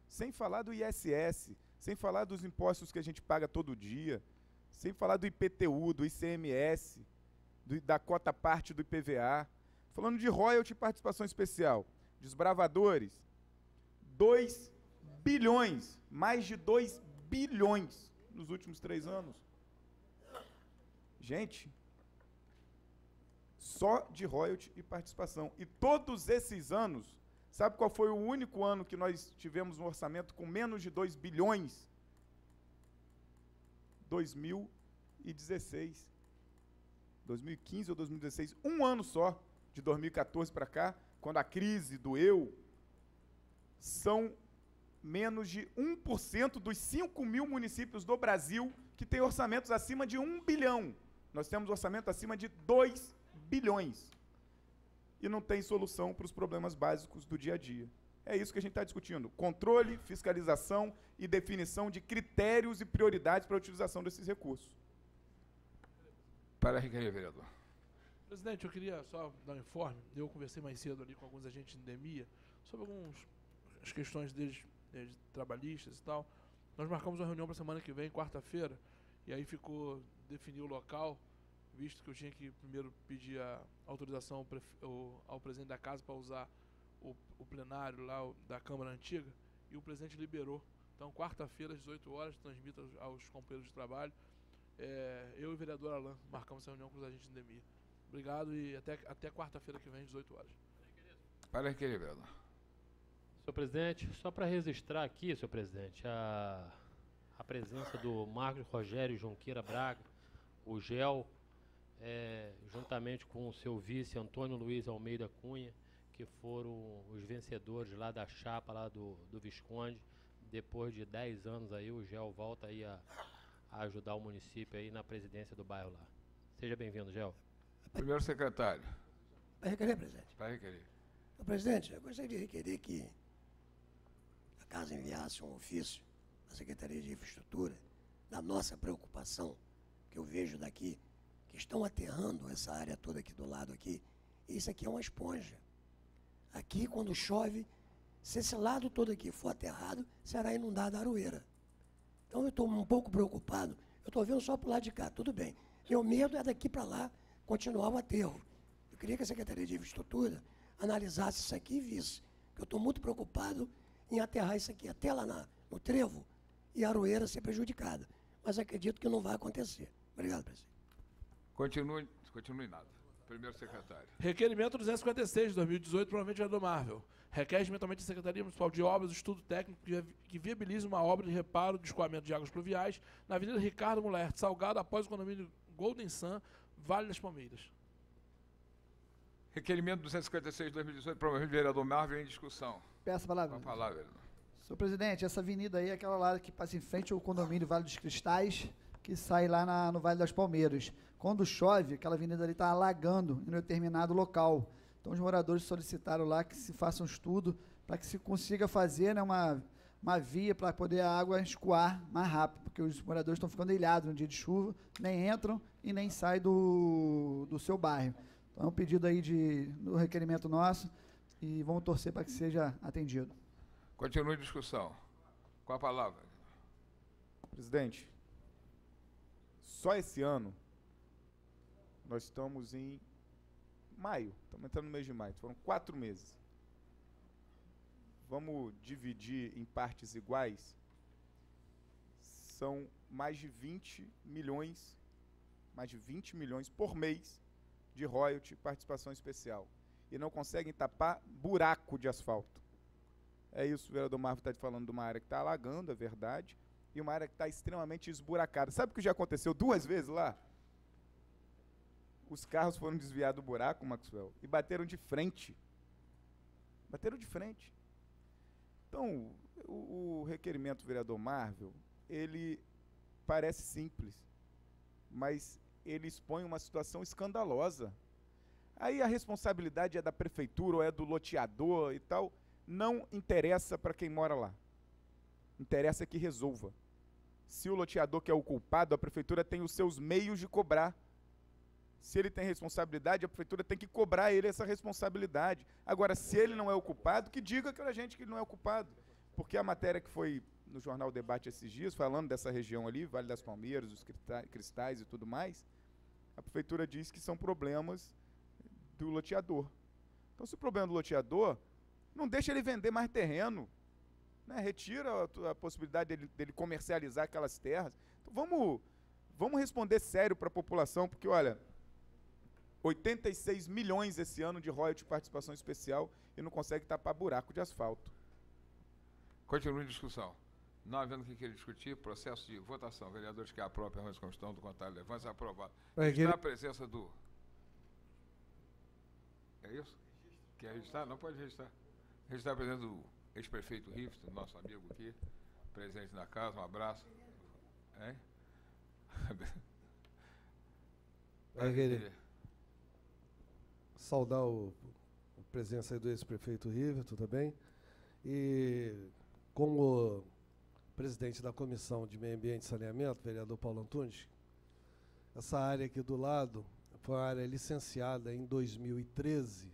Sem falar do ISS, sem falar dos impostos que a gente paga todo dia, sem falar do IPTU, do ICMS, da cota parte do IPVA. Falando de royalty e participação especial. Desbravadores, 2 bilhões, mais de 2 bilhões nos últimos 3 anos. Gente, só de royalty e participação. E todos esses anos, sabe qual foi o único ano que nós tivemos um orçamento com menos de 2 bilhões? 2016. 2015 ou 2016. Um ano só, de 2014 para cá, quando a crise doeu, são menos de 1% dos 5 mil municípios do Brasil que têm orçamentos acima de 1 bilhão. Nós temos orçamento acima de 2 bilhões. E não tem solução para os problemas básicos do dia a dia. É isso que a gente está discutindo. Controle, fiscalização e definição de critérios e prioridades para a utilização desses recursos. Para requerer, vereador. Presidente, eu queria só dar um informe. Eu conversei mais cedo ali com alguns agentes de endemia sobre as questões deles, trabalhistas e tal. Nós marcamos uma reunião para a semana que vem, quarta-feira, e aí ficou definir o local, visto que eu tinha que primeiro pedir a autorização ao presidente da casa para usar o plenário lá da Câmara Antiga, e o presidente liberou. Então, quarta-feira, às 18 horas, transmita aos companheiros de trabalho. Eu e o vereador Alain marcamos essa reunião com os agentes de endemia. Obrigado e até quarta-feira que vem, às 18 horas. Para requerer, vereador. Senhor presidente, só para registrar aqui, senhor presidente, a presença do Marcos Rogério Junqueira Braga, o GEL, juntamente com o seu vice Antônio Luiz Almeida Cunha, que foram os vencedores lá da chapa lá do Visconde. Depois de 10 anos aí, o GEL volta aí a ajudar o município aí na presidência do bairro lá. Seja bem-vindo, GEL. Primeiro secretário. Para requerer, presidente. Para requerer. Presidente, eu gostaria de requerer que a casa enviasse um ofício à Secretaria de Infraestrutura da nossa preocupação, que eu vejo daqui, que estão aterrando essa área toda aqui do lado aqui. E isso aqui é uma esponja. Aqui, quando chove, se esse lado todo aqui for aterrado, será inundada a Aroeira. Então eu estou um pouco preocupado. Eu estou vendo só para o lado de cá, tudo bem. Meu medo é daqui para lá continuar o aterro. Eu queria que a Secretaria de Infraestrutura analisasse isso aqui e visse. Porque eu estou muito preocupado em aterrar isso aqui até lá no trevo e a Aroeira ser prejudicada. Mas acredito que não vai acontecer. Obrigado, presidente. Continue nada. Primeiro secretário. Requerimento 256 de 2018, provavelmente vereador Marvel. Requer regimentalmente a Secretaria Municipal de Obras o estudo técnico que viabilize uma obra de reparo de escoamento de águas pluviais na Avenida Ricardo Mulher, Salgado, após o condomínio Golden Sun, Vale das Palmeiras. Requerimento 256 de 2018, promovido pelo vereador Marvel, em discussão. Peço a palavra. Com a palavra, vereador. Senhor presidente, essa avenida aí é aquela lá que passa em frente ao condomínio Vale dos Cristais, que sai lá no Vale das Palmeiras. Quando chove, aquela avenida ali está alagando em um determinado local. Então, os moradores solicitaram lá que se faça um estudo para que se consiga fazer, né, uma via para poder a água escoar mais rápido, porque os moradores estão ficando ilhados no dia de chuva, nem entram e nem saem do seu bairro. Então, é um pedido aí do requerimento nosso e vamos torcer para que seja atendido. Continue a discussão. Com a palavra. Presidente, só esse ano, nós estamos em maio, estamos entrando no mês de maio, foram 4 meses. Vamos dividir em partes iguais, são mais de 20 milhões por mês de royalty, participação especial. E não conseguem tapar buraco de asfalto. É isso, o vereador Marvel está falando de uma área que está alagando, é verdade, e uma área que está extremamente esburacada. Sabe o que já aconteceu 2 vezes lá? Os carros foram desviados do buraco, Maxwell, e bateram de frente. Bateram de frente. Então, o requerimento do vereador Marvel, ele parece simples, mas ele expõe uma situação escandalosa. Aí a responsabilidade é da prefeitura ou é do loteador e tal, não interessa para quem mora lá. Interessa que resolva. Se o loteador que é o culpado, a prefeitura tem os seus meios de cobrar. Se ele tem responsabilidade, a prefeitura tem que cobrar ele essa responsabilidade. Agora, se ele não é o culpado, que diga para a gente que ele não é o culpado. Porque a matéria que foi no Jornal Debate esses dias, falando dessa região ali, Vale das Palmeiras, os cristais e tudo mais, a prefeitura diz que são problemas do loteador. Então, se o problema do loteador, não deixa ele vender mais terreno, né? Retira a possibilidade dele comercializar aquelas terras. Então, vamos responder sério para a população, porque, olha, 86 milhões esse ano de royalty de participação especial e não consegue tapar buraco de asfalto. Continue a discussão. Não havendo que querer discutir, processo de votação. Vereadores que aprovam a Constituição do Contábil Levante, aprovado. Está a presença do... É isso? Quer registrar? Não pode registrar. Registrar a presença do ex-prefeito Rifto, nosso amigo aqui, presente na casa, um abraço. Hein? Vai querer saudar a presença aí do ex-prefeito River, tudo bem? E como presidente da Comissão de Meio Ambiente e Saneamento, vereador Paulo Antunes, essa área aqui do lado foi uma área licenciada em 2013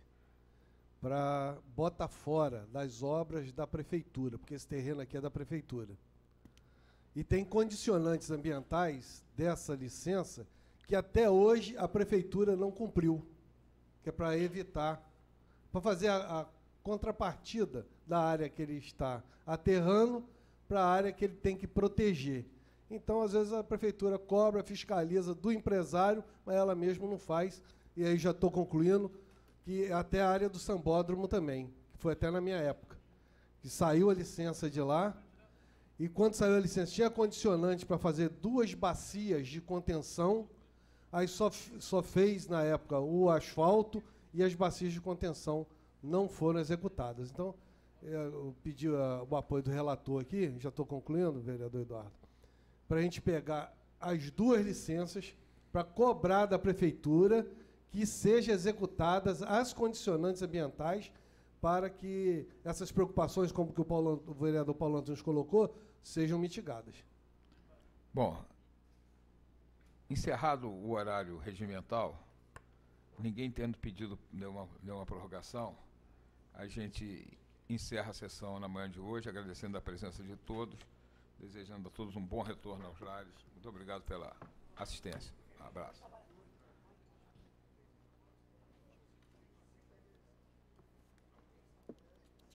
para botar fora das obras da prefeitura, porque esse terreno aqui é da prefeitura. E tem condicionantes ambientais dessa licença que até hoje a prefeitura não cumpriu, que é para evitar, para fazer a contrapartida da área que ele está aterrando para a área que ele tem que proteger. Então, às vezes, a prefeitura cobra, fiscaliza do empresário, mas ela mesma não faz. E aí já estou concluindo que até a área do Sambódromo também, que foi até na minha época, que saiu a licença de lá, e quando saiu a licença tinha condicionante para fazer 2 bacias de contenção, aí só fez, na época, o asfalto e as bacias de contenção não foram executadas. Então, eu pedi o apoio do relator aqui, já estou concluindo, vereador Eduardo, para a gente pegar as 2 licenças para cobrar da prefeitura que sejam executadas as condicionantes ambientais para que essas preocupações, como que o vereador Paulo Antunes colocou, sejam mitigadas. Bom, encerrado o horário regimental, ninguém tendo pedido nenhuma prorrogação, a gente encerra a sessão na manhã de hoje, agradecendo a presença de todos, desejando a todos um bom retorno aos lares. Muito obrigado pela assistência. Um abraço.